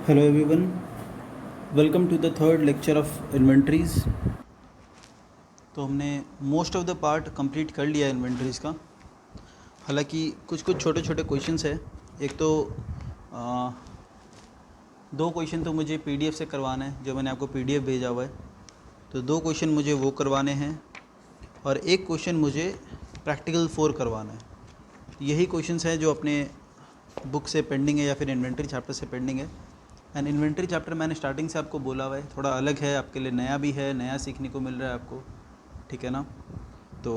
Hello everyone, welcome to the third lecture of inventories। तो हमने most of the part complete कर लिया inventories का। हालांकि कुछ कुछ छोटे छोटे क्वेश्चंस है। एक तो दो क्वेश्चन तो मुझे पीडीएफ से करवाना है, जो मैंने आपको पीडीएफ भेजा हुआ है। तो दो क्वेश्चन मुझे वो करवाने हैं और एक क्वेश्चन मुझे प्रैक्टिकल 4 करवाना है। यही क्वेश्चंस हैं जो अपने बुक से पेंडिंग है या फिर इन्वेंटरी चैप्टर से पेंडिंग है। एंड इन्वेंटरी चैप्टर मैंने स्टार्टिंग से आपको बोला हुआ है, थोड़ा अलग है आपके लिए, नया भी है, नया सीखने को मिल रहा है आपको, ठीक है ना। तो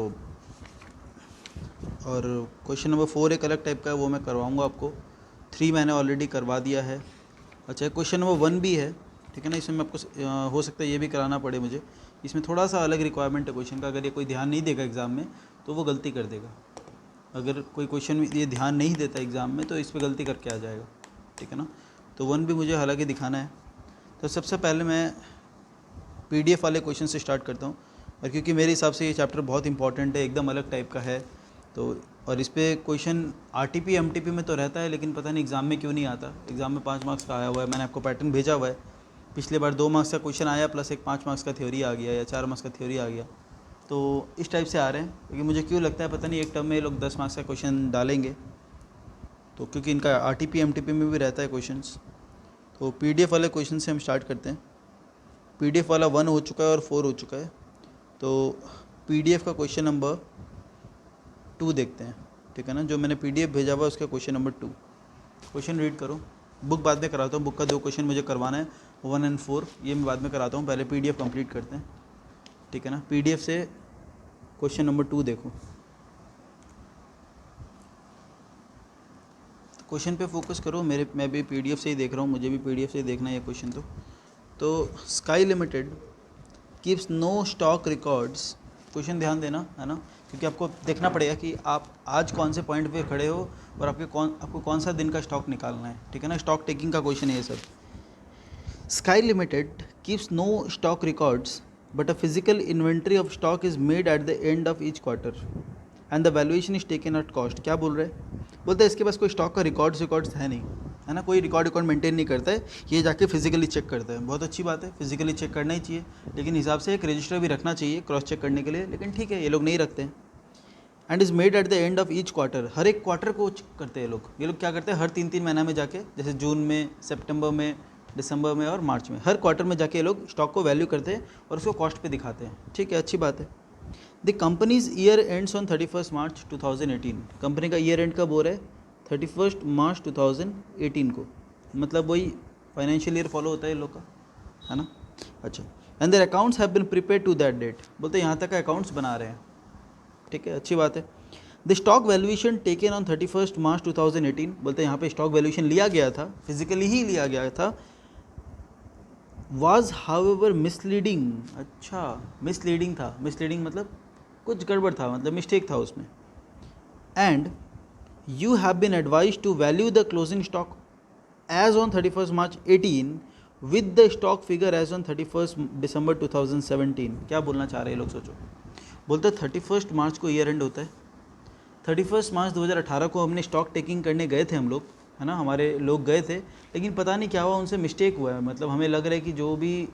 और क्वेश्चन नंबर 4 एक अलग टाइप का है, वो मैं करवाऊँगा आपको। 3 मैंने ऑलरेडी करवा दिया है। अच्छा, क्वेश्चन नंबर 1 भी है, ठीक है ना। इसमें आपको हो सकता है ये भी कराना पड़े मुझे। इसमें थोड़ा सा अलग रिक्वायरमेंट है क्वेश्चन का। अगर ये कोई ध्यान नहीं देगा एग्ज़ाम में तो वो गलती कर देगा। अगर कोई क्वेश्चन ये ध्यान नहीं देता एग्ज़ाम में तो इस पर गलती करके आ जाएगा, ठीक है ना। तो 1 भी मुझे हालांकि दिखाना है। तो सबसे पहले मैं पीडीएफ वाले क्वेश्चन से स्टार्ट करता हूँ, और क्योंकि मेरे हिसाब से ये चैप्टर बहुत इंपॉर्टेंट है, एकदम अलग टाइप का है। तो और इस पर क्वेश्चन आरटीपी एमटीपी में तो रहता है, लेकिन पता नहीं एग्ज़ाम में क्यों नहीं आता। एग्ज़ाम में 5 मार्क्स का आया हुआ है, मैंने आपको पैटर्न भेजा हुआ है। पिछले बार 2 मार्क्स का क्वेश्चन आया प्लस एक 5 मार्क्स का थ्योरी आ गया, या 4 मार्क्स का थ्योरी आ गया। तो इस टाइप से आ रहे हैं, क्योंकि मुझे क्यों लगता है पता नहीं, एक टर्म में ये लोग 10 मार्क्स का क्वेश्चन डालेंगे। तो क्योंकि इनका आरटीपी एमटीपी में भी रहता है क्वेश्चंस। तो पीडीएफ वाले क्वेश्चन से हम स्टार्ट करते हैं। पीडीएफ वाला 1 हो चुका है और 4 हो चुका है। तो पीडीएफ का क्वेश्चन नंबर 2 देखते हैं, ठीक है ना। जो मैंने पीडीएफ भेजा हुआ है उसका क्वेश्चन नंबर 2। क्वेश्चन रीड करो। बुक बाद में कराता हूँ, बुक का 2 क्वेश्चन मुझे करवाना है, 1 और 4 ये मैं बाद में कराता हूँ। पहले पीडीएफ कंप्लीट करते हैं, ठीक है ना। पीडीएफ से क्वेश्चन नंबर 2 देखो। क्वेश्चन पे फोकस करो। मैं भी पीडीएफ से ही देख रहा हूँ, मुझे भी पीडीएफ से ही देखना है ये क्वेश्चन। तो sky limited keeps no stock records. Question ध्यान देना, है ना, क्योंकि आपको देखना पड़ेगा कि आप आज कौन से पॉइंट पे खड़े हो और आपको कौन सा दिन का स्टॉक निकालना है, ठीक है ना। स्टॉक टेकिंग का क्वेश्चन है ये सब। Sky limited keeps no stock records but a physical inventory of stock is made at the end of each quarter and the valuation is taken at cost. क्या बोल रहे हैं? बोलते हैं इसके पास कोई स्टॉक का रिकॉर्ड्स है नहीं, है ना। कोई रिकॉर्ड मेंटेन नहीं करता है, ये जाके फिजिकली चेक करता है। बहुत अच्छी बात है, फिजिकली चेक करना ही चाहिए, लेकिन हिसाब से एक रजिस्टर भी रखना चाहिए क्रॉस चेक करने के लिए, लेकिन ठीक है ये लोग नहीं रखते हैं। And is made at the end of each quarter. हर एक क्वार्टर को करते हैं ये लोग क्या करते हैं, हर 3-3 महीना में जाके, जैसे जून में, सितंबर में, दिसंबर में और मार्च में, हर क्वार्टर में जाके ये लोग स्टॉक को वैल्यू करते हैं और उसको कॉस्ट पे दिखाते हैं, ठीक है, अच्छी बात है। The companies year ends on 31 March 2018। Company का ईयर एंड कब हो रहा है? 31 मार्च 2018 को, मतलब वही फाइनेंशियल ईयर फॉलो होता है इन लोग का, है ना। अच्छा, and their accounts have been prepared to that date. बोलते हैं यहाँ तक अकाउंट्स बना रहे हैं, ठीक है, अच्छी बात है। The stock valuation taken on 31 March 2018। बोलते हैं यहाँ पे स्टॉक वैल्यूएशन लिया गया था, फिजिकली ही लिया गया था। Was however misleading. अच्छा, मिसलीडिंग था। मिसलीडिंग मतलब कुछ गड़बड़ था, मतलब मिस्टेक था उसमें। And you have been advise to value the closing stock as on 31 March 18 with the stock figure as on 31 December 2017। क्या बोलना चाह रहे हैं लोग, सोचो। बोलते 31 मार्च को ईयर एंड होता है। 31 मार्च 2018 को हमने स्टॉक टेकिंग करने गए थे हम लोग, है ना, हमारे लोग गए थे, लेकिन पता नहीं क्या हुआ, उनसे मिस्टेक हुआ है। मतलब हमें लग रहा है कि जो भी,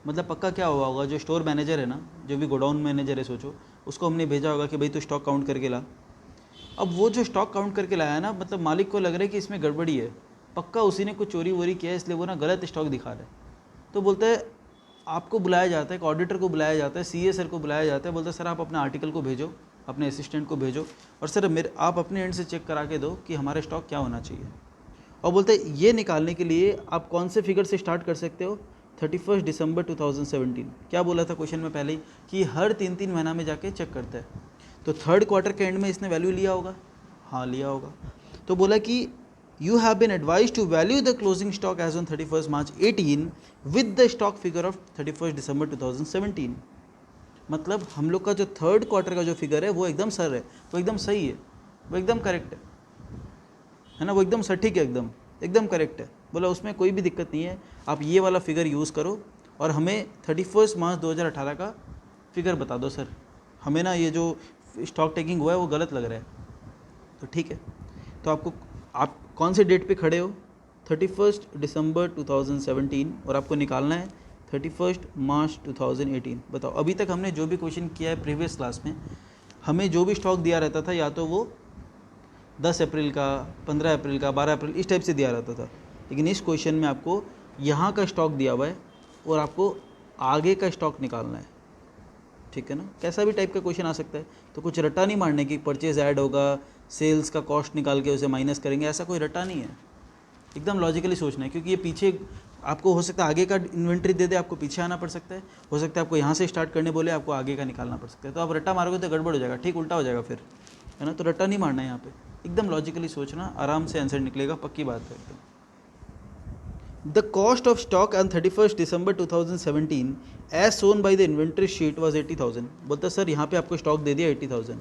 मतलब पक्का क्या हुआ होगा, जो स्टोर मैनेजर है ना, जो भी गोडाउन मैनेजर है, सोचो, उसको हमने भेजा होगा कि भाई तू स्टॉक काउंट करके ला। अब वो जो स्टॉक काउंट करके लाया है ना, मतलब मालिक को लग रहा है कि इसमें गड़बड़ी है, पक्का उसी ने कुछ चोरी वोरी किया है, इसलिए वो ना गलत स्टॉक दिखा रहा है। तो बोलते हैं आपको बुलाया जाता है, एक ऑडिटर को बुलाया जाता है, सीए सर को बुलाया जाता है। बोलते हैं सर आप अपने आर्टिकल को भेजो, अपने असिस्टेंट को भेजो, और सर मेरे आप अपने एंड से चेक करा के दो कि हमारे स्टॉक क्या होना चाहिए। और बोलते हैं ये निकालने के लिए आप कौन से फिगर से स्टार्ट कर सकते हो? 31 दिसंबर 2017। क्या बोला था क्वेश्चन में पहले ही, कि हर 3-3 महीना में जाके चेक करता है। तो थर्ड क्वार्टर के एंड में इसने वैल्यू लिया होगा, हाँ लिया होगा। तो बोला कि you have been advise to value the closing stock as on 31 March 18 with the stock figure of 31 December 2017। मतलब हम लोग का जो थर्ड क्वार्टर का जो फिगर है वो एकदम सर है, वो एकदम सही है, वो एकदम करेक्ट है ना, वो एकदम सटीक है, एकदम एकदम करेक्ट है। बोला उसमें कोई भी दिक्कत नहीं है, आप ये वाला फिगर यूज़ करो और हमें 31 मार्च 2018 का फिगर बता दो सर, हमें ना ये जो स्टॉक टेकिंग हुआ है वो गलत लग रहा है। तो ठीक है, तो आप कौन से डेट पे खड़े हो? 31 दिसंबर 2017 और आपको निकालना है 31 मार्च 2018। बताओ, अभी तक हमने जो भी क्वेश्चन किया है प्रीवियस क्लास में, हमें जो भी स्टॉक दिया रहता था या तो वो 10 अप्रैल का, 15 अप्रैल का, 12 अप्रैल इस टाइप से दिया रहता था। लेकिन इस क्वेश्चन में आपको यहाँ का स्टॉक दिया हुआ है और आपको आगे का स्टॉक निकालना है, ठीक है ना। कैसा भी टाइप का क्वेश्चन आ सकता है, तो कुछ रट्टा नहीं मारने की परचेज ऐड होगा, सेल्स का कॉस्ट निकाल के उसे माइनस करेंगे, ऐसा कोई रट्टा नहीं है। एकदम लॉजिकली सोचना है, क्योंकि ये पीछे आपको हो सकता है आगे का इन्वेंट्री दे दे, आपको पीछे आना पड़ सकता है, हो सकता है आपको यहाँ से स्टार्ट करने बोले, आपको आगे का निकालना पड़ सकता है। तो आप रट्टा मारोगे तो गड़बड़ हो जाएगा, ठीक उल्टा हो जाएगा फिर, है ना। तो रट्टा नहीं मारना है यहाँ पे, एकदम लॉजिकली सोचना, आराम से आंसर निकलेगा, पक्की बात है एकदम। The cost of stock on 31 December 2017 as shown by the inventory sheet was 80,000। बोलता सर यहाँ पे आपको स्टॉक दे दिया 80,000,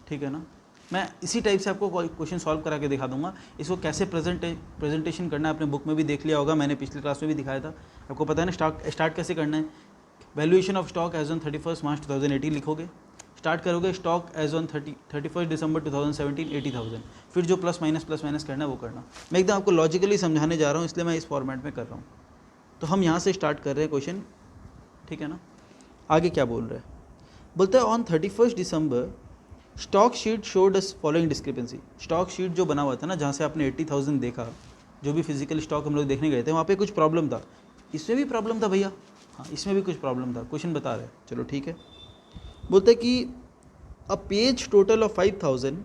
ठीक है ना। मैं इसी टाइप से आपको क्वेश्चन सॉल्व करा के दिखा दूंगा। इसको कैसे प्रेजेंटेशन करना है आपने बुक में भी देख लिया होगा, मैंने पिछले क्लास में भी दिखाया था, आपको पता है ना। स्टार्ट कैसे करना है, valuation of stock as on 31 March 2018 लिखोगे, स्टार्ट करोगे स्टॉक एज ऑन 31 दिसंबर 2017 80,000, फिर जो प्लस माइनस करना है वो करना। मैं एकदम आपको लॉजिकली समझाने जा रहा हूँ, इसलिए मैं इस फॉर्मेट में कर रहा हूँ। तो हम यहाँ से स्टार्ट कर रहे हैं क्वेश्चन, ठीक है ना। आगे क्या बोल रहा है, बोलता है on 31 December stock sheet showed us following discrepancy. Stock sheet जो बना हुआ था ना, जहाँ से आपने 80,000 देखा, जो भी फिजिकल स्टॉक हम लोग देखने गए थे, वहाँ पे कुछ प्रॉब्लम था। इसमें भी प्रॉब्लम था भैया, हाँ इसमें भी कुछ प्रॉब्लम था, क्वेश्चन बता रहे हैं, चलो ठीक है। बोलते हैं कि a page total of 5,000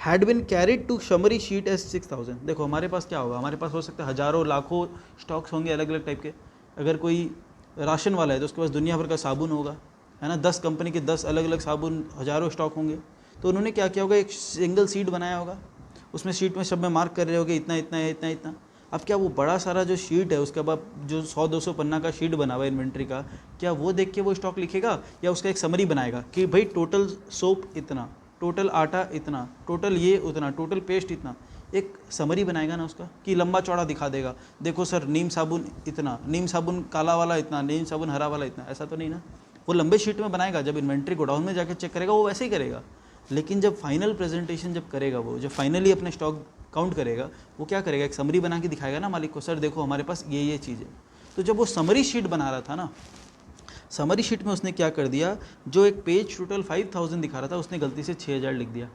had been carried to summary sheet as 6,000। देखो हमारे पास क्या होगा, हमारे पास हो सकता है हज़ारों लाखों स्टॉक्स होंगे अलग अलग टाइप के। अगर कोई राशन वाला है तो उसके पास दुनिया भर का साबुन होगा, है ना। 10 कंपनी के 10 अलग अलग साबुन, हज़ारों स्टॉक होंगे। तो उन्होंने क्या किया होगा, एक सिंगल शीट बनाया होगा, उसमें शीट में सब में मार्क कर रहे होगे इतना इतना है, इतना इतना। अब क्या वो बड़ा सारा जो शीट है, उसके बाद जो 100-200 पन्ना का शीट बना हुआ है इन्वेंट्री का, क्या वो देख के वो स्टॉक लिखेगा, या उसका एक समरी बनाएगा कि भाई टोटल सोप इतना, टोटल आटा इतना, टोटल ये उतना, टोटल पेस्ट इतना। एक समरी बनाएगा ना उसका, कि लंबा चौड़ा दिखा देगा, देखो सर नीम साबुन इतना, नीम साबुन काला वाला इतना, नीम साबुन हरा वाला इतना, ऐसा तो नहीं ना। वो लंबे शीट में बनाएगा, जब इन्वेंट्री गोडाउन में जाकर चेक करेगा वो वैसे ही करेगा। लेकिन जब फाइनल प्रेजेंटेशन जब करेगा, वो जब फाइनली अपने स्टॉक काउंट करेगा, वो क्या करेगा, एक समरी बना के दिखाएगा ना मालिक को, सर देखो हमारे पास ये चीज़ है। तो जब वो समरी शीट बना रहा था ना, समरी शीट में उसने क्या कर दिया, जो एक पेज टोटल 5,000 दिखा रहा था, उसने गलती से 6,000 लिख दिया।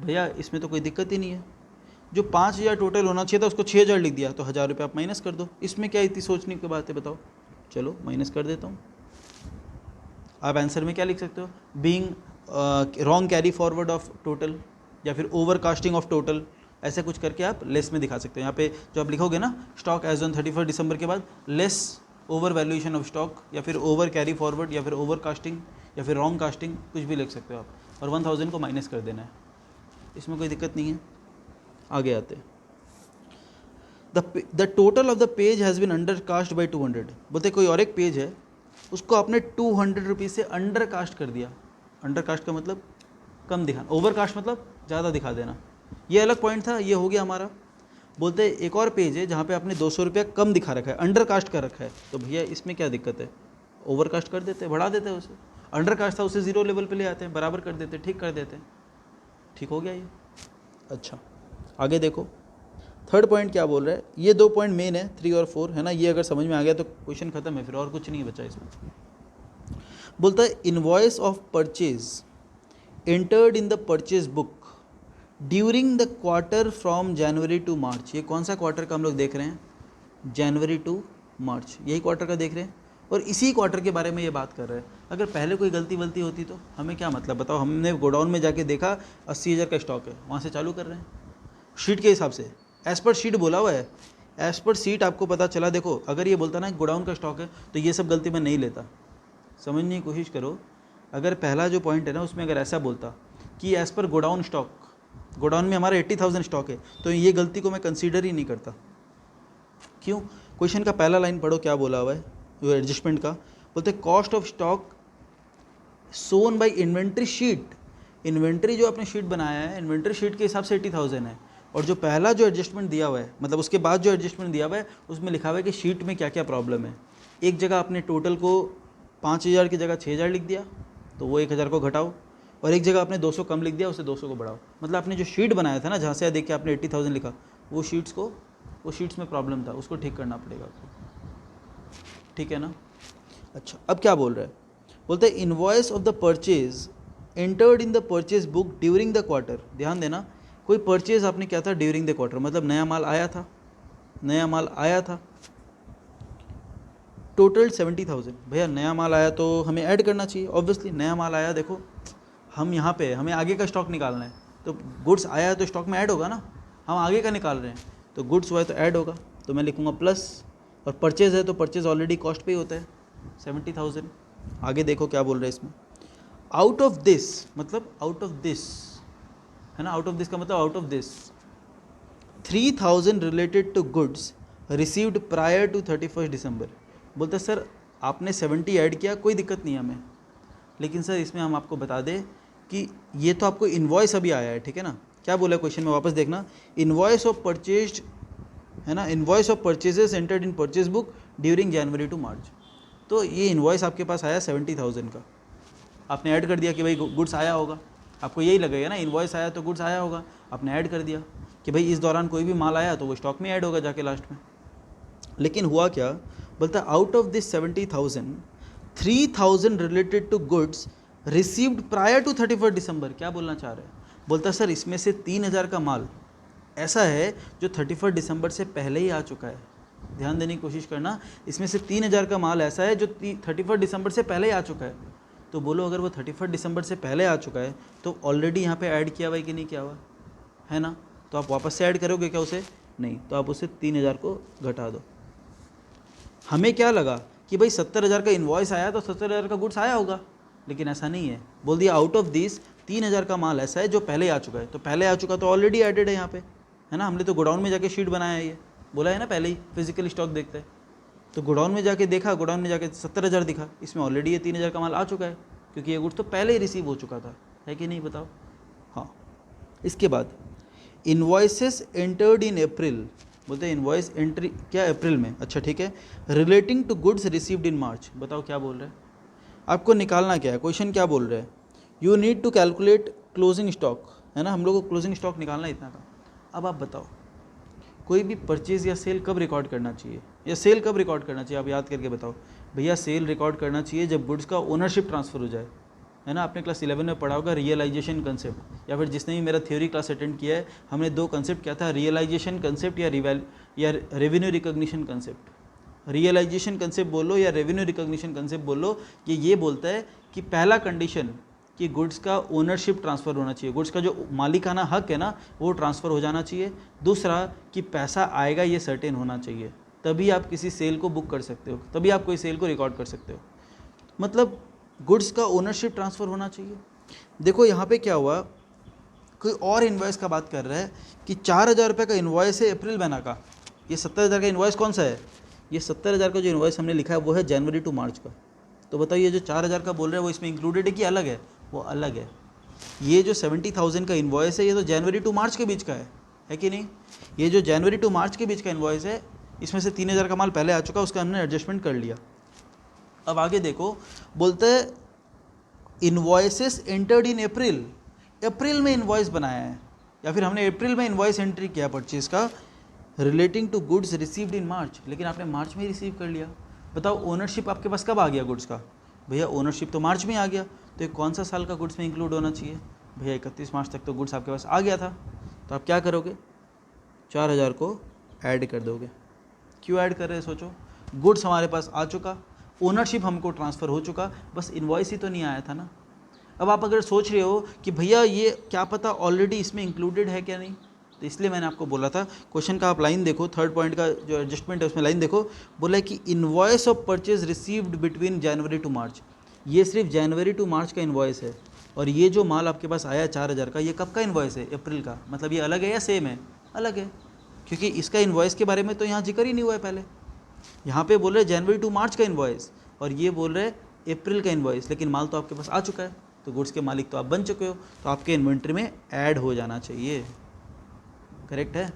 भैया इसमें तो कोई दिक्कत ही नहीं है, जो 5,000 टोटल होना चाहिए था उसको 6,000 लिख दिया, तो 1,000 रुपये आप माइनस कर दो। इसमें क्या इतनी सोचने की बात है, बताओ। चलो माइनस कर देता हूँ। आप आंसर में क्या लिख सकते हो, being wrong carry forward of total, या फिर ओवर कास्टिंग ऑफ टोटल, ऐसे कुछ करके आप लेस में दिखा सकते हो। यहाँ पे जो आप लिखोगे ना, स्टॉक एज ऑन 31 दिसंबर के बाद less over valuation of stock, या फिर ओवर कैरी फॉरवर्ड, या फिर ओवर कास्टिंग, या फिर रॉन्ग कास्टिंग, कुछ भी लिख सकते हो आप, और 1,000 को माइनस कर देना है, इसमें कोई दिक्कत नहीं है। आगे आते हैं, the total of the page has been under cast by 200। बोलते कोई और एक पेज है, उसको आपने 200 रुपीज़ से अंडर कास्ट कर दिया। अंडर कास्ट का मतलब कम दिखाना, ओवर कास्ट मतलब ज़्यादा दिखा देना। ये अलग पॉइंट था, ये हो गया हमारा। बोलते एक और पेज है जहाँ पे आपने 200 रुपया कम दिखा रखा है, अंडर कास्ट कर रखा है, तो भैया इसमें क्या दिक्कत है, ओवर कास्ट कर देते, बढ़ा देते हैं उसे। अंडर कास्ट था उसे 0 लेवल पे ले आते हैं, बराबर कर देते, ठीक कर देते हैं, ठीक हो गया ये। अच्छा आगे देखो, थर्ड पॉइंट क्या बोल रहा है। ये 2 पॉइंट मेन है, 3 और 4, है ना। ये अगर समझ में आ गया तो क्वेश्चन खत्म है, फिर और कुछ नहीं बचा इसमें। बोलता है invoice of purchase entered in the purchase book during the quarter from January to March. ये कौन सा क्वार्टर का हम लोग देख रहे हैं, जनवरी टू मार्च, यही क्वार्टर का देख रहे हैं, और इसी क्वार्टर के बारे में ये बात कर रहे हैं। अगर पहले कोई गलती वलती होती तो हमें क्या मतलब, बताओ। हमने गोडाउन में जाके देखा 80,000 का स्टॉक है, वहाँ से चालू कर रहे हैं शीट के हिसाब से, एज़ पर शीट बोला हुआ है, एज़ पर सीट आपको पता चला। देखो अगर ये बोलता ना गोडाउन का स्टॉक है, तो ये सब गलती मैं नहीं लेता। समझने की कोशिश करो, अगर पहला जो पॉइंट है ना, उसमें अगर ऐसा बोलता कि as per godown stock, godown में हमारा 80,000 स्टॉक है, तो ये गलती को मैं कंसीडर ही नहीं करता। क्यों, क्वेश्चन का पहला लाइन पढ़ो क्या बोला हुआ है, जो एडजस्टमेंट का। बोलते cost of stock shown by inventory sheet. Inventory जो आपने शीट बनाया है, इन्वेंट्री शीट के हिसाब से 80,000 है, और जो पहला जो एडजस्टमेंट दिया हुआ है, मतलब उसके बाद जो एडजस्टमेंट दिया हुआ है, उसमें लिखा हुआ है कि शीट में क्या क्या प्रॉब्लम है। एक जगह आपने टोटल को 5,000 की जगह 6,000 लिख दिया, तो वो 1,000 को घटाओ, और एक जगह आपने 200 कम लिख दिया, उसे 200 को बढ़ाओ। मतलब आपने जो शीट बनाया था ना, जहाँ से देखिए आपने 80,000 लिखा, वो शीट्स में प्रॉब्लम था, उसको ठीक करना पड़ेगा आपको, ठीक है ना। अच्छा, अब क्या बोल रहा है, बोलते हैं invoice of the purchase entered in the purchase book during the quarter. ध्यान देना, कोई परचेज आपने किया था ड्यूरिंग द क्वार्टर, मतलब नया माल आया था, टोटल 70,000। भैया नया माल आया तो हमें ऐड करना चाहिए, ऑब्वियसली नया माल आया, देखो हम यहाँ पे हमें आगे का स्टॉक निकालना है, तो गुड्स आया है तो स्टॉक में ऐड होगा ना, हम आगे का निकाल रहे हैं तो गुड्स हुआ है तो ऐड होगा, तो मैं लिखूँगा प्लस, और परचेज है तो परचेज ऑलरेडी कॉस्ट पे ही होता है 70,000। आगे देखो क्या बोल रहे हैं इसमें, आउट ऑफ दिस, मतलब आउट ऑफ दिस है ना, आउट ऑफ दिस का मतलब out of this 3,000 related to goods received prior to 31 December. बोलते सर आपने 70 ऐड किया, कोई दिक्कत नहीं है हमें, लेकिन सर इसमें हम आपको बता दें कि ये तो आपको इन्वॉइस अभी आया है, ठीक है ना। क्या बोला है क्वेश्चन में, वापस देखना, इन्वॉइस ऑफ परचेज्ड है ना, invoice of purchases entered in purchase book during January to March. तो ये इन्वॉइस आपके पास आया 70,000 का, आपने ऐड कर दिया कि भाई गुड्स आया होगा, आपको यही लगेगा ना, इन्वॉइस आया तो गुड्स आया होगा, आपने ऐड कर दिया कि भाई इस दौरान कोई भी माल आया तो वो स्टॉक में ऐड होगा जाके लास्ट में। लेकिन हुआ क्या, बोलता out of this 70,000 3,000 related to goods received prior to 31 December. क्या बोलना चाह रहे हैं, बोलता सर इसमें से 3,000 का माल ऐसा है जो 31 दिसंबर से पहले ही आ चुका है। ध्यान देने की कोशिश करना, इसमें से 3,000 का माल ऐसा है जो 31 दिसंबर से पहले ही आ चुका है। तो बोलो अगर वो 31 दिसंबर से पहले आ चुका है तो ऑलरेडी यहाँ पे ऐड किया हुआ है कि नहीं किया हुआ है ना, तो आप वापस से ऐड करोगे क्या उसे, नहीं, तो आप उसे 3,000 को घटा दो। हमें क्या लगा कि भाई 70,000 का इन्वॉइस आया तो 70,000 का गुड्स आया होगा, लेकिन ऐसा नहीं है, बोल दिया आउट ऑफ दिस 3,000 का माल ऐसा है जो पहले आ चुका है, तो पहले आ चुका तो ऑलरेडी एडेड है यहाँ पे, है ना, हमने तो गोडाउन में जाके शीट बनाया है, ये बोला है ना पहले ही फिजिकल स्टॉक देखते हैं, तो गोडाउन में जाके देखा, गोडाउन में जाके 70,000 दिखा, इसमें ऑलरेडी ये 3,000 का माल आ चुका है, क्योंकि ये गुड्स तो पहले ही रिसीव हो चुका था, है कि नहीं बताओ। हाँ, इसके बाद इन्वॉइसेस एंटर्ड इन अप्रैल, बोलते हैं इन्वॉइस एंट्री क्या अप्रैल में, अच्छा ठीक है, relating to goods received in March. बताओ क्या बोल रहे हैं, आपको निकालना क्या है, क्वेश्चन क्या बोल रहे हैं, you need to calculate closing stock, है ना, हम लोग को क्लोजिंग स्टॉक निकालना है इतना का। अब आप बताओ कोई भी परचेज़ या सेल कब रिकॉर्ड करना चाहिए, या सेल कब रिकॉर्ड करना चाहिए, आप याद करके बताओ। भैया सेल रिकॉर्ड करना चाहिए जब गुड्स का ओनरशिप ट्रांसफ़र हो जाए, है ना, आपने क्लास 11 में पढ़ा होगा रियलाइजेशन कंसेप्ट, या फिर जिसने भी मेरा थ्योरी क्लास अटेंड किया है, हमने 2 कंसेप्ट क्या था, रियलाइजेशन कंसेप्ट या revenue recognition concept. Realisation concept बोलो या रेवेन्यू रिकॉग्निशन कंसेप्ट बोलो, ये बोलता है कि पहला कंडीशन कि गुड्स का ओनरशिप ट्रांसफ़र होना चाहिए, गुड्स का जो मालिकाना हक है ना वो ट्रांसफ़र हो जाना चाहिए। दूसरा कि पैसा आएगा ये सर्टेन होना चाहिए, तभी आप किसी सेल को बुक कर सकते हो, तभी आप कोई सेल को रिकॉर्ड कर सकते हो, मतलब गुड्स का ओनरशिप ट्रांसफ़र होना चाहिए। देखो यहाँ पे क्या हुआ, कोई और इन्वॉइस का बात कर रहा है कि 4,000 रुपये का इन्वॉइस है अप्रैल महीना का, ये 70,000 का इन्वॉइस कौन सा है, ये 70,000 का जो इन्वॉइस हमने लिखा है वो है जनवरी टू मार्च का। तो बताइए जो 4,000 का बोल रहे हैं वो इसमें इंक्लूडेड है कि अलग है, वो अलग है। ये जो 70,000 का इन्वॉइस है ये तो जनवरी टू मार्च के बीच का है कि नहीं, ये जो जनवरी टू मार्च के बीच का इन्वॉइस है इसमें से 3,000 का माल पहले आ चुका, उसका हमने एडजस्टमेंट कर लिया। अब आगे देखो, बोलते हैं इन्वॉइसेस एंटर्ड इन अप्रैल, अप्रैल में इन्वॉइस बनाया है, या फिर हमने अप्रैल में इन्वॉइस एंट्री किया परचेज का, relating to goods received in March, लेकिन आपने मार्च में ही रिसीव कर लिया। बताओ ओनरशिप आपके पास कब आ गया गुड्स का, भैया ओनरशिप तो मार्च में आ गया, तो ये कौन सा साल का गुड्स में इंक्लूड होना चाहिए, भैया 31 मार्च तक तो गुड्स आपके पास आ गया था। तो आप क्या करोगे, 4,000 को ऐड कर दोगे। क्यों ऐड कर रहे हैं सोचो, गुड्स हमारे पास आ चुका, ओनरशिप हमको ट्रांसफ़र हो चुका, बस इन्वॉइस ही तो नहीं आया था ना। अब आप अगर सोच रहे हो कि भैया ये क्या पता ऑलरेडी इसमें इंक्लूडेड है क्या नहीं, तो इसलिए मैंने आपको बोला था क्वेश्चन का आप लाइन देखो, थर्ड पॉइंट का जो एडजस्टमेंट है उसमें लाइन देखो, बोला है कि invoice of purchase received between January to March, ये सिर्फ जनवरी टू मार्च का इन्वॉइस है, और ये जो माल आपके पास आया 4,000 का, ये कब का इन्वॉइस है, अप्रैल का, मतलब ये अलग है या सेम है, अलग है, क्योंकि इसका इन्वॉइस के बारे में तो यहाँ जिक्र ही नहीं हुआ है पहले। यहाँ पे बोल रहे जनवरी टू मार्च का इन्वॉइस, और ये बोल रहे अप्रैल का इन्वॉइस, लेकिन माल तो आपके पास आ चुका है, तो गुड्स के मालिक तो आप बन चुके हो, तो आपके इन्वेंट्री में ऐड हो जाना चाहिए। करेक्ट है,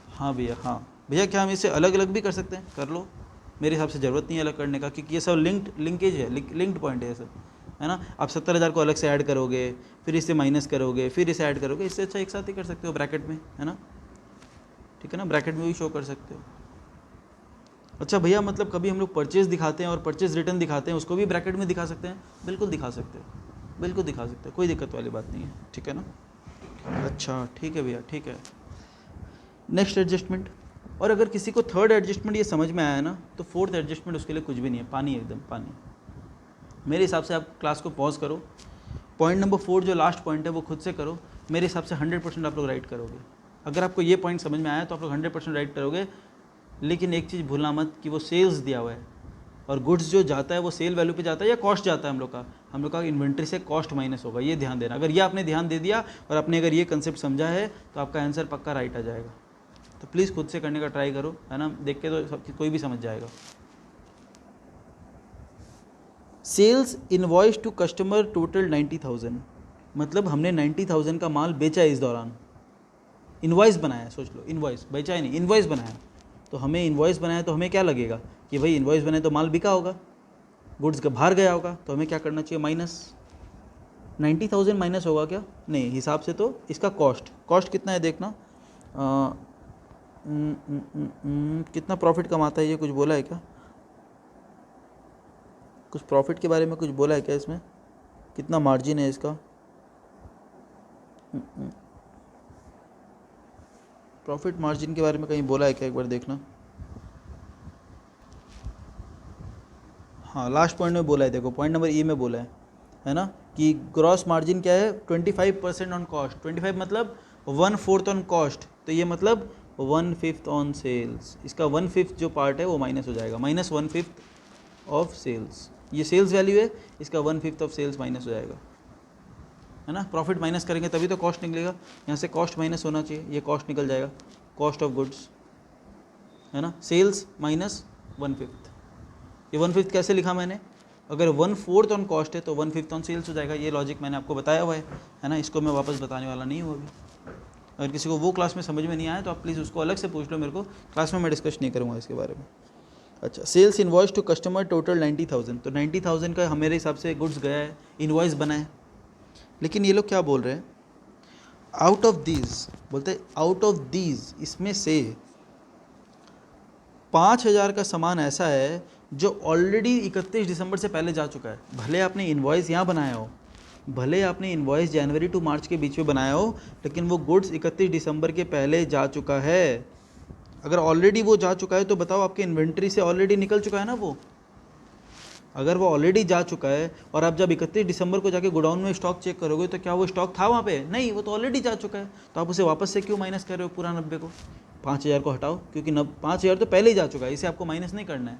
हाँ भैया, हाँ भैया, क्या हम इसे अलग अलग भी कर सकते हैं, कर लो, मेरे हिसाब से ज़रूरत नहीं है अलग करने का, क्योंकि ये सब लिंकेज है, लिंक्ड पॉइंट है ये सब, है ना। आप 70,000 को अलग से ऐड करोगे, फिर इसे माइनस करोगे, फिर इसे ऐड करोगे, इससे अच्छा एक साथ ही कर सकते हो ब्रैकेट में, है ना। ठीक है ना, ब्रैकेट में भी शो कर सकते हो। अच्छा भैया मतलब कभी हम लोग परचेज दिखाते हैं और परचेज रिटर्न दिखाते हैं, उसको भी ब्रैकेट में दिखा सकते हैं? बिल्कुल दिखा सकते हो, बिल्कुल दिखा सकते हो, कोई दिक्कत वाली बात नहीं है, ठीक है ना। अच्छा ठीक है भैया, ठीक है। नेक्स्ट एडजस्टमेंट, और अगर किसी को थर्ड एडजस्टमेंट ये समझ में आया ना, तो फोर्थ एडजस्टमेंट उसके लिए कुछ भी नहीं है, पानी एकदम पानी। मेरे हिसाब से आप क्लास को पॉज करो, पॉइंट नंबर 4 जो लास्ट पॉइंट है वो खुद से करो, मेरे हिसाब से 100% आप लोग राइट करोगे। अगर आपको ये पॉइंट समझ में आया तो आप लोग 100% राइट करोगे। लेकिन एक चीज़ भूलना मत कि वो सेल्स दिया हुआ है, और गुड्स जो जाता है वो सेल वैल्यू पे जाता है या कॉस्ट जाता है हम लोग का इन्वेंट्री से कॉस्ट माइनस होगा, ये ध्यान देना। अगर ये आपने ध्यान दे दिया और आपने अगर ये कंसेप्ट समझा है तो आपका आंसर पक्का राइट आ जाएगा। तो प्लीज़ खुद से करने का ट्राई करो, है ना, देख के तो कोई भी समझ जाएगा। Sales invoice to customer total 90,000, मतलब हमने 90,000 का माल बेचा है इस दौरान, इनवॉइस बनाया, सोच लो, इनवॉइस बेचा ही नहीं, इनवॉइस बनाया। तो हमें इनवॉइस बनाया तो हमें क्या लगेगा कि भाई इनवॉइस बने तो माल बिका होगा, गुड्स का बाहर गया होगा, तो हमें क्या करना चाहिए, माइनस 90,000 माइनस होगा क्या, नहीं, हिसाब से तो इसका कॉस्ट कितना है देखना, कितना प्रॉफिट कमाता है ये, कुछ बोला है क्या, कुछ प्रॉफिट के बारे में कुछ बोला है क्या इसमें, कितना मार्जिन है इसका, प्रॉफिट मार्जिन के बारे में कहीं बोला है क्या, एक बार देखना। हाँ लास्ट पॉइंट में बोला है, देखो पॉइंट नंबर ई में बोला है ना, कि ग्रॉस मार्जिन क्या है, 25% ऑन कॉस्ट, 25 मतलब 1/4 ऑन कॉस्ट, तो ये मतलब 1/5 ऑन सेल्स, इसका 1/5 जो पार्ट है वो माइनस हो जाएगा, माइनस 1/5 ऑफ सेल्स, ये सेल्स वैल्यू है, इसका 1/5 ऑफ सेल्स माइनस हो जाएगा, है ना। प्रॉफिट माइनस करेंगे तभी तो कॉस्ट निकलेगा, यहाँ से कॉस्ट माइनस होना चाहिए, ये कॉस्ट निकल जाएगा, कॉस्ट ऑफ गुड्स, है ना, सेल्स माइनस 1/5, ये 1/5 कैसे लिखा मैंने, अगर 1/4 ऑन कॉस्ट है तो 1/5 ऑन सेल्स हो जाएगा, ये लॉजिक मैंने आपको बताया हुआ है ना, इसको मैं वापस बताने वाला नहीं हूँ अभी। अगर किसी को वो क्लास में समझ में नहीं आया तो आप प्लीज़ उसको अलग से पूछ लो मेरे को, क्लास में मैं डिस्कस नहीं करूँगा इसके बारे में। अच्छा, sales invoice to customer total 90,000, तो 90,000 का मेरे हिसाब से गुड्स गया है, इनवॉइस बना है, लेकिन ये लोग क्या बोल रहे हैं, आउट ऑफ दीज, बोलते हैं आउट ऑफ दीज, इसमें से 5,000 का सामान ऐसा है जो ऑलरेडी 31 दिसंबर से पहले जा चुका है, भले आपने इनवॉइस यहाँ बनाया हो, भले आपने इनवॉइस जनवरी टू मार्च के बीच में बनाया हो, लेकिन वो गुड्स 31 दिसंबर के पहले जा चुका है। अगर ऑलरेडी वो जा चुका है तो बताओ आपके इन्वेंट्री से ऑलरेडी निकल चुका है ना वो, अगर वो ऑलरेडी जा चुका है और आप जब 31 दिसंबर को जाके गोडाउन में स्टॉक चेक करोगे तो क्या वो स्टॉक था वहाँ पे, नहीं, वो तो ऑलरेडी जा चुका है, तो आप उसे वापस से क्यों माइनस कर रहे हो पूरा 90 को, 5,000 को हटाओ, क्योंकि 5,000 तो पहले ही जा चुका है, इसे आपको माइनस नहीं करना है,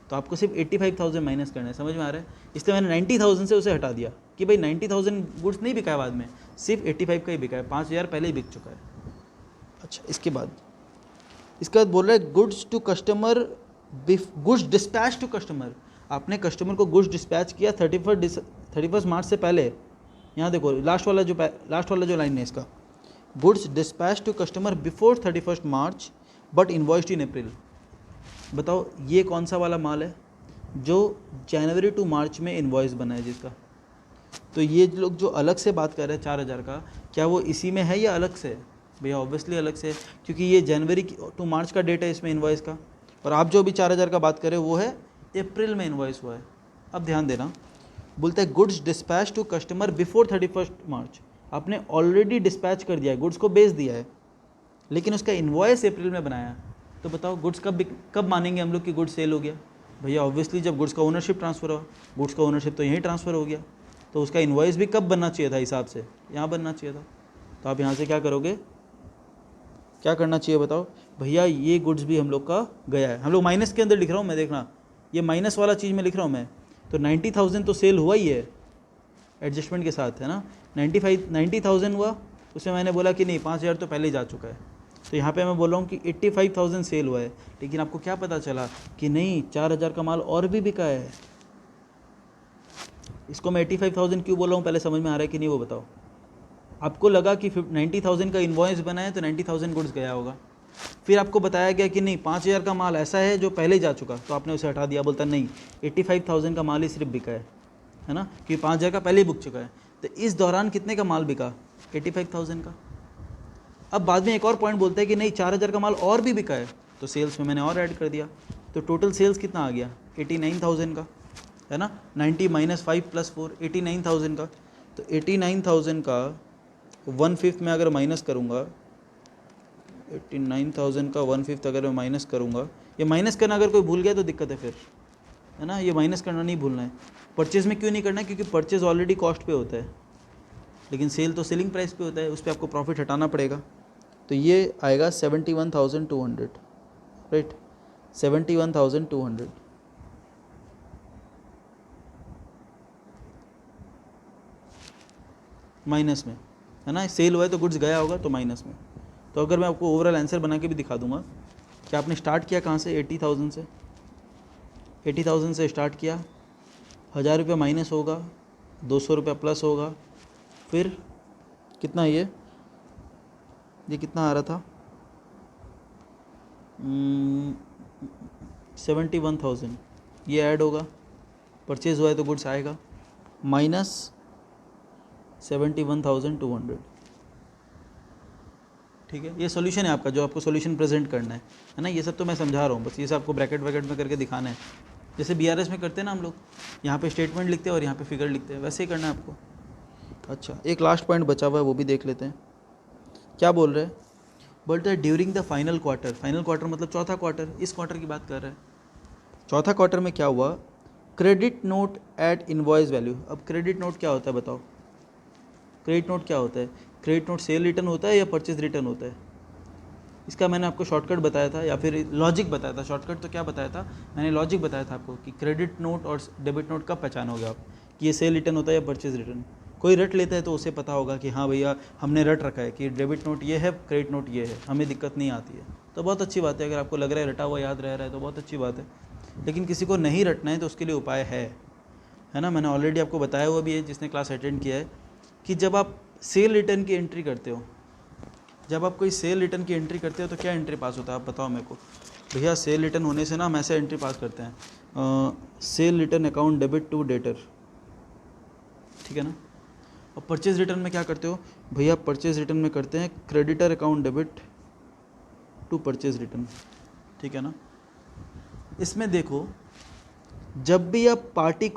तो आपको सिर्फ 85,000 माइनस करना है, समझ में आ रहा है, इसलिए मैंने 90,000 से उसे हटा दिया कि भाई 90,000 गुड्स नहीं बिका है बाद में, सिर्फ 85 का ही बिका है, 5,000 पहले ही बिक चुका है। अच्छा, इसके बाद बोल रहा है goods to customer, goods dispatch to customer, आपने कस्टमर को गुड्स डिस्पैच किया 31 मार्च से पहले, यहाँ देखो लास्ट वाला जो लाइन है इसका, goods dispatch to customer before 31 March but invoiced in April, बताओ ये कौन सा वाला माल है जो जनवरी टू मार्च में इनवॉइस बना है जिसका, तो ये लोग जो अलग से बात कर रहे हैं 4,000 का, क्या वो इसी में है या अलग से, भैया ऑब्वियसली अलग से, क्योंकि ये जनवरी टू मार्च का डेट है इसमें इनवॉइस का, और आप जो भी 4,000 का बात कर रहे हो वो है अप्रैल में इनवॉइस हुआ है। अब ध्यान देना, बोलते हैं goods dispatch to customer before 31 March, आपने ऑलरेडी डिस्पैच कर दिया है, गुड्स को बेच दिया है, लेकिन उसका इनवॉइस अप्रैल में बनाया, तो बताओ गुड्स कब मानेंगे हम लोग कि गुड्स सेल हो गया, भैया ऑब्वियसली जब गुड्स का ओनरशिप ट्रांसफ़र हुआ, गुड्स का ओनरशिप तो यहीं ट्रांसफ़र हो गया, तो उसका इनवॉइस भी कब बनना चाहिए था, हिसाब से यहाँ बनना चाहिए था, तो आप यहाँ से क्या करोगे, क्या करना चाहिए बताओ, भैया ये गुड्स भी हम लोग का गया है, हम लोग माइनस के अंदर लिख रहा हूँ मैं, देखना ये माइनस वाला चीज़ में लिख रहा हूँ मैं, तो 90,000 तो सेल हुआ ही है एडजस्टमेंट के साथ, है ना, 90,000 हुआ, उसमें मैंने बोला कि नहीं 5,000 तो पहले ही जा चुका है, तो यहाँ पे मैं बोल रहा हूँ कि 85,000 सेल हुआ है, लेकिन आपको क्या पता चला कि नहीं 4,000 का माल और भी बिका है, इसको मैं 85,000 क्यों बोल रहा हूँ, पहले समझ में आ रहा है कि नहीं वो बताओ, आपको लगा कि 90,000 का इन्वॉइस बना है तो 90,000 गुड्स गया होगा, फिर आपको बताया गया कि नहीं 5,000 का माल ऐसा है जो पहले ही जा चुका, तो आपने उसे हटा दिया, बोलता नहीं 85,000 का माल ही सिर्फ बिका है ना, कि 5,000 का पहले ही बिक चुका है, तो इस दौरान कितने का माल बिका, 85,000 का। अब बाद में एक और पॉइंट बोलता है कि नहीं 4000 का माल और भी बिका है, तो सेल्स में मैंने और ऐड कर दिया, तो टोटल सेल्स कितना आ गया 89,000 का, है ना। 90 - 5 + 4 89,000 का, तो 89,000 का 1/5 में अगर माइनस करूँगा, 89,000 का 1/5 अगर मैं माइनस करूँगा, ये माइनस करना अगर कोई भूल गया तो दिक्कत है फिर, है ना। ये माइनस करना नहीं भूलना है। परचेज़ में क्यों नहीं करना है, क्योंकि परचेज़ ऑलरेडी कॉस्ट पे होता है, लेकिन सेल तो सेलिंग प्राइस पे होता है, उस पर आपको प्रॉफिट हटाना पड़ेगा। तो ये आएगा 71,200, राइट, 71,200। माइनस में, है ना, सेल हुआ है तो गुड्स गया होगा तो माइनस में। तो अगर मैं आपको ओवरऑल आंसर बना के भी दिखा दूंगा कि आपने स्टार्ट किया कहाँ से, 80,000 से, 80,000 से स्टार्ट किया, 1000 रुपये माइनस होगा, 200 रुपये प्लस होगा, फिर कितना ये कितना आ रहा था, 71,000, ये ऐड होगा, परचेज हुआ है तो गुड्स आएगा, माइनस 71,200। ठीक है, ये सॉल्यूशन है आपका, जो आपको सॉल्यूशन प्रेजेंट करना है ना। ये सब तो मैं समझा रहा हूँ, बस ये सब आपको ब्रैकेट वैकेट में करके दिखाना है, जैसे बीआरएस में करते हैं ना हम लोग, यहाँ पे स्टेटमेंट लिखते हैं और यहाँ पे फिगर लिखते हैं, वैसे ही करना है आपको। अच्छा, एक लास्ट पॉइंट बचा हुआ है, वो भी देख लेते हैं। क्या बोल रहे हैं, बोलते हैं during the final quarter, final quarter मतलब चौथा क्वार्टर, इस क्वार्टर की बात कर रहे हैं। चौथा क्वार्टर में क्या हुआ, credit note at invoice value. अब क्रेडिट नोट क्या होता है बताओ, क्रेडिट नोट क्या होता है, क्रेडिट नोट सेल रिटर्न होता है या परचेज रिटर्न होता है। इसका मैंने आपको शॉर्टकट बताया था या फिर लॉजिक बताया था, शॉर्टकट तो क्या बताया था, मैंने लॉजिक बताया था आपको कि क्रेडिट नोट और डेबिट नोट कब पहचानोगे आप कि ये सेल रिटर्न होता है या परचेज रिटर्न। कोई रट लेता है तो उसे पता होगा कि हाँ भैया हमने रट रखा है कि डेबिट नोट ये है, क्रेडिट नोट ये है, हमें दिक्कत नहीं आती है, तो बहुत अच्छी बात है। अगर आपको लग रहा है रटा हुआ याद रह रहा है तो बहुत अच्छी बात है, लेकिन किसी को नहीं रटना है तो उसके लिए उपाय है ना। मैंने ऑलरेडी आपको बताया हुआ भी है, जिसने क्लास अटेंड किया है, कि जब आप सेल रिटर्न की एंट्री करते हो, जब आप कोई सेल रिटर्न की एंट्री करते हो तो क्या एंट्री पास होता है आप बताओ मेरे को। भैया सेल रिटर्न होने से ना हम ऐसे एंट्री पास करते हैं, sale return account debit to debtor, ठीक है ना। और परचेज रिटर्न में क्या करते हो भैया, परचेज रिटर्न में करते हैं creditor account debit to purchase return, ठीक है ना। इसमें देखो, जब भी आप पार्टी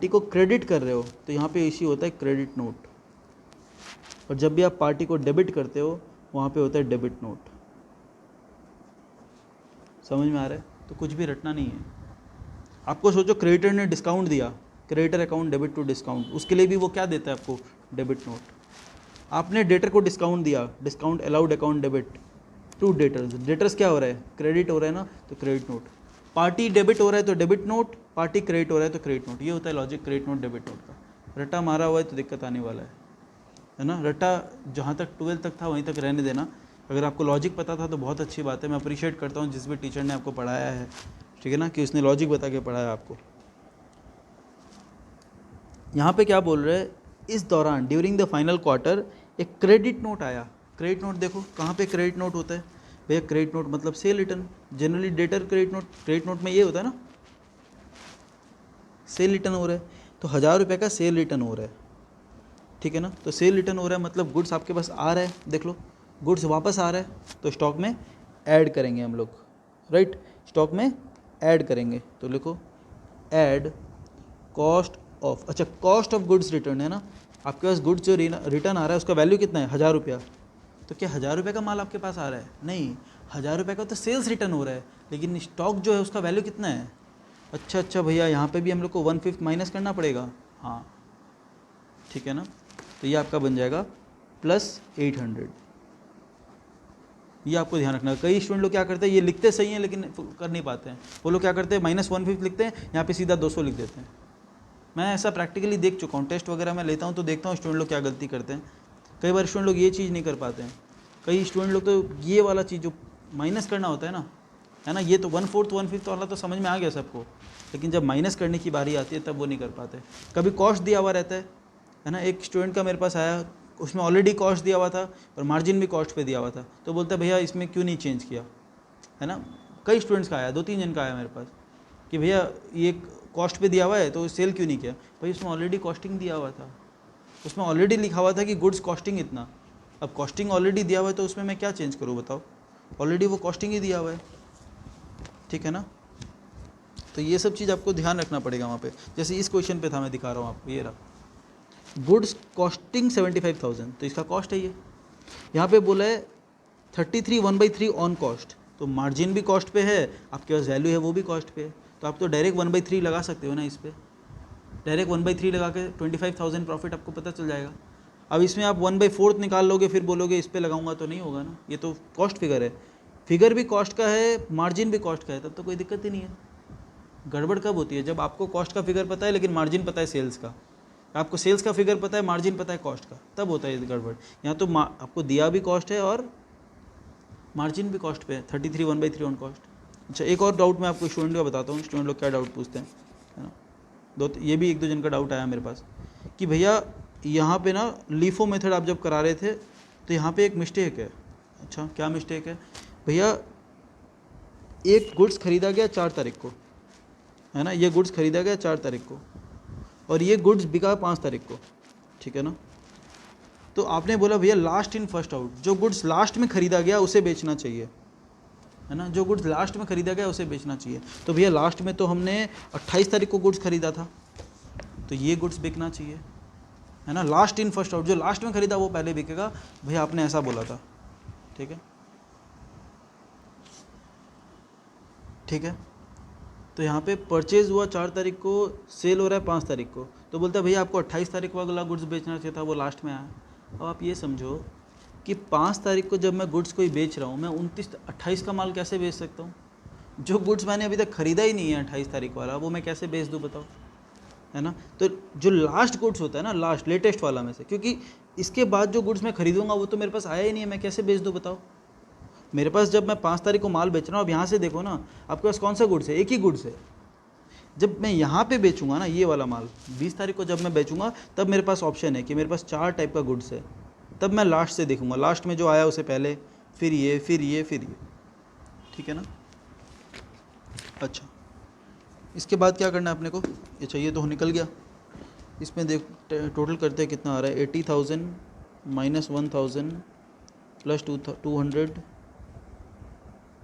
को क्रेडिट कर रहे हो तो यहाँ पे इश्यू होता है क्रेडिट नोट, और जब भी आप पार्टी को डेबिट करते हो वहाँ पे होता है डेबिट नोट। समझ में आ रहा है, तो कुछ भी रटना नहीं है आपको। सोचो क्रेडिटर ने डिस्काउंट दिया, creditor account debit to discount, उसके लिए भी वो क्या देता है आपको, डेबिट नोट। आपने डेटर को डिस्काउंट दिया, discount allowed account debit to debtors, debtors क्या हो रहा है, क्रेडिट हो रहा है ना, तो क्रेडिट नोट। पार्टी डेबिट हो रहा है तो डेबिट नोट, पार्टी क्रेडिट हो रहा है तो क्रेडिट नोट। ये होता है logic credit note debit note का। रट्टा मारा हुआ है तो दिक्कत आने वाला है ना। रट्टा जहाँ तक 12 तक था वहीं तक रहने देना। अगर आपको लॉजिक पता था तो बहुत अच्छी बात है, मैं अप्रिशिएट करता हूँ जिस भी टीचर ने आपको पढ़ाया है, ठीक है ना, कि उसने लॉजिक बता के पढ़ाया आपको। यहाँ पे क्या बोल रहे हैं, इस दौरान ड्यूरिंग द फाइनल क्वार्टर एक क्रेडिट नोट आया। क्रेडिट नोट देखो कहाँ पे क्रेडिट नोट होता है भैया, क्रेडिट नोट मतलब cell return, generally debtor credit note में ये होता है ना, सेल रिटर्न हो रहा है, तो 1000 रुपये का सेल रिटर्न हो रहा है, ठीक है ना। तो सेल रिटर्न हो रहा है मतलब गुड्स आपके पास आ रहा है, देख लो गुड्स वापस आ रहा है, तो स्टॉक में ऐड करेंगे हम लोग, राइट, स्टॉक में ऐड करेंगे। तो लिखो ऐड कॉस्ट ऑफ, अच्छा कॉस्ट ऑफ गुड्स रिटर्न है ना, आपके पास गुड्स जो रिटर्न आ रहा है उसका वैल्यू कितना है, 1000 रुपया। तो क्या 1000 रुपये का माल आपके पास आ रहा है, नहीं, 1000 रुपये का तो सेल्स रिटर्न हो रहा है, लेकिन स्टॉक जो है उसका वैल्यू कितना है। अच्छा भैया, यहाँ पे भी हम लोग को 1/5 माइनस करना पड़ेगा, हाँ ठीक है ना। तो ये आपका बन जाएगा +800। ये आपको ध्यान रखना। कई स्टूडेंट लोग क्या करते हैं, ये लिखते सही हैं लेकिन कर नहीं पाते हैं। वो लोग क्या करते हैं, -1/5 लिखते हैं, यहाँ पे सीधा 200 लिख देते हैं। मैं ऐसा प्रैक्टिकली देख चुका हूँ, टेस्ट वगैरह मैं लेता हूँ तो देखता हूँ स्टूडेंट लोग क्या गलती करते हैं। कई बार स्टूडेंट लोग ये चीज़ नहीं कर पाते हैं। कई स्टूडेंट लोग तो ये वाला चीज़ जो माइनस करना होता है ना, ये तो 1/4 1/5 वाला तो समझ में आ गया सबको, लेकिन जब माइनस करने की बारी आती है तब वो नहीं कर पाते। कभी कॉस्ट दिया हुआ रहता है ना। एक स्टूडेंट का मेरे पास आया, उसमें ऑलरेडी कॉस्ट दिया हुआ था और मार्जिन भी कॉस्ट पे दिया हुआ था, तो बोलता है भैया इसमें क्यों नहीं चेंज किया, है ना। कई स्टूडेंट्स का आया, 2-3 जन का आया मेरे पास कि भैया ये कॉस्ट पे दिया हुआ है तो सेल क्यों नहीं किया। भाई उसमें ऑलरेडी कॉस्टिंग दिया हुआ था, उसमें ऑलरेडी लिखा हुआ था कि गुड्स कॉस्टिंग इतना, अब कॉस्टिंग ऑलरेडी दिया हुआ है तो उसमें मैं क्या चेंज करूँ बताओ, ऑलरेडी वो कॉस्टिंग ही दिया हुआ है, ठीक है ना। तो ये सब चीज़ आपको ध्यान रखना पड़ेगा वहाँ पे। जैसे इस क्वेश्चन पे था, मैं दिखा रहा हूँ आपको, ये रहा गुड्स कॉस्टिंग 75,000, तो इसका कॉस्ट है ये। यहाँ पे बोला है 33 1/3 ऑन कॉस्ट, तो मार्जिन भी कॉस्ट पे है, आपके पास वैल्यू है वो भी कॉस्ट पे है, तो आप तो डायरेक्ट 1/3 लगा सकते हो ना इस पर, डायरेक्ट 1/3 लगा के 25,000 प्रॉफिट आपको पता चल जाएगा। अब इसमें आप 1/4 निकाल लोगे फिर बोलोगे इस पे लगाऊंगा, तो नहीं होगा ना, ये तो कॉस्ट फिगर है, फिगर भी कॉस्ट का है, मार्जिन भी कॉस्ट का है, तब तो कोई दिक्कत ही नहीं है। गड़बड़ कब होती है, जब आपको कॉस्ट का फिगर पता है लेकिन मार्जिन पता है सेल्स का, आपको सेल्स का फिगर पता है मार्जिन पता है कॉस्ट का, तब होता है गड़बड़। यहाँ तो आपको दिया भी कॉस्ट है और मार्जिन भी कॉस्ट पे है, 33 1/3 ऑन कॉस्ट। अच्छा, एक और डाउट मैं आपको स्टूडेंट का बताता हूँ, स्टूडेंट लोग क्या डाउट पूछते हैं, है ना। ये भी 1-2 जन का डाउट आया मेरे पास कि भैया यहाँ पे ना लीफो मेथड आप जब करा रहे थे तो यहाँ पे एक मिस्टेक है। अच्छा, क्या मिस्टेक है भैया, एक गुड्स खरीदा गया 4 तारीख को, है ना, ये गुड्स खरीदा गया 4 तारीख को और ये गुड्स बिका 5 तारीख को, ठीक है ना। तो आपने बोला भैया लास्ट इन फर्स्ट आउट, जो गुड्स लास्ट में खरीदा गया उसे बेचना चाहिए, है ना, जो गुड्स लास्ट में खरीदा गया उसे बेचना चाहिए। तो भैया लास्ट में तो हमने 28 तारीख को गुड्स खरीदा था, तो ये गुड्स बिकना चाहिए, है ना। लास्ट इन फर्स्ट आउट, जो लास्ट में खरीदा वो पहले बिकेगा, भैया आपने ऐसा बोला था, ठीक है, ठीक है। तो यहाँ पे परचेज़ हुआ 4 तारीख को, सेल हो रहा है 5 तारीख को, तो बोलता है भैया आपको 28 तारीख को अगला गुड्स बेचना चाहिए था, वो लास्ट में आया। अब आप ये समझो कि 5 तारीख को जब मैं गुड्स कोई बेच रहा हूँ, मैं 28 का माल कैसे बेच सकता हूँ? जो गुड्स मैंने अभी तक ख़रीदा ही नहीं है 28 तारीख वाला, वो मैं कैसे बेच दूँ बताओ, है ना। तो जो लास्ट गुड्स होता है ना, लास्ट लेटेस्ट वाला में से, क्योंकि इसके बाद जो गुड्स मैं खरीदूंगा वो तो मेरे पास आया ही नहीं है, मैं कैसे बेच दूँ बताओ। मेरे पास जब मैं 5 तारीख को माल बेच रहा हूँ, अब यहाँ से देखो ना, आपके पास कौन सा गुड्स है, एक ही गुड्स है। जब मैं यहाँ पे बेचूंगा ना ये वाला माल, 20 तारीख को जब मैं बेचूंगा, तब मेरे पास ऑप्शन है कि मेरे पास 4 टाइप का गुड्स है, तब मैं लास्ट से देखूंगा, लास्ट में जो आया उसे पहले, फिर ये, फिर ये, फिर ये, ठीक है ना। अच्छा, इसके बाद क्या करना है अपने को, ये चाहिए तो निकल गया। इसमें देख टोटल करते हैं कितना आ रहा है, 80,000 minus 1,000 plus 200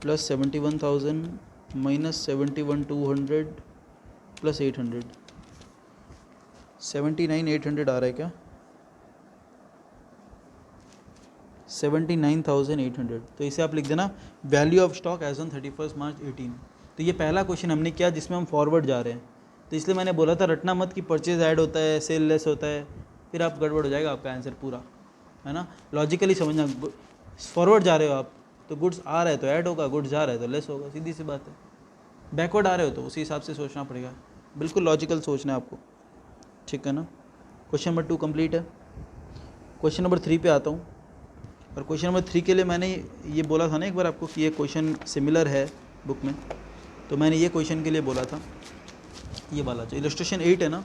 plus 71,000 minus 71,200 plus 800, 79,800 आ रहा है क्या, 79,800। तो इसे आप लिख देना value of stock as on 31 March 18। तो ये पहला क्वेश्चन हमने किया जिसमें हम फॉरवर्ड जा रहे हैं, तो इसलिए मैंने बोला था रटना मत कि परचेज ऐड होता है, सेल लेस होता है, फिर आप गड़बड़ हो जाएगा आपका आंसर पूरा, है ना। लॉजिकली समझना, फॉरवर्ड जा रहे हो आप तो गुड्स आ रहा है तो ऐड होगा, गुड्स जा रहा है तो लेस होगा, सीधी सी बात है। बैकवर्ड आ रहे हो तो उसी हिसाब से सोचना पड़ेगा, बिल्कुल लॉजिकल सोचना है आपको, ठीक है ना। क्वेश्चन नंबर 2 कंप्लीट है। क्वेश्चन नंबर 3 पे आता हूँ, और क्वेश्चन नंबर 3 के लिए मैंने ये बोला था ना एक बार आपको कि ये क्वेश्चन सिमिलर है बुक में, तो मैंने ये क्वेश्चन के लिए बोला था, ये वाला जो इलस्ट्रेशन 8 है ना,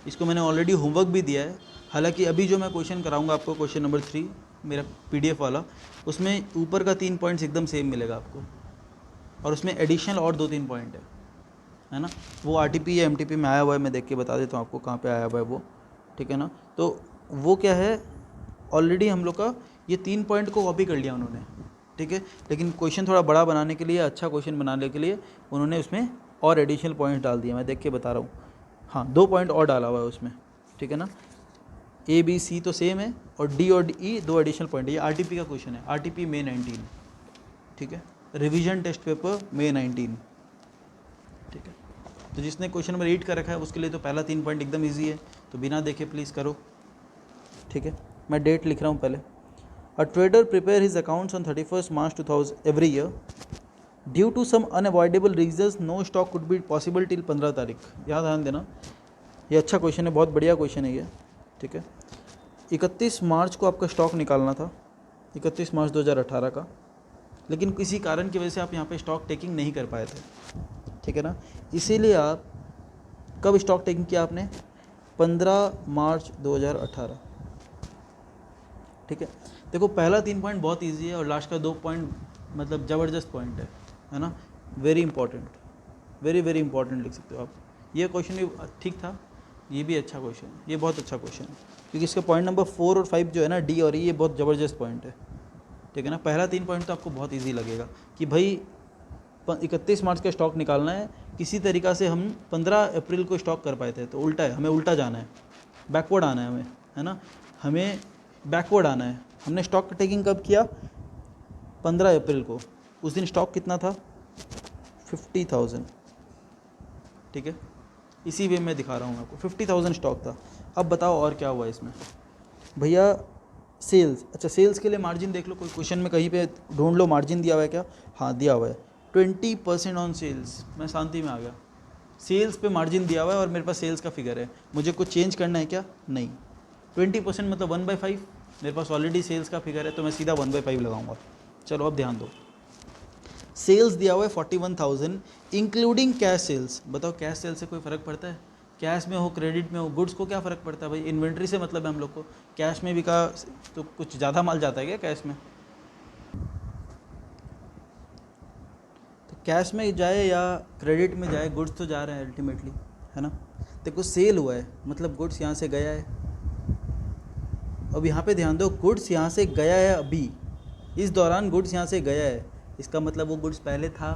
इसको मैंने ऑलरेडी होमवर्क भी दिया है। हालांकि अभी जो मैं क्वेश्चन कराऊंगा आपको, क्वेश्चन नंबर 3 मेरा PDF वाला, उसमें ऊपर का 3 पॉइंट्स एकदम सेम मिलेगा आपको, और उसमें एडिशनल और 2-3 पॉइंट है ना। वो RTP या MTP में आया हुआ है, मैं देख के बता देता हूँ आपको कहाँ पे आया हुआ है वो, ठीक है ना। तो वो क्या है, ऑलरेडी हम लोग का ये 3 पॉइंट को कॉपी कर लिया उन्होंने, ठीक है, लेकिन क्वेश्चन थोड़ा बड़ा बनाने के लिए, अच्छा क्वेश्चन बनाने के लिए उन्होंने उसमें और एडिशनल पॉइंट डाल दिए, मैं देख के बता रहा हूँ। हाँ, 2 पॉइंट और डाला हुआ है उसमें, ठीक है ना। ABC तो सेम है, और D और E 2 एडिशनल पॉइंट है। ये RTP का क्वेश्चन है, RTP May 19, ठीक है, रिवीजन टेस्ट पेपर May 19, ठीक है। तो जिसने क्वेश्चन नंबर 8 का रखा है उसके लिए तो पहला 3 पॉइंट एकदम ईजी है, तो बिना देखे प्लीज़ करो, ठीक है। मैं डेट लिख रहा हूँ पहले। A trader prepare his accounts on 31 March 2000 every year, due to some unavoidable reasons no stock could be possible till 15 तारीख। याद ध्यान देना, ये अच्छा क्वेश्चन है, बहुत बढ़िया क्वेश्चन है ये, ठीक है। 31 मार्च को आपका स्टॉक निकालना था, 31 मार्च 2018 का, लेकिन किसी कारण की वजह से आप यहाँ पे स्टॉक टेकिंग नहीं कर पाए थे, ठीक है ना। इसीलिए आप कब स्टॉक टेकिंग किया आपने, 15 मार्च 2018, ठीक है। देखो पहला 3 पॉइंट बहुत इजी है, और लास्ट का 2 पॉइंट मतलब ज़बरदस्त पॉइंट है ना, very important, very very important लिख सकते हो आप। ये क्वेश्चन भी ठीक था, ये भी अच्छा क्वेश्चन है, ये बहुत अच्छा क्वेश्चन है, क्योंकि इसका पॉइंट नंबर 4 और 5 जो है ना, डी और ई, ये बहुत ज़बरदस्त पॉइंट है। ठीक है ना, पहला 3 पॉइंट तो आपको बहुत ईजी लगेगा कि भाई 31 मार्च का स्टॉक निकालना है, किसी तरीक़ा से हम 15 अप्रैल को स्टॉक कर पाए थे, तो उल्टा है, हमें उल्टा जाना है, बैकवर्ड आना है हमें, है ना, हमें बैकवर्ड आना है। हमने स्टॉक टेकिंग कब किया? 15 अप्रैल को। उस दिन स्टॉक कितना था? 50,000। ठीक है, इसी वे में दिखा रहा हूँ आपको, 50,000 स्टॉक था। अब बताओ और क्या हुआ इसमें भैया? सेल्स, अच्छा सेल्स के लिए मार्जिन देख लो, कोई क्वेश्चन में कहीं पे ढूंढ लो मार्जिन दिया हुआ है क्या? हाँ दिया हुआ है, 20% ऑन सेल्स। मैं शांति में आ गया, सेल्स पे मार्जिन दिया हुआ है और मेरे पास सेल्स का फिगर है, मुझे कुछ चेंज करना है क्या? नहीं। 20% मतलब 1/5, मेरे पास ऑलरेडी सेल्स का फिगर है, तो मैं सीधा 1/5 लगाऊंगा। चलो अब ध्यान दो, सेल्स दिया हुआ है 41,000 इंक्लूडिंग कैश सेल्स। बताओ कैश सेल्स से कोई फ़र्क पड़ता है? कैश में हो, क्रेडिट में हो, गुड्स को क्या फ़र्क पड़ता है भाई? इन्वेंट्री से मतलब है हम लोग को। कैश में बिका तो कुछ ज़्यादा माल जाता है क्या कैश में? तो कैश में जाए या क्रेडिट में जाए, गुड्स तो जा रहे हैं अल्टीमेटली, है ना। देखो सेल हुआ है मतलब गुड्स यहाँ से गया है। अब यहाँ पे ध्यान दो, गुड्स यहाँ से गया है, अभी इस दौरान गुड्स यहाँ से गया है, इसका मतलब वो गुड्स पहले था।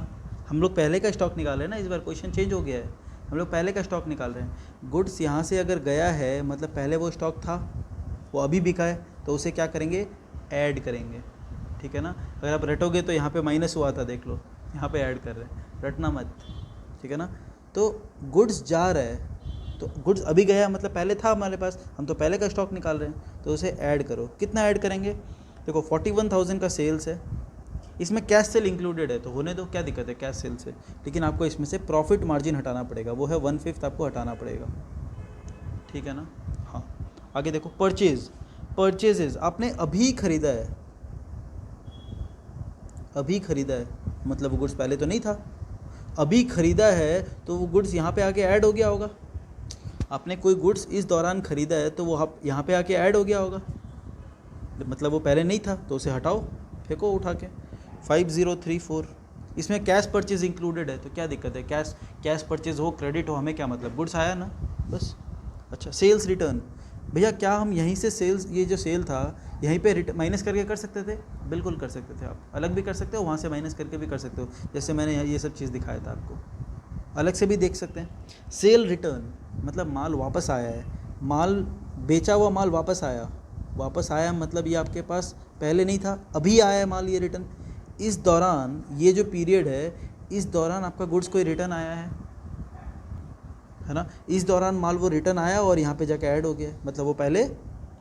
हम लोग पहले का स्टॉक निकाल रहे हैं ना, इस बार क्वेश्चन चेंज हो गया है, हम लोग पहले का स्टॉक निकाल रहे हैं। गुड्स यहाँ से अगर गया है मतलब पहले वो स्टॉक था, वो अभी बिका है, तो उसे क्या करेंगे? ऐड करेंगे। ठीक है ना, अगर आप रटोगे तो यहाँ पे माइनस हुआ था, देख लो यहाँ पे ऐड कर रहे हैं, रटना मत। ठीक है ना, तो गुड्स जा रहा है, तो गुड्स अभी गया मतलब पहले था हमारे पास, हम तो पहले का स्टॉक निकाल रहे हैं, तो उसे ऐड करो। कितना ऐड करेंगे? देखो 41,000 का सेल्स है, इसमें कैश सेल इंक्लूडेड है, तो होने दो, क्या दिक्कत है कैश सेल से, लेकिन आपको इसमें से प्रॉफिट मार्जिन हटाना पड़ेगा, वो है 1/5 आपको हटाना पड़ेगा। ठीक है ना। हाँ आगे देखो, परचेजेस आपने अभी खरीदा है, अभी खरीदा है मतलब वो गुड्स पहले तो नहीं था, अभी खरीदा है तो वो गुड्स यहाँ पे आके ऐड हो गया होगा। आपने कोई गुड्स इस दौरान खरीदा है तो वो यहाँ पे आके ऐड हो गया होगा, मतलब वो पहले नहीं था, तो उसे हटाओ, फेंको उठा के। 5034, इसमें कैश परचेज इंक्लूडेड है, तो क्या दिक्कत है? कैश परचेज हो, क्रेडिट हो, हमें क्या मतलब, गुड्स आया ना बस। अच्छा सेल्स रिटर्न, भैया क्या हम यहीं से सेल्स, ये जो सेल था यहीं पे माइनस करके कर सकते थे? बिल्कुल कर सकते थे, आप अलग भी कर सकते हो, वहाँ से माइनस करके भी कर सकते हो, जैसे मैंने ये सब चीज़ दिखाया था आपको, अलग से भी देख सकते हैं। सेल रिटर्न मतलब माल वापस आया है, माल बेचा हुआ माल वापस आया मतलब ये आपके पास पहले नहीं था, अभी आया है माल, ये रिटर्न। इस दौरान ये जो पीरियड है, इस दौरान आपका गुड्स कोई रिटर्न आया है ना, इस दौरान माल वो रिटर्न आया और यहाँ पे जाके ऐड हो गया, मतलब वो पहले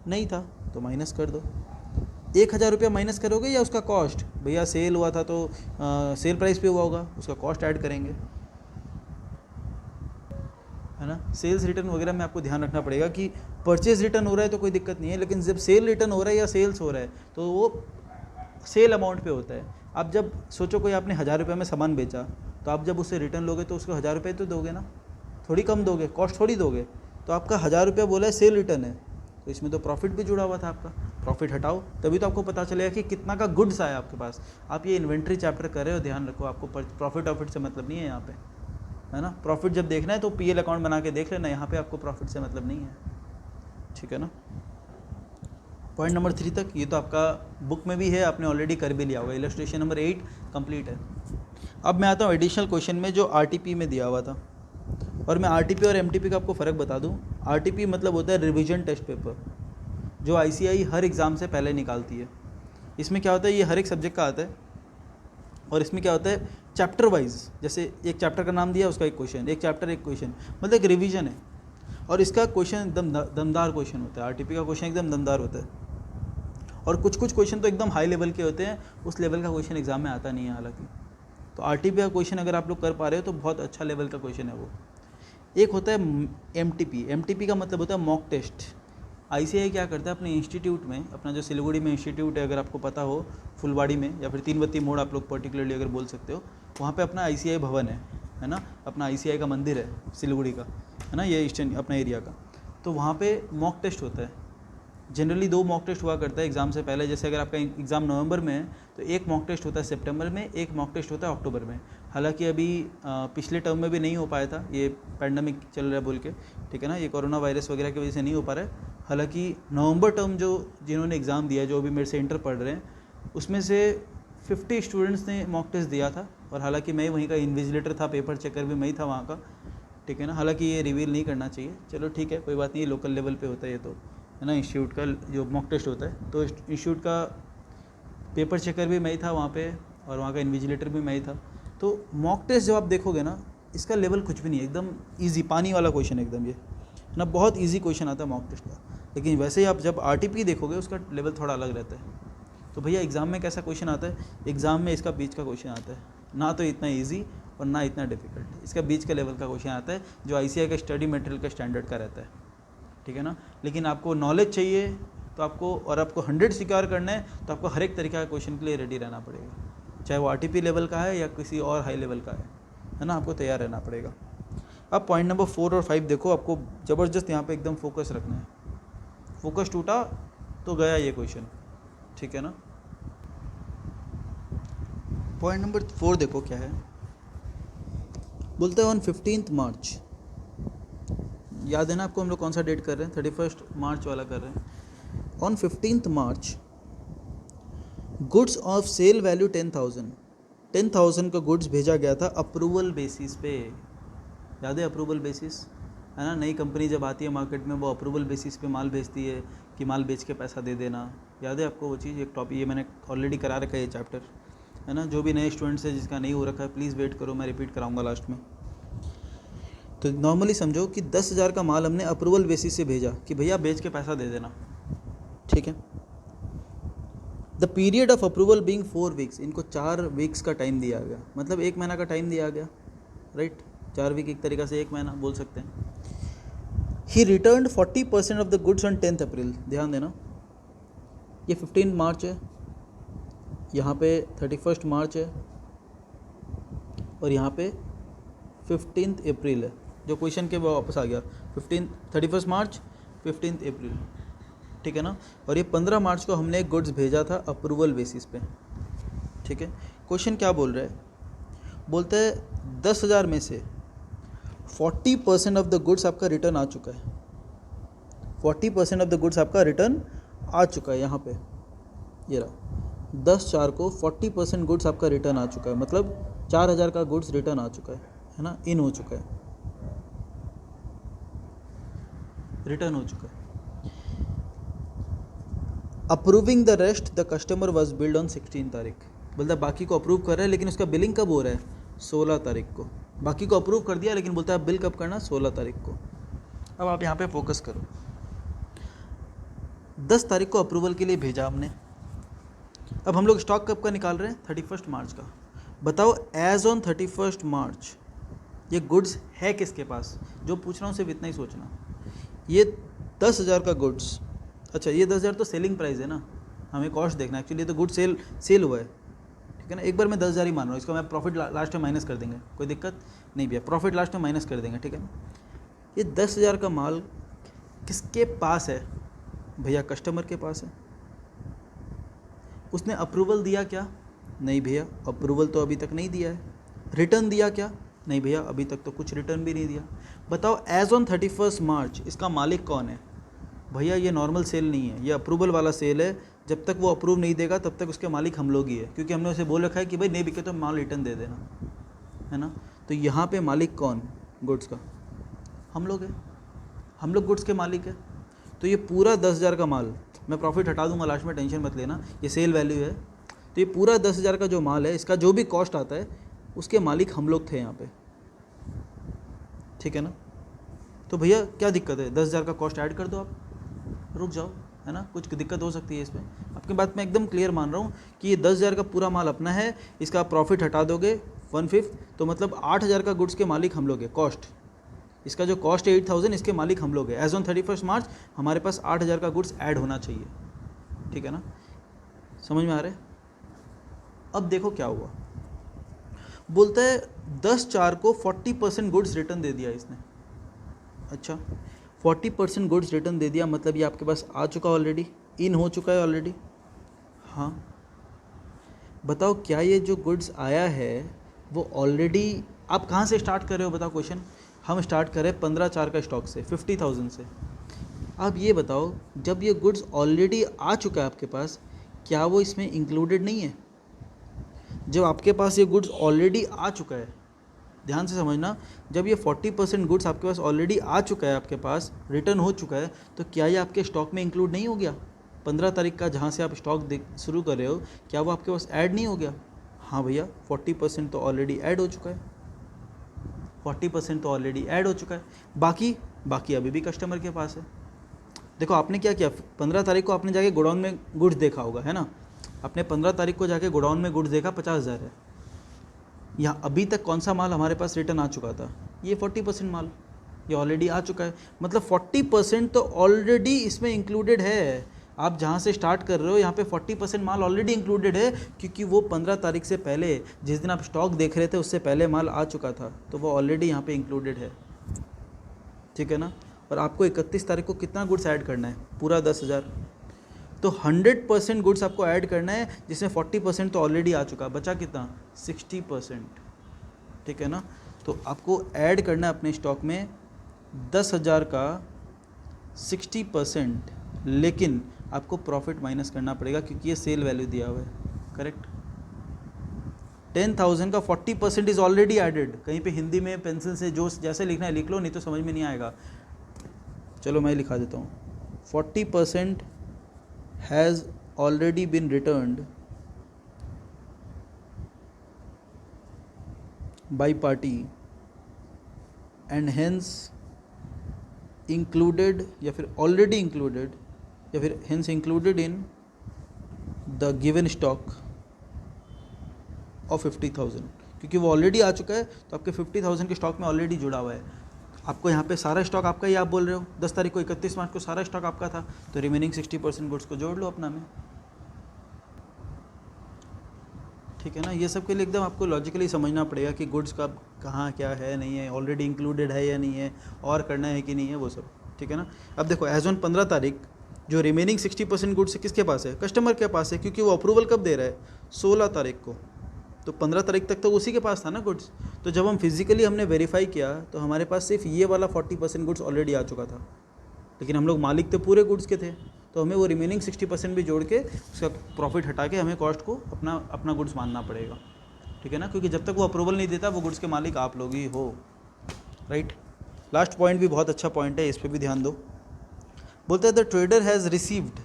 नहीं था, तो माइनस कर दो। 1,000 रुपया माइनस करोगे या उसका कॉस्ट? भैया सेल हुआ था तो सेल प्राइस पे हुआ होगा, उसका कॉस्ट ऐड करेंगे, है ना। सेल्स रिटर्न वगैरह में आपको ध्यान रखना पड़ेगा कि परचेज रिटर्न हो रहा है तो कोई दिक्कत नहीं है, लेकिन जब सेल रिटर्न हो रहा है या सेल्स हो रहा है तो वो सेल अमाउंट पे होता है। आप जब सोचो कोई आपने 1,000 रुपये में सामान बेचा, तो आप जब उससे रिटर्न लोगे तो उसको 1,000 रुपये तो दोगे ना, थोड़ी कम दोगे, कॉस्ट थोड़ी दोगे। तो आपका 1,000 रुपया बोला है सेल रिटर्न है, तो इसमें तो प्रॉफिट भी जुड़ा हुआ था आपका, प्रॉफिट हटाओ, तभी तो आपको पता चलेगा कि कितना का गुड्स आया आपके पास। आप ये इन्वेंट्री चैप्टर कर रहे हो, ध्यान रखो, आपको प्रॉफिट से मतलब नहीं है यहाँ पे, है ना। प्रॉफिट जब देखना है तो पीएल अकाउंट बना के देख लेना, यहाँ पे आपको प्रॉफिट से मतलब नहीं है। ठीक है ना। पॉइंट नंबर 3 तक ये तो आपका बुक में भी है, आपने ऑलरेडी कर भी लिया होगा, इलस्ट्रेशन नंबर 8 कंप्लीट है। अब मैं आता हूँ एडिशनल क्वेश्चन में जो आरटीपी में दिया हुआ था, और मैं आरटीपी और एमटीपी का आपको फ़र्क बता दूँ। आरटीपी मतलब होता है रिवीजन टेस्ट पेपर, जो आईसीआई हर एग्ज़ाम से पहले निकालती है। इसमें क्या होता है, ये हर एक सब्जेक्ट का आता है, और इसमें क्या होता है चैप्टर वाइज, जैसे एक चैप्टर का नाम दिया उसका एक क्वेश्चन, एक चैप्टर एक क्वेश्चन, मतलब एक रिवीजन है। और इसका क्वेश्चन एकदम दमदार क्वेश्चन होता है, आरटीपी का क्वेश्चन एकदम दमदार होता है। और कुछ क्वेश्चन तो एकदम हाई लेवल के होते हैं, उस लेवल का क्वेश्चन एग्जाम में आता नहीं है हालांकि। तो आरटीपी का क्वेश्चन अगर आप लोग कर पा रहे हो तो बहुत अच्छा लेवल का क्वेश्चन है वो। एक होता है एमटीपी, एमटीपी का मतलब होता है मॉक टेस्ट। आईसीआई क्या करता है अपने इंस्टीट्यूट में, अपना जो सिलीगुड़ी में इंस्टीट्यूट है, अगर आपको पता हो, फुलवाड़ी में या फिर 3 बत्ती मोड़ आप लोग पर्टिकुलरली अगर बोल सकते हो, वहाँ पे अपना आईसीआई भवन है ना, अपना आईसीआई का मंदिर है सिलीगुड़ी का, है ना, ये ईस्टर्न अपना एरिया का। तो वहाँ पे मॉक टेस्ट होता है, जनरली 2 मॉक टेस्ट हुआ करता है एग्ज़ाम से पहले। जैसे अगर आपका एग्ज़ाम नवंबर में है तो एक मॉक टेस्ट होता है सितंबर में, एक मॉक टेस्ट होता है अक्टूबर में। हालांकि अभी पिछले टर्म में भी नहीं हो पाया था, ये पैंडमिक चल रहा है बोल के, ठीक है ना, ये कोरोना वायरस वगैरह की वजह से नहीं हो पा रहा है। हालांकि नवंबर टर्म जो जिन्होंने एग्ज़ाम दिया, जो अभी मेरे से इंटर पढ़ रहे हैं, उसमें से 50 स्टूडेंट्स ने मॉक टेस्ट दिया था। और हालांकि मैं वहीं का इन्विजिलेटर था, पेपर चेकर भी मैं ही था वहाँ का, ठीक है ना। हालांकि ये रिवील नहीं करना चाहिए, चलो ठीक है, कोई बात नहीं, लोकल लेवल पे होता है ये तो, है ना, इंस्टीट्यूट का जो मॉक टेस्ट होता है। तो इंस्टीट्यूट का पेपर चेकर भी मैं ही था वहाँ पे, और वहाँ का इन्विजिलेटर भी मैं ही था। तो मॉक टेस्ट जब आप देखोगे ना, इसका लेवल कुछ भी नहीं है, एकदम ईजी, पानी वाला क्वेश्चन एकदम, ये है ना, बहुत ईजी क्वेश्चन आता है मॉक टेस्ट का। लेकिन वैसे ही आप जब आरटीपी देखोगे उसका लेवल थोड़ा अलग रहता है। तो भैया एग्ज़ाम में कैसा क्वेश्चन आता है, एग्ज़ाम में इसका बीच का क्वेश्चन आता है, ना तो इतना ईजी और ना इतना डिफिकल्ट, इसका बीच का लेवल का क्वेश्चन आता है जो आईसीएआई का स्टडी मटेरियल का स्टैंडर्ड का रहता है, ठीक है ना। लेकिन आपको नॉलेज चाहिए तो आपको, और आपको 100 सिक्योर करना है तो आपको हर एक तरीका का क्वेश्चन के लिए रेडी रहना पड़ेगा, चाहे वो आरटीपी लेवल का है या किसी और हाई लेवल का है ना, आपको तैयार रहना पड़ेगा। अब पॉइंट नंबर 4 और 5 देखो, आपको ज़बरदस्त यहाँ पे एकदम फोकस रखना है। फोकस टूटा तो गया ये क्वेश्चन, ठीक है ना। पॉइंट नंबर 4 देखो क्या है, बोलते हैं ऑन 15 मार्च, याद है ना आपको हम लोग कौन सा डेट कर रहे हैं, 31 मार्च वाला कर रहे हैं। On 15 March goods of sale value 10,000 का गुड्स भेजा गया था अप्रूवल बेसिस पे। याद है अप्रूवल बेसिस, है ना, नई कंपनी जब आती है मार्केट में वो अप्रूवल बेसिस पे माल भेजती है कि माल बेच के पैसा दे देना। याद है आपको वो चीज़, एक टॉपिक, ये मैंने ऑलरेडी करा रखा है ये चैप्टर, है ना। जो भी नए स्टूडेंट्स है जिसका नहीं हो रखा है प्लीज़ वेट करो, मैं रिपीट कराऊंगा लास्ट में। तो नॉर्मली समझो कि 10,000 का माल हमने अप्रूवल बेसिस से भेजा कि भैया बेच के पैसा दे देना, ठीक है। The period of approval being 4 weeks, इनको 4 वीक्स का टाइम दिया गया, मतलब 1 महीना का टाइम दिया गया, राइट। 4 वीक एक तरीक़ा से 1 महीना बोल सकते हैं। He return 40% of the goods on 10 April. ध्यान देना, ये 15 मार्च है, यहाँ पे 31 मार्च है, और यहाँ पे 15 अप्रैल है, जो क्वेश्चन के वापस आ गया। 31 मार्च, 15 अप्रैल, ठीक है ना। और ये 15 मार्च को हमने एक गुड्स भेजा था अप्रूवल बेसिस पे, ठीक है। क्वेश्चन क्या बोल रहा है, बोलते हैं 10,000 में से 40% ऑफ द गुड्स आपका रिटर्न आ चुका है। 40% ऑफ द गुड्स आपका रिटर्न आ चुका है, यहाँ पे ये रहा, 10/4 को 40% गुड्स आपका रिटर्न आ चुका है, मतलब 4,000 का गुड्स रिटर्न आ चुका है ना, इन हो चुका है, रिटर्न हो चुका है। Approving the rest the customer was build on 16 तारीख। बोलता है बाकी को अप्रूव कर रहा है, लेकिन उसका बिलिंग कब हो रहा है, 16 तारीख को। बाकी को अप्रूव कर दिया, लेकिन बोलता है बिल कब करना, 16 तारीख को। अब आप यहाँ पे फोकस करो, 10 तारीख को अप्रूवल के लिए भेजा हमने। अब हम लोग स्टॉक कब का निकाल रहे हैं, 31 मार्च का। बताओ एज ऑन 31 मार्च ये गुड्स है किसके पास, जो पूछ रहा हूँ सिर्फ इतना ही सोचना। ये 10,000 का गुड्स, अच्छा ये 10,000 तो सेलिंग प्राइस है ना, हमें कॉस्ट देखना, एक्चुअली तो गुड सेल हुआ है, ठीक है ना। एक बार मैं 10,000 ही मान रहा हूँ, इसका मैं प्रॉफिट लास्ट में माइनस कर देंगे, कोई दिक्कत नहीं भैया, प्रॉफिट लास्ट में माइनस कर देंगे, ठीक है ना। ये 10,000 का माल किसके पास है भैया, कस्टमर के पास है। उसने अप्रूवल दिया क्या, नहीं भैया अप्रूवल तो अभी तक नहीं दिया है। रिटर्न दिया क्या, नहीं भैया अभी तक तो कुछ रिटर्न भी नहीं दिया। बताओ एज ऑन 31 मार्च इसका मालिक कौन है, भैया ये नॉर्मल सेल नहीं है, ये अप्रूवल वाला सेल है। जब तक वो अप्रूव नहीं देगा तब तक उसके मालिक हम लोग ही है, क्योंकि हमने उसे बोल रखा है कि भाई नहीं बिके तो माल रिटर्न दे देना, है ना। तो यहाँ पे मालिक कौन गुड्स का, हम लोग है, हम लोग गुड्स के मालिक है। तो ये पूरा 10,000 का माल, मैं प्रॉफिट हटा दूंगा लास्ट में, टेंशन मत लेना, ये सेल वैल्यू है। तो ये पूरा 10,000 का जो माल है, इसका जो भी कॉस्ट आता है उसके मालिक हम लोग थे यहाँ पे, ठीक है ना। तो भैया क्या दिक्कत है, 10,000 का कॉस्ट ऐड कर दो, आप रुक जाओ, है ना, कुछ दिक्कत हो सकती है इसमें। आपकी बात मैं एकदम क्लियर मान रहा हूँ कि ये 10,000 का पूरा माल अपना है, इसका प्रॉफिट हटा दोगे 1/5, तो मतलब 8,000 का गुड्स के मालिक हम लोग है, कॉस्ट, इसका जो कॉस्ट है 8,000, इसके मालिक हम लोग है। एज ऑन 31 मार्च हमारे पास 8,000 का गुड्स ऐड होना चाहिए, ठीक है ना, समझ में आ रहा है। अब देखो क्या हुआ, बोलता है 10/4 को 40% गुड्स रिटर्न दे दिया इसने। अच्छा 40% गुड्स रिटर्न दे दिया, मतलब ये आपके पास आ चुका ऑलरेडी, इन हो चुका है ऑलरेडी। हाँ बताओ क्या ये जो गुड्स आया है वो ऑलरेडी, आप कहाँ से स्टार्ट कर रहे हो बताओ क्वेश्चन। हम स्टार्ट करें 15/4 का स्टॉक से, 50,000 से। आप ये बताओ जब ये गुड्स ऑलरेडी आ चुका है आपके पास, क्या वो इसमें इंक्लूडेड नहीं है? जब आपके पास ये गुड्स ऑलरेडी आ चुका है, ध्यान से समझना, जब ये 40% गुड्स आपके पास ऑलरेडी आ चुका है, आपके पास रिटर्न हो चुका है, तो क्या ये आपके स्टॉक में इंक्लूड नहीं हो गया? 15 तारीख का जहाँ से आप स्टॉक शुरू कर रहे हो, क्या वो आपके पास ऐड नहीं हो गया? हाँ भैया 40% तो ऑलरेडी ऐड हो चुका है, 40% तो ऑलरेडी ऐड हो चुका है। बाकी अभी भी कस्टमर के पास है। देखो आपने क्या किया, 15 तारीख को आपने जाके गोडाउन में गुड्स देखा होगा, है ना? आपने 15 तारीख को जाके गोडाउन में गुड्स देखा 50,000 है। यहाँ अभी तक कौन सा माल हमारे पास रिटर्न आ चुका था? ये 40% माल, ये ऑलरेडी आ चुका है, मतलब 40% तो ऑलरेडी इसमें इंक्लूडेड है। आप जहाँ से स्टार्ट कर रहे हो यहाँ पे 40% माल ऑलरेडी इंक्लूडेड है, क्योंकि वो 15 तारीख से पहले, जिस दिन आप स्टॉक देख रहे थे उससे पहले माल आ चुका था, तो वो ऑलरेडी यहाँ पे इंक्लूडेड है, ठीक है ना? और आपको 31 तारीख को कितना गुड्स ऐड करना है? पूरा 10,000। तो 100% गुड्स आपको ऐड करना है, जिसमें 40% तो ऑलरेडी आ चुका, बचा कितना? 60%, ठीक है ना? तो आपको ऐड करना है अपने स्टॉक में 10,000 का 60%, लेकिन आपको प्रॉफिट माइनस करना पड़ेगा क्योंकि ये सेल वैल्यू दिया हुआ है, करेक्ट? 10,000 का 40% इज ऑलरेडी एडेड। कहीं पे हिंदी में पेंसिल से जो जैसे लिखना है लिख लो, नहीं तो समझ में नहीं आएगा। चलो मैं लिखा देता हूँ, 40% has already been returned by party and hence included, या फिर ऑलरेडी इंक्लूडेड, या फिर hence included in the given stock of 50,000, क्योंकि वो ऑलरेडी आ चुका है, तो आपके 50,000 के स्टॉक में ऑलरेडी जुड़ा हुआ है। आपको यहाँ पे सारा स्टॉक आपका ही, आप बोल रहे हो 10 तारीख को 31 मार्च को सारा स्टॉक आपका था, तो रिमेनिंग 60% गुड्स को जोड़ लो अपना में, ठीक है ना? ये सब के लिए एकदम आपको लॉजिकली समझना पड़ेगा कि गुड्स का कहाँ क्या है, नहीं है, ऑलरेडी इंक्लूडेड है या नहीं है, और करना है कि नहीं है, वो सब, ठीक है ना? अब देखो एज ऑन 15 तारीख जो रिमेनिंग 60% गुड्स किसके पास है? कस्टमर के पास है, क्योंकि वो अप्रूवल कब दे रहा है? 16 तारीख को। तो 15 तारीख तक तो उसी के पास था ना गुड्स। तो जब हम फिजिकली हमने वेरीफाई किया तो हमारे पास सिर्फ ये वाला 40% गुड्स ऑलरेडी आ चुका था, लेकिन हम लोग मालिक तो पूरे गुड्स के थे, तो हमें वो रिमेनिंग 60% भी जोड़ के उसका प्रॉफिट हटा के हमें कॉस्ट को अपना गुड्स मानना पड़ेगा, ठीक है ना? क्योंकि जब तक वो अप्रूवल नहीं देता वो गुड्स के मालिक आप लोग ही हो, राइट? लास्ट पॉइंट भी बहुत अच्छा पॉइंट है, इस पर भी ध्यान दो। बोलते हैं द ट्रेडर हैज़ रिसीव्ड,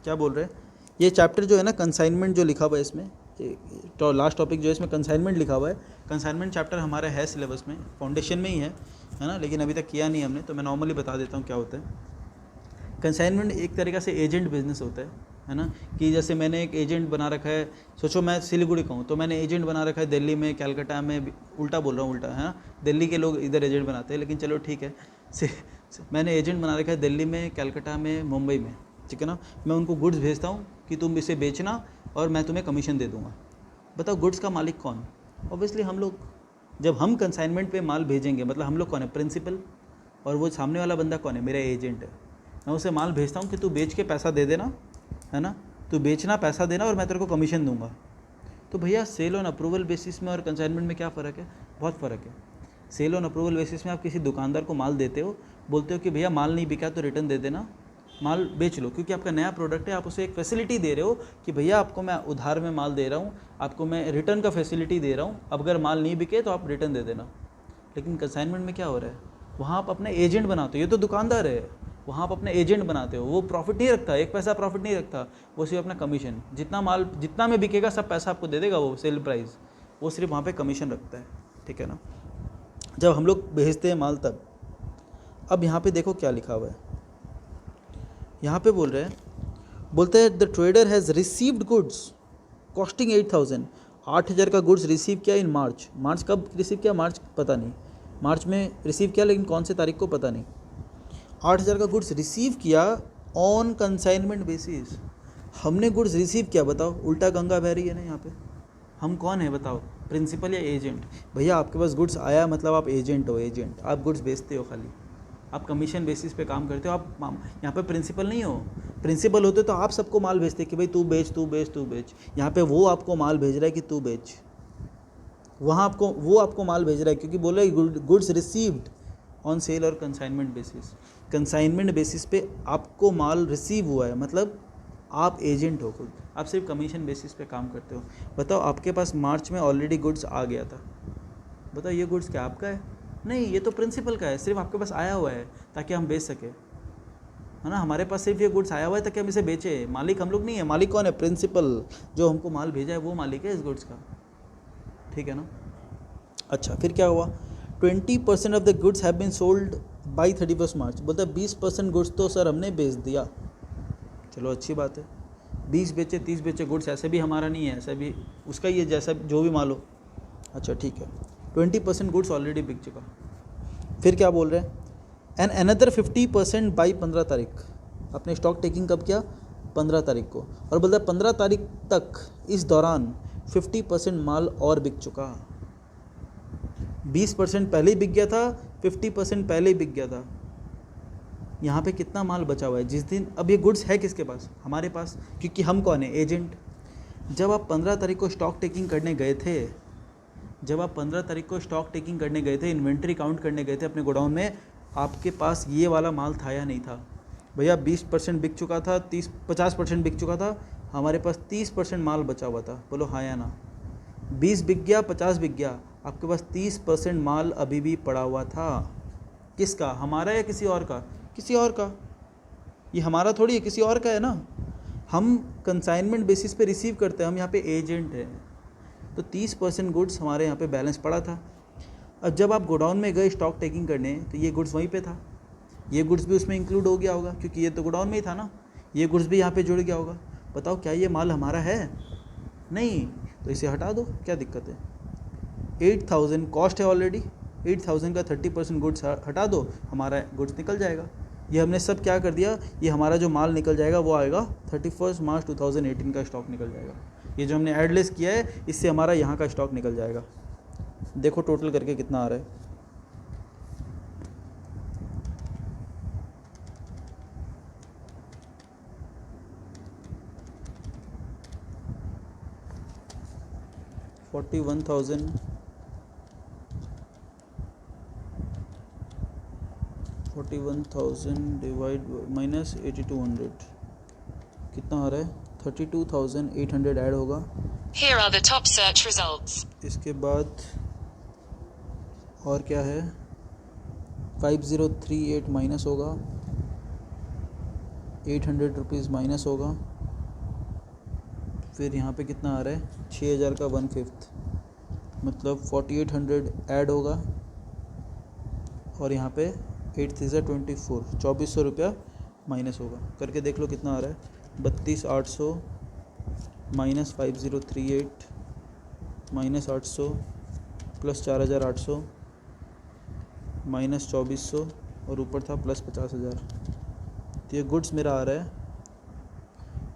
क्या बोल रहे हैं? ये चैप्टर जो है ना, कंसाइनमेंट जो लिखा हुआ है इसमें, तो लास्ट टॉपिक जो है इसमें कंसाइनमेंट लिखा हुआ है। कंसाइनमेंट चैप्टर हमारा है सिलेबस में, फाउंडेशन में ही है ना? लेकिन अभी तक किया नहीं हमने, तो मैं नॉर्मली बता देता हूँ क्या होता है। कंसाइनमेंट एक तरीक़ा से एजेंट बिजनेस होता है ना? कि जैसे मैंने एक एजेंट बना रखा है, सोचो मैं सिलीगुड़ी का हूँ, तो मैंने एजेंट बना रखा है दिल्ली में, कलकत्ता में, उल्टा बोल रहा हूँ, उल्टा है ना? दिल्ली के लोग इधर एजेंट बनाते हैं, लेकिन चलो ठीक है, मैंने एजेंट बना रखा है दिल्ली में, कलकत्ता में, मुंबई में, ठीक है ना? मैं उनको गुड्स भेजता हूँ कि तुम इसे बेचना और मैं तुम्हें कमीशन दे दूँगा। बताओ गुड्स का मालिक कौन? ऑब्वियसली हम लोग। जब हम कंसाइनमेंट पे माल भेजेंगे, मतलब हम लोग कौन है? प्रिंसिपल। और वो सामने वाला बंदा कौन है? मेरा एजेंट है। मैं उसे माल भेजता हूँ कि तू बेच के पैसा दे देना, है ना? तू बेचना, पैसा देना, और मैं तेरे को कमीशन दूंगा। तो भैया सेल ऑन अप्रूवल बेसिस में और कंसाइनमेंट में क्या फ़र्क है? बहुत फ़र्क है। सेल ऑन अप्रूवल बेसिस में आप किसी दुकानदार को माल देते हो, बोलते हो कि भैया माल नहीं बिका तो रिटर्न दे देना, माल बेच लो, क्योंकि आपका नया प्रोडक्ट है, आप उसे एक फैसिलिटी दे रहे हो कि भैया आपको मैं उधार में माल दे रहा हूँ, आपको मैं रिटर्न का फैसिलिटी दे रहा हूँ, अब अगर माल नहीं बिके तो आप रिटर्न दे देना। लेकिन कंसाइनमेंट में क्या हो रहा है? वहाँ आप अपना एजेंट बनाते हो, ये तो दुकानदार है, वहाँ आप अपने एजेंट बनाते हो, वो प्रॉफिट नहीं रखता, एक पैसा प्रॉफिट नहीं रखता, वो सिर्फ अपना कमीशन, जितना माल जितना में बिकेगा सब पैसा आपको दे देगा, वो सेल प्राइस, वो सिर्फ वहाँ पे कमीशन रखता है, ठीक है ना? जब हम लोग भेजते हैं माल तब। अब यहाँ पे देखो क्या लिखा हुआ है, यहाँ पे बोल रहे हैं, बोलते हैं the trader has received goods costing 8,000, 8,000 का गुड्स रिसीव किया इन मार्च। मार्च कब रिसीव किया? मार्च पता नहीं, मार्च में रिसीव किया, लेकिन कौन से तारीख को पता नहीं। 8,000 का गुड्स रिसीव किया ऑन कंसाइनमेंट बेसिस। हमने गुड्स रिसीव किया, बताओ उल्टा गंगा बह रही है ना यहाँ पे। हम कौन है बताओ, प्रिंसिपल या एजेंट? भैया आपके पास गुड्स आया मतलब आप एजेंट हो, एजेंट, आप गुड्स बेचते हो खाली, आप कमीशन बेसिस पे काम करते हो, आप यहाँ पे प्रिंसिपल नहीं हो। प्रिंसिपल होते तो आप सबको माल भेजते कि भाई तू बेच तू बेच तू बेच। यहाँ पे वो आपको माल भेज रहा है कि तू बेच, वहाँ वो आपको माल भेज रहा है क्योंकि बोल रहा है गुड्स रिसीव्ड ऑन सेल और कंसाइनमेंट बेसिस। कंसाइनमेंट बेसिस पे आपको माल रिसीव हुआ है, मतलब आप एजेंट हो खुद, आप सिर्फ कमीशन बेसिस पे काम करते हो। बताओ आपके पास मार्च में ऑलरेडी गुड्स आ गया था, बताओ ये गुड्स क्या आपका है? नहीं, ये तो प्रिंसिपल का है, सिर्फ आपके पास आया हुआ है ताकि हम बेच सके, है ना। हमारे पास सिर्फ ये गुड्स आया हुआ है ताकि हम इसे बेचें। मालिक हम लोग नहीं है, मालिक कौन है? प्रिंसिपल, जो हमको माल भेजा है वो मालिक है इस गुड्स का, ठीक है ना। अच्छा, फिर क्या हुआ? 20% of the goods have been sold by 31 March. बोलता है 20% गुड्स तो सर हमने बेच दिया। चलो अच्छी बात है, 20 बेचे 30 बेचे, गुड्स ऐसे भी हमारा नहीं है, ऐसा भी उसका ही है, जैसा जो भी माल हो। अच्छा ठीक है, 20% गुड्स ऑलरेडी बिक चुका। फिर क्या बोल रहे हैं? एंड अनदर 50% बाई 15 तारीख। आपने स्टॉक टेकिंग कब किया? 15 तारीख को। और बोलता है 15 तारीख तक इस दौरान 50% माल और बिक चुका। 20% पहले ही बिक गया था, 50% पहले ही बिक गया था। यहाँ पे कितना माल बचा हुआ है जिस दिन? अब ये गुड्स है किसके पास? हमारे पास, क्योंकि हम कौन है? एजेंट। जब आप 15 तारीख को स्टॉक टेकिंग करने गए थे, जब आप 15 तारीख को स्टॉक टेकिंग करने गए थे, इन्वेंट्री काउंट करने गए थे अपने गोडाउन में, आपके पास ये वाला माल था या नहीं था? भैया 20% बिक चुका था, 50% बिक चुका था, हमारे पास 30% माल बचा हुआ था। बोलो हाँ या ना? 20 बिक गया, 50 बिक गया, आपके पास 30% माल अभी भी पड़ा हुआ था। किसका? हमारा या किसी और का? किसी और का। ये हमारा थोड़ी है, किसी और का है ना। हम कंसाइनमेंट बेसिस पे रिसीव करते हैं, हम यहाँ पे एजेंट हैं। तो 30% गुड्स हमारे यहाँ पे बैलेंस पड़ा था। अब जब आप गोडाउन में गए स्टॉक टेकिंग करने, तो ये गुड्स वहीं पे था, ये गुड्स भी उसमें इंक्लूड हो गया होगा क्योंकि ये तो गोडाउन में ही था ना, ये गुड्स भी यहाँ पे जुड़ गया होगा। बताओ क्या ये माल हमारा है? नहीं, तो इसे हटा दो, क्या दिक्कत है? 8000 कॉस्ट है ऑलरेडी, 8000 का 30% गुड्स हटा दो, हमारा गुड्स निकल जाएगा। ये हमने सब क्या कर दिया, ये हमारा जो माल निकल जाएगा वो आएगा 31 मार्च 2018 का स्टॉक निकल जाएगा। ये जो हमने एडलेस किया है इससे हमारा यहाँ का स्टॉक निकल जाएगा। देखो टोटल करके कितना आ रहा है। $41,000 डिवाइड माइनस 8200 कितना आ रहा है? 32,800 ऐड होगा। Here are the top search results. इसके बाद और क्या है? 5038 माइनस होगा, 800 रुपीज़ माइनस होगा। फिर यहाँ पे कितना आ रहा है? 6000 का 1/5, मतलब 4800 ऐड होगा। और यहाँ पे 8 3 24, 2400 रुपया माइनस होगा। करके देख लो कितना आ रहा है? 32,800 माइनस 5038 माइनस 800 प्लस 4800 माइनस 2400 और ऊपर था प्लस 50,000। तो ये गुड्स मेरा आ रहा है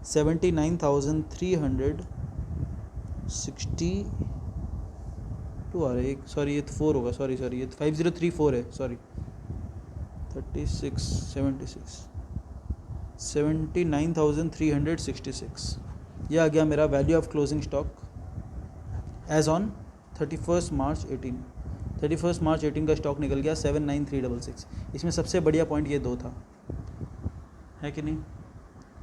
79,362 आ रहा है। सॉरी ये तो 4 होगा, सॉरी ये तो 5034 है, सॉरी 79,366 ये आ गया मेरा value of closing stock as on 31 March 18। 31 March 18 का स्टॉक निकल गया 79,366। इसमें सबसे बढ़िया पॉइंट ये दो था, है कि नहीं?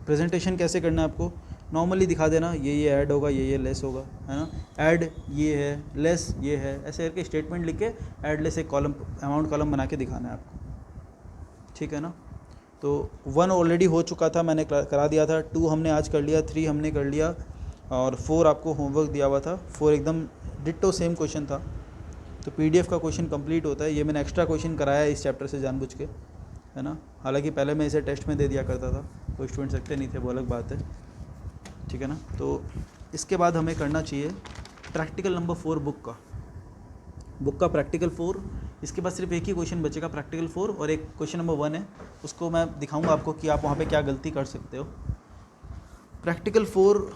प्रेजेंटेशन कैसे करना है आपको? नॉर्मली दिखा देना, ये ऐड होगा, ये लेस होगा, है ना। ऐड ये है, लेस ये है, ऐसे करके स्टेटमेंट लिख के ऐड लेस एक कॉलम, अमाउंट कॉलम बना के दिखाना है आपको, ठीक है ना। तो 1 ऑलरेडी हो चुका था, मैंने करा दिया था। 2 हमने आज कर लिया, 3 हमने कर लिया, और 4 आपको होमवर्क दिया हुआ था। 4 एकदम डिट्टो सेम क्वेश्चन था। तो PDF का क्वेश्चन कंप्लीट होता है। ये मैंने एक्स्ट्रा क्वेश्चन कराया है इस चैप्टर से जानबूझ के, है ना। हालांकि पहले मैं इसे टेस्ट में दे दिया करता था, कोई स्टूडेंट सकते नहीं थे, वो अलग बात है, ठीक है ना। तो इसके बाद हमें करना चाहिए प्रैक्टिकल नंबर 4 बुक का प्रैक्टिकल 4। इसके बाद सिर्फ एक ही क्वेश्चन बचेगा प्रैक्टिकल 4, और एक क्वेश्चन नंबर 1 है, उसको मैं दिखाऊंगा आपको कि आप वहाँ पे क्या गलती कर सकते हो। प्रैक्टिकल 4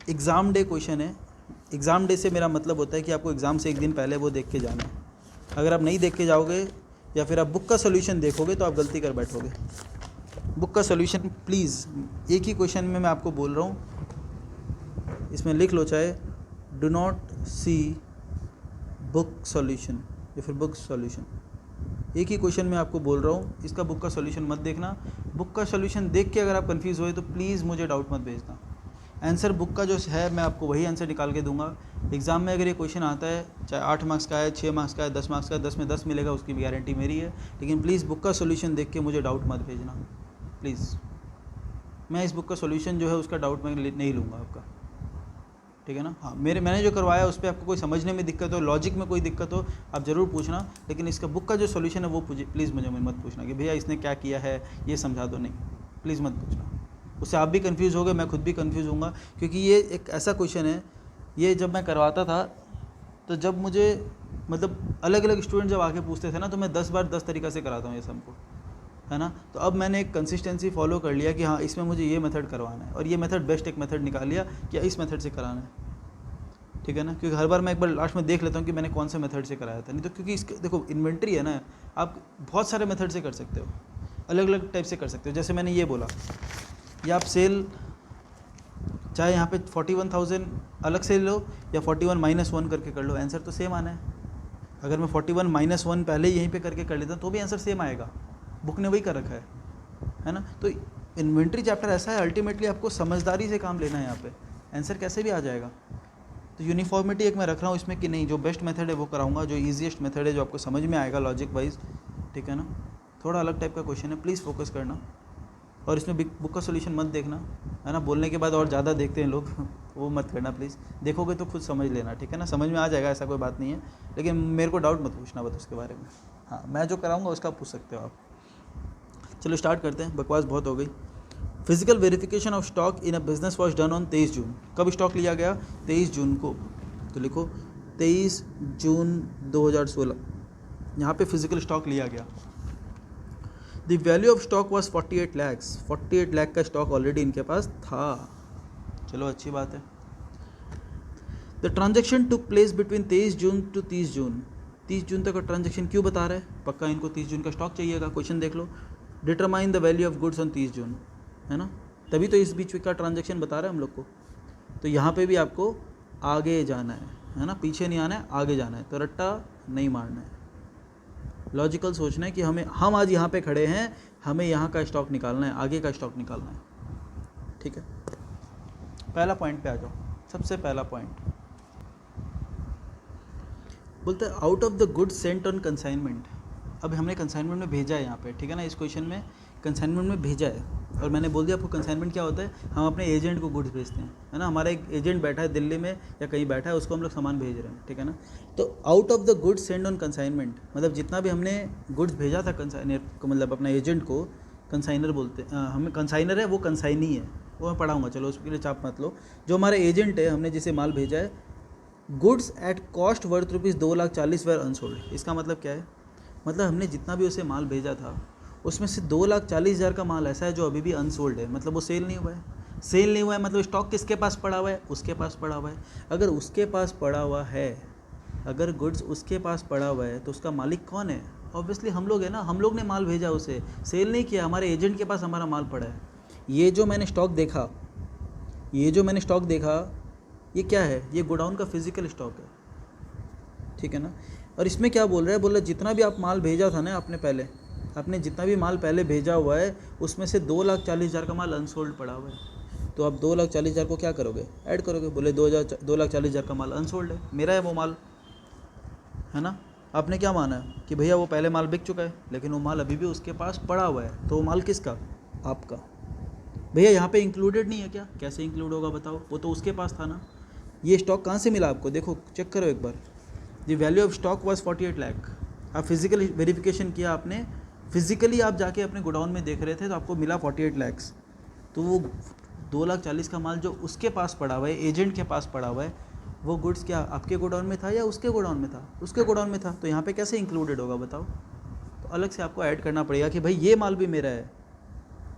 एग्ज़ाम डे क्वेश्चन है। एग्ज़ाम डे से मेरा मतलब होता है कि आपको एग्ज़ाम से एक दिन पहले वो देख के जाना है। अगर आप नहीं देख के जाओगे या फिर आप बुक का सोल्यूशन देखोगे तो आप गलती कर बैठोगे। बुक का सोल्यूशन प्लीज़, एक ही क्वेश्चन में मैं आपको बोल रहा हूँ, इसमें लिख लो चाहे do not see book solution या फिर बुक सॉल्यूशन। एक ही क्वेश्चन में आपको बोल रहा हूँ, इसका बुक का सॉल्यूशन मत देखना। बुक का सॉल्यूशन देख के अगर आप कंफ्यूज हुए तो प्लीज़ मुझे डाउट मत भेजना। आंसर बुक का जो है मैं आपको वही आंसर निकाल के दूंगा। एग्ज़ाम में अगर ये क्वेश्चन आता है, चाहे 8 मार्क्स का है, 6 मार्क्स का है, 10 मार्क्स का है, 10 में 10 मिलेगा, उसकी भी गारंटी मेरी है। लेकिन प्लीज़ बुक का सॉल्यूशन देख के मुझे डाउट मत भेजना प्लीज़। मैं इस बुक का सॉल्यूशन जो है उसका डाउट मैं नहीं लूँगा आपका, ठीक है ना। हाँ, मैंने जो करवाया उस पर आपको कोई समझने में दिक्कत हो, लॉजिक में कोई दिक्कत हो, आप ज़रूर पूछना। लेकिन इसका बुक का जो सॉल्यूशन है वो प्लीज़ मुझे मत पूछना कि भैया इसने क्या किया है ये समझा दो, नहीं, प्लीज़ मत पूछना। उससे आप भी कंफ्यूज होगे, मैं खुद भी कंफ्यूज होऊंगा, क्योंकि ये एक ऐसा क्वेश्चन है, ये जब मैं करवाता था तो जब मुझे मतलब अलग अलग स्टूडेंट जब आके पूछते थे ना, तो मैं 10 बार 10 तरीक़ा से कराता हूँ ये सबको, है ना। तो अब मैंने एक कंसिस्टेंसी फॉलो कर लिया कि हाँ इसमें मुझे ये मेथड करवाना है, और ये मेथड बेस्ट एक मेथड निकाल लिया कि इस मेथड से कराना है, ठीक है ना। क्योंकि हर बार मैं एक बार लास्ट में देख लेता हूँ कि मैंने कौन से मेथड से कराया था। नहीं तो क्योंकि इसके देखो इन्वेंट्री है ना, आप बहुत सारे मेथड से कर सकते हो, अलग अलग टाइप से कर सकते हो। जैसे मैंने ये बोला, या आप सेल चाहे यहाँ पे 41,000 अलग से लो या 41 - 1 करके कर लो, आंसर तो सेम आना है। अगर मैं 41 - 1 पहले यहीं पे करके कर लेता तो भी आंसर सेम आएगा, बुक ने वही कर रखा है ना। तो इन्वेंट्री चैप्टर ऐसा है, अल्टीमेटली आपको समझदारी से काम लेना है, यहाँ पे आंसर कैसे भी आ जाएगा। तो यूनिफॉर्मिटी एक मैं रख रहा हूँ इसमें कि नहीं, जो बेस्ट मेथड है वो कराऊंगा, जो ईजीएस्ट मेथड है, जो आपको समझ में आएगा लॉजिक वाइज, ठीक है ना। थोड़ा अलग टाइप का क्वेश्चन है, प्लीज़ फोकस करना। और इसमें बुक का सोल्यूशन मत देखना, है ना। बोलने के बाद और ज़्यादा देखते हैं लोग वो मत करना प्लीज़। देखोगे तो खुद समझ लेना, ठीक है ना, समझ में आ जाएगा, ऐसा कोई बात नहीं है। लेकिन मेरे को डाउट मत पूछना बस उसके बारे में। हाँ, मैं जो कराऊंगा उसका पूछ सकते हो आप। चलो स्टार्ट करते हैं, बकवास बहुत हो गई। Physical verification of stock in a business was done on 23 जून। कब स्टॉक लिया गया? 23 जून को। तो लिखो 23 जून 2016, यहाँ पे फिजिकल स्टॉक लिया गया। The value of stock was 48 lakhs. 48 lakh का स्टॉक ऑलरेडी इनके पास था। चलो अच्छी बात है। The transaction took place between 23 June to 30 June. 30 June तक का ट्रांजेक्शन क्यों बता रहा है? पक्का इनको 30 जून का स्टॉक चाहिएगा। क्वेश्चन देख लो, determine the value of goods on 30 June, है ना। तभी तो इस बीच का ट्रांजेक्शन बता रहा है हम लोग को। तो यहाँ पे भी आपको आगे जाना है ना, पीछे नहीं आना है, आगे जाना है। तो रट्टा नहीं मारना है, लॉजिकल सोचना है कि हम आज यहाँ पे खड़े हैं, हमें यहाँ का स्टॉक निकालना है, आगे का स्टॉक निकालना है, ठीक है। पहला पॉइंट पे आ जाओ। सबसे पहला पॉइंट बोलते हैं out of the goods Saint on consignment. अब हमने कंसाइनमेंट में भेजा है यहाँ पे, ठीक है ना। इस क्वेश्चन में कंसाइनमेंट में भेजा है, और मैंने बोल दिया आपको कंसाइनमेंट क्या होता है। हम अपने एजेंट को गुड्स भेजते हैं, है ना। हमारा एक एजेंट बैठा है दिल्ली में या कहीं बैठा है, उसको हम लोग सामान भेज रहे हैं, ठीक है ना। तो out of the goods send on consignment, मतलब जितना भी हमने गुड्स भेजा था कंसाइनर को, मतलब अपना एजेंट को कंसाइनर बोलते हैं। हमें कंसाइनर है, वो कंसाइनी है, वो मैं पढ़ाऊँगा, चलो उसके लिए चाप मत लो। जो हमारा एजेंट है, हमने जिसे माल भेजा है, goods at cost worth rupees 2,40,000 were unsold. इसका मतलब क्या है? मतलब हमने जितना भी उसे माल भेजा था उसमें से 2,40,000 का माल ऐसा है जो अभी भी अनसोल्ड है, मतलब वो सेल नहीं हुआ है। सेल नहीं हुआ है मतलब स्टॉक किसके पास पड़ा हुआ है? उसके पास पड़ा हुआ है। अगर उसके पास पड़ा हुआ है, अगर गुड्स उसके पास पड़ा हुआ है तो उसका मालिक कौन है? ऑब्वियसली हम लोग है ना। हम लोग ने माल भेजा, उसे सेल नहीं किया, हमारे एजेंट के पास हमारा माल पड़ा है। ये जो मैंने स्टॉक देखा, ये क्या है? ये गोडाउन का फिजिकल स्टॉक है, ठीक है ना। और इसमें क्या बोल रहा है? बोल रहा है जितना भी आप माल भेजा था ना, आपने जितना भी माल पहले भेजा हुआ है उसमें से 2,40,000 का माल अनसोल्ड पड़ा हुआ है। तो आप 2,40,000 को क्या करोगे? ऐड करोगे। बोले 2,40,000 का माल अनसोल्ड है, मेरा है वो माल, है ना। आपने क्या माना है कि भैया वो पहले माल बिक चुका है, लेकिन वो माल अभी भी उसके पास पड़ा हुआ है। तो वो माल किसका? आपका। भैया यहाँ पे इंक्लूडेड नहीं है क्या? कैसे इंक्लूड होगा बताओ? वो तो उसके पास था ना। ये स्टॉक कहाँ से मिला आपको? देखो, चेक करो एक बार। The value of stock was 48 lakh. आप फिजिकल वेरिफिकेशन किया आपने, फिजिकली आप जाके अपने गोडाउन में देख रहे थे तो आपको मिला 48 लैक्स। तो वो 2,40,000 का माल जो उसके पास पड़ा हुआ है, एजेंट के पास पड़ा हुआ है, वो गुड्स क्या आपके गोडाउन में था या उसके गोडाउन में था? उसके गोडाउन में था। तो यहाँ पे कैसे इंक्लूडेड होगा बताओ? तो अलग से आपको ऐड करना पड़ेगा कि भाई ये माल भी मेरा है,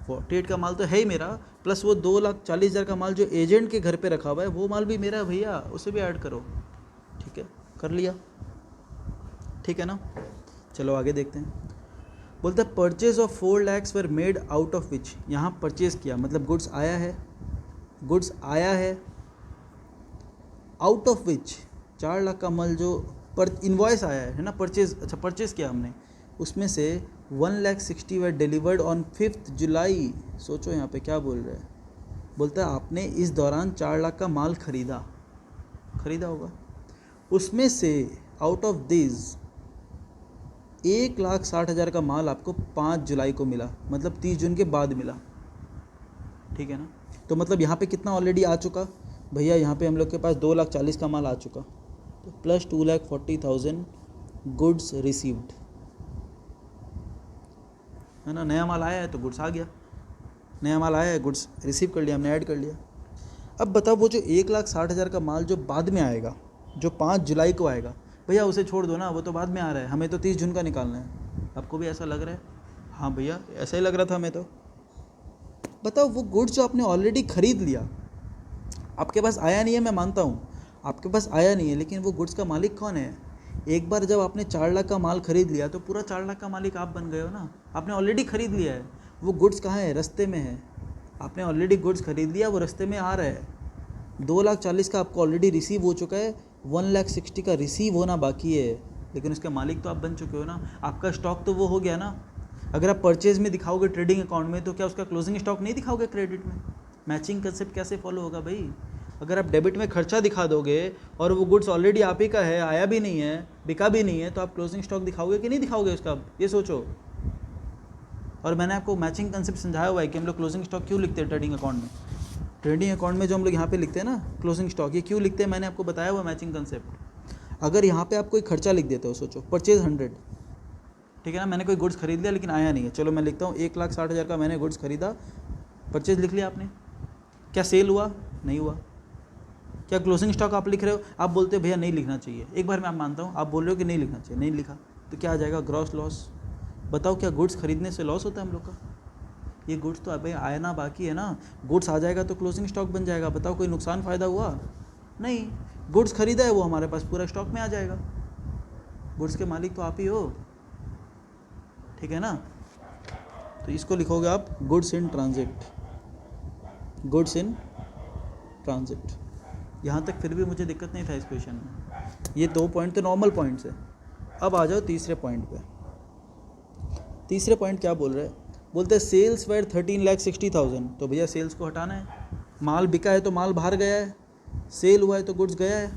48 का माल तो है ही मेरा, प्लस वो 2,40,000 का माल जो एजेंट के घर पे रखा हुआ है वो माल भी मेरा है भैया, उसे भी ऐड करो, ठीक है। कर लिया, ठीक है ना। चलो आगे देखते हैं। बोलता है purchase of 4 lakhs were made out of which, यहाँ परचेज किया मतलब गुड्स आया है, गुड्स आया है, आउट ऑफ विच 4 लाख का माल जो पर इन्वॉइस आया है ना, परचेज, अच्छा परचेज किया हमने, उसमें से 1,60,000 वर डिलीवर्ड ऑन 5 जुलाई। सोचो यहाँ पे क्या बोल रहा है, बोलता है आपने इस दौरान 4 लाख का माल खरीदा होगा, उसमें से आउट ऑफ दिस 1,60,000 का माल आपको 5 जुलाई को मिला, मतलब 30 जून के बाद मिला, ठीक है ना। तो मतलब यहाँ पे कितना ऑलरेडी आ चुका भैया, यहाँ पे हम लोग के पास 2,40,000 का माल आ चुका, तो प्लस 2,40,000 गुड्स रिसीव्ड, है ना। नया माल आया है तो गुड्स आ गया, नया माल आया है, गुड्स रिसीव कर लिया हमने, ऐड कर लिया। अब बताओ वो जो 1,60,000 का माल जो बाद में आएगा, जो 5 जुलाई को आएगा, भैया उसे छोड़ दो ना, वो तो बाद में आ रहा है, हमें तो 30 जून का निकालना है। आपको भी ऐसा लग रहा है? हाँ भैया ऐसा ही लग रहा था हमें तो। बताओ वो गुड्स जो आपने ऑलरेडी ख़रीद लिया, आपके पास आया नहीं है, मैं मानता हूँ आपके पास आया नहीं है, लेकिन वो गुड्स का मालिक कौन है? एक बार जब आपने 4 लाख का माल खरीद लिया तो पूरा 4 लाख का मालिक आप बन गए हो ना, आपने ऑलरेडी ख़रीद लिया है। वो गुड्स कहाँ है? रास्ते में है, आपने ऑलरेडी गुड्स खरीद लिया, वो रास्ते में आ रहा है। 2,40,000 का आपको ऑलरेडी रिसीव हो चुका है, 1,60,000 का रिसीव होना बाकी है, लेकिन उसके मालिक तो आप बन चुके हो ना, आपका स्टॉक तो वो हो गया ना। अगर आप परचेज में दिखाओगे ट्रेडिंग अकाउंट में, तो क्या उसका क्लोजिंग स्टॉक नहीं दिखाओगे क्रेडिट में? मैचिंग कंसेप्ट कैसे फॉलो होगा भाई? अगर आप डेबिट में खर्चा दिखा दोगे और वो गुड्स ऑलरेडी आप ही का है, आया भी नहीं है, बिका भी नहीं है, तो आप क्लोजिंग स्टॉक दिखाओगे कि नहीं दिखाओगे उसका? ये सोचो। और मैंने आपको मैचिंग कंसेप्ट समझाया हुआ है कि हम लोग क्लोजिंग स्टॉक क्यों लिखते हैं ट्रेडिंग अकाउंट में। ट्रेडिंग अकाउंट में जो हम लोग यहाँ पे लिखते हैं ना क्लोजिंग स्टॉक, ये क्यों लिखते हैं मैंने आपको बताया हुआ मैचिंग कंसेप्ट। अगर यहाँ पे आप कोई खर्चा लिख देते हो, सोचो परचेज 100, ठीक है ना, मैंने कोई गुड्स खरीद लिया लेकिन आया नहीं है, चलो मैं लिखता हूँ 1,60,000 का मैंने गुड्स खरीदा, परचेज लिख लिया आपने, क्या सेल हुआ? नहीं हुआ। क्या क्लोजिंग स्टॉक आप लिख रहे हो? आप बोलते हो भैया नहीं लिखना चाहिए, एक बार मैं आप मानता हूँ, आप बोल रहे हो कि नहीं लिखना चाहिए, नहीं लिखा तो क्या आ जाएगा? Gross loss. बताओ क्या गुड्स खरीदने से लॉस होता है हम लोग का? ये गुड्स तो अभी आना बाकी है ना, गुड्स आ जाएगा तो क्लोजिंग स्टॉक बन जाएगा। बताओ कोई नुकसान फ़ायदा हुआ? नहीं, गुड्स खरीदा है वो हमारे पास पूरा स्टॉक में आ जाएगा, गुड्स के मालिक तो आप ही हो, ठीक है ना। तो इसको लिखोगे आप goods in transit, goods in transit. यहाँ तक फिर भी मुझे दिक्कत नहीं था इस क्वेश्चन में, ये 2 पॉइंट तो नॉर्मल पॉइंट्स है। अब आ जाओ तीसरे पॉइंट पे। तीसरे पॉइंट क्या बोल रहे हैं? बोलते हैं सेल्स वेर 13,60,000, तो भैया सेल्स को हटाना है, माल बिका है तो माल बाहर गया है, सेल हुआ है तो गुड्स गया है।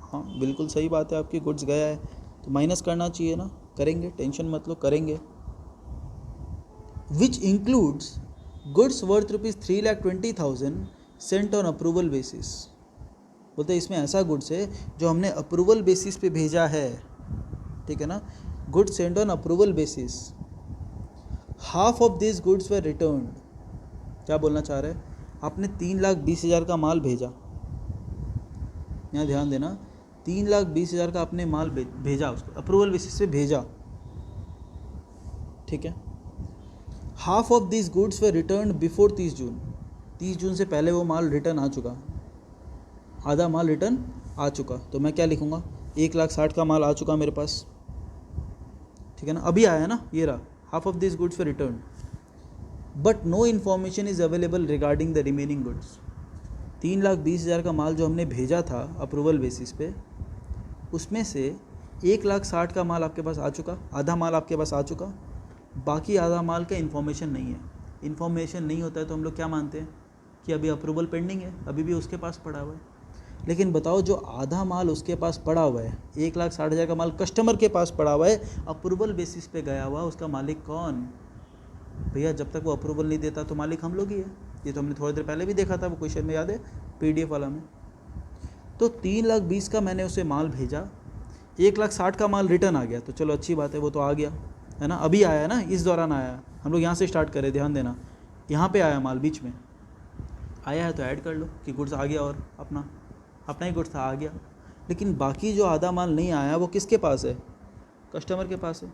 हाँ बिल्कुल सही बात है आपकी, गुड्स गया है तो माइनस करना चाहिए ना, करेंगे, टेंशन मत लो, करेंगे। Which includes goods worth ₹3,20,000 Saint on approval basis. बोलते हैं इसमें ऐसा गुड्स है जो हमने अप्रूवल बेसिस पे भेजा है, ठीक है ना, goods Saint on approval basis. Half of this goods were returned. क्या बोलना चाह रहे हैं? आपने 3,20,000 का माल भेजा, यहाँ ध्यान देना, 3,20,000 का आपने माल भेजा, उसको अप्रूवल बेसिस पे भेजा, ठीक है। Half of this goods were return before 30 June, 30 जून से पहले वो माल रिटर्न आ चुका, आधा माल रिटर्न आ चुका, तो मैं क्या लिखूँगा? 1,60,000 का माल आ चुका मेरे पास, ठीक है ना, अभी आया ना, ये रहा, half of this goods were return, but no information is available regarding the remaining goods. 3,20,000 का माल जो हमने भेजा था अप्रूवल बेसिस पे, उसमें से 1,60,000 का माल आपके पास आ चुका, आधा माल आपके पास आ चुका, बाकी आधा माल का इन्फॉर्मेशन नहीं है। इन्फॉर्मेशन नहीं होता है तो हम लोग क्या मानते हैं कि अभी अप्रूवल पेंडिंग है, अभी भी उसके पास पड़ा हुआ है। लेकिन बताओ जो आधा माल उसके पास पड़ा हुआ है, 1,60,000 का माल कस्टमर के पास पड़ा हुआ है, अप्रूवल बेसिस पे गया हुआ, उसका मालिक कौन? भैया जब तक वो अप्रूवल नहीं देता तो मालिक हम लोग ही है। ये तो हमने थोड़ी देर पहले भी देखा था, वो क्वेश्चन में याद है, PDF वाला में। तो 3,20,000 का मैंने उसे माल भेजा, 1,60,000 का माल रिटर्न आ गया, तो चलो अच्छी बात है, वो तो आ गया है ना, अभी आया ना, इस दौरान आया। हम लोग यहाँ से स्टार्ट करें, ध्यान देना, यहाँ पे आया माल, बीच में आया है तो ऐड कर लो कि गुड्स आ गया, और अपना ही गुड्स था, आ गया। लेकिन बाकी जो आधा माल नहीं आया वो किसके पास है? कस्टमर के पास है,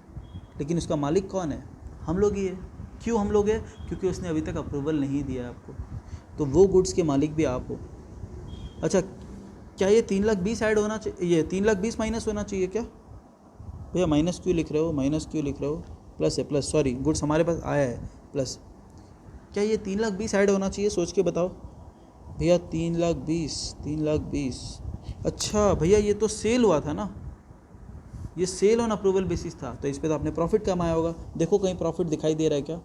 लेकिन उसका मालिक कौन है? हम लोग ही है। क्यों हम लोग है? क्योंकि उसने अभी तक अप्रूवल नहीं दिया है आपको, तो वो गुड्स के मालिक भी आप हो। अच्छा, क्या ये 3,20,000 ऐड होना चाहिए, ये 3,20,000 माइनस होना चाहिए क्या? भैया माइनस क्यों लिख रहे हो, माइनस क्यों लिख रहे हो, प्लस है, प्लस, सॉरी गुड्स हमारे पास आया है प्लस। क्या ये 3,20,000 ऐड होना चाहिए, सोच के बताओ भैया। 3,20,000, अच्छा भैया ये तो सेल हुआ था ना, ये सेल ऑन अप्रूवल बेसिस था, तो इस पर तो आपने प्रॉफिट कमाया होगा। देखो कहीं प्रॉफिट दिखाई दे रहा है क्या?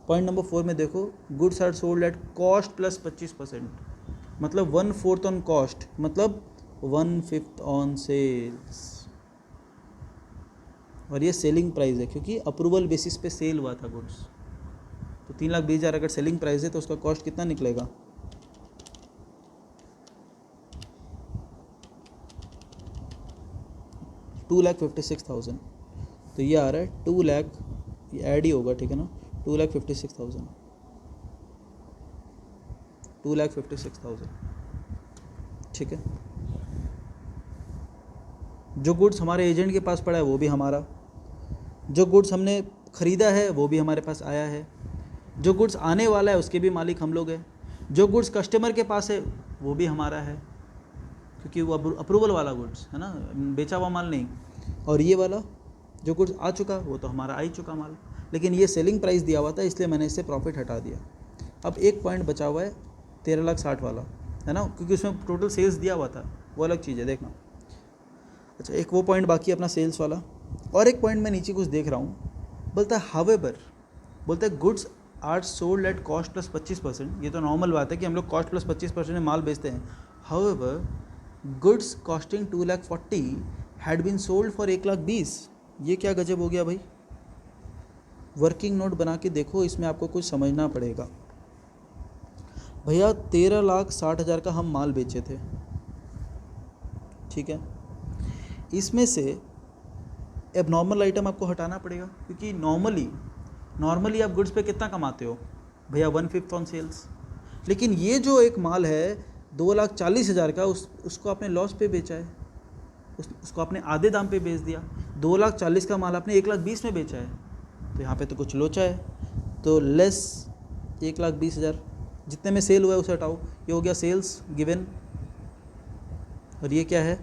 पॉइंट नंबर 4 में देखो, goods are sold at cost plus 25%, मतलब 1/4 ऑन कॉस्ट, मतलब 1/5 ऑन सेल्स, और ये सेलिंग प्राइस है क्योंकि अप्रूवल बेसिस पे सेल हुआ था गुड्स। तो 3,20,000 अगर सेलिंग प्राइस है तो उसका कॉस्ट कितना निकलेगा? 2,56,000। तो ये आ रहा है 2 लाख, ये ऐड ही होगा, ठीक है ना, 2,56,000, 2,56,000, ठीक है। जो गुड्स हमारे एजेंट के पास पड़ा है वो भी हमारा, जो गुड्स हमने ख़रीदा है वो भी हमारे पास आया है, जो गुड्स आने वाला है उसके भी मालिक हम लोग हैं, जो गुड्स कस्टमर के पास है वो भी हमारा है क्योंकि वो अप्रूवल वाला गुड्स है ना, बेचा हुआ माल नहीं। और ये वाला जो गुड्स आ चुका वो तो हमारा आ ही चुका माल, लेकिन ये सेलिंग प्राइस दिया हुआ था इसलिए मैंने इससे प्रॉफिट हटा दिया। अब एक पॉइंट बचा हुआ है 13,60,000 वाला, है ना, क्योंकि उसमें टोटल सेल्स दिया हुआ था, वो अलग चीज़ है, देखना। अच्छा एक वो पॉइंट बाकी अपना सेल्स वाला, और एक पॉइंट मैं नीचे कुछ देख रहा हूँ, बोलता है हावेवर, बोलता है goods are sold at cost plus 25%। ये तो नॉर्मल बात है कि हम लोग कॉस्ट प्लस 25% में माल बेचते हैं। However goods costing 2,40,000 had been sold for 1,20,000। ये क्या गजब हो गया भाई? वर्किंग नोट बना के देखो, इसमें आपको कुछ समझना पड़ेगा। भैया 13,60,000 का हम माल बेचे थे, ठीक है, इसमें से एबनॉर्मल आइटम आपको हटाना पड़ेगा क्योंकि नॉर्मली आप गुड्स पे कितना कमाते हो भैया? 1/5 ऑन सेल्स। लेकिन ये जो एक माल है 2,40,000 का, उसको आपने लॉस पे बेचा है, उसको आपने आधे दाम पे बेच दिया। 2,40,000 का माल आपने 1,20,000 में बेचा है, तो यहाँ पे तो कुछ लोचा है। तो लेस 1,20,000, जितने में सेल हुआ है उसे हटाओ, ये हो गया सेल्स गिवन। और ये क्या है?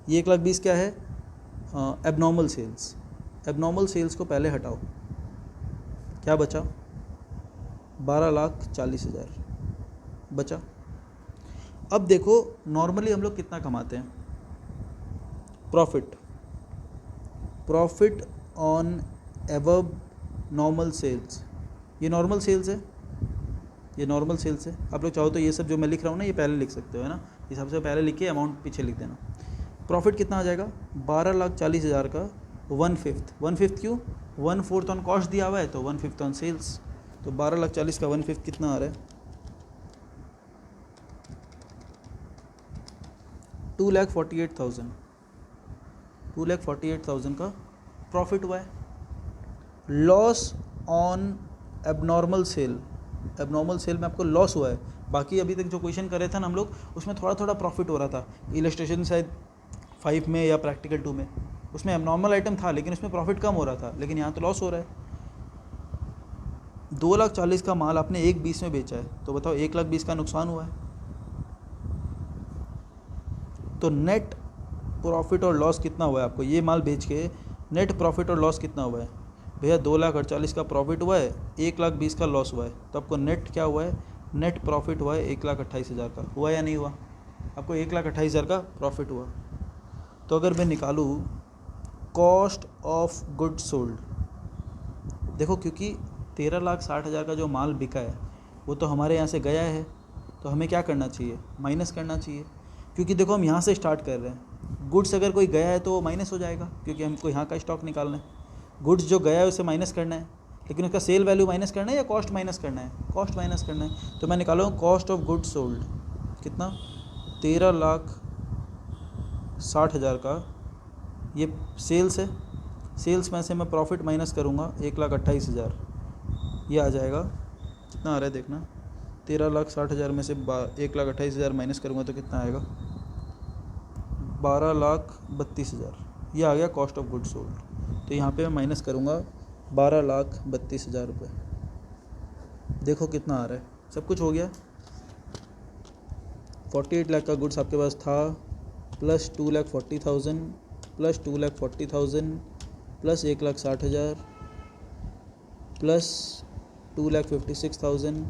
ये 1,20,000 क्या है? Abnormal cells. एबनॉर्मल सेल्स को पहले हटाओ, क्या बचा? 12,40,000 बचा। अब देखो नॉर्मली हम लोग कितना कमाते हैं? Profit on above normal sales. ये नॉर्मल सेल्स है, ये नॉर्मल सेल्स है। आप लोग चाहो तो ये सब जो मैं लिख रहा हूँ ना, ये पहले लिख सकते हो, है ना, ये सबसे पहले लिख के अमाउंट पीछे लिख देना। प्रॉफिट कितना आ जाएगा? 12,40,000 का 1/5 क्यों? 1/4 ऑन कॉस्ट दिया हुआ है तो 1/5 ऑन सेल्स। तो 12,40,000 का 1/5 कितना आ रहा है? 2,48,000। 2,48,000 का प्रॉफिट हुआ है। Loss on abnormal sale, abnormal sale में आपको लॉस हुआ है। बाकी अभी तक जो क्वेश्चन कर रहे थे ना हम लोग, उसमें थोड़ा थोड़ा प्रॉफिट हो रहा था। इलस्ट्रेशन शायद 5 में या प्रैक्टिकल 2 में, उसमें एबनॉर्मल आइटम था लेकिन उसमें प्रॉफिट कम हो रहा था, लेकिन यहाँ तो लॉस हो रहा है। 2,40,000 का माल आपने 1,20,000 में बेचा है, तो बताओ 1,20,000 का नुकसान हुआ है। तो नेट प्रॉफिट और लॉस कितना हुआ है आपको ये माल बेच के? नेट प्रॉफिट और लॉस कितना हुआ है भैया? 2,48,000 का प्रॉफिट हुआ है, 1,20,000 का लॉस हुआ है, तो आपको नेट क्या हुआ है? नेट प्रॉफिट हुआ है 1,28,000 का। हुआ या नहीं हुआ? आपको 1,28,000 का प्रॉफिट हुआ। तो अगर मैं निकालूँ कॉस्ट ऑफ गुड सोल्ड, देखो क्योंकि 13,60,000 का जो माल बिका है वो तो हमारे यहाँ से गया है, तो हमें क्या करना चाहिए? माइनस करना चाहिए, क्योंकि देखो हम यहाँ से स्टार्ट कर रहे हैं। गुड्स अगर कोई गया है तो वो माइनस हो जाएगा क्योंकि हमको यहाँ का स्टॉक निकालना है। गुड्स जो गया है उसे माइनस करना है, लेकिन उसका सेल वैल्यू माइनस करना है या कॉस्ट माइनस करना है? कॉस्ट माइनस करना है। तो मैं निकालूँ कॉस्ट ऑफ गुड्स सोल्ड कितना? 13,60,000 का ये सेल्स है। सेल्स में से मैं प्रॉफिट माइनस करूँगा 1,28,000, ये आ जाएगा कितना आ रहा है देखना। 13,60,000 में से 1,28,000 माइनस करूँगा तो कितना आएगा? 12,32,000, ये आ गया कॉस्ट ऑफ गुड्स सोल्ड। तो यहाँ पे मैं माइनस करूँगा 12,32,000 रुपये। देखो कितना आ रहा है, सब कुछ हो गया। 48 लाख का गुड्स आपके पास था, plus 2,40,000 plus 2,40,000 plus 1,60,000 plus 2,56,000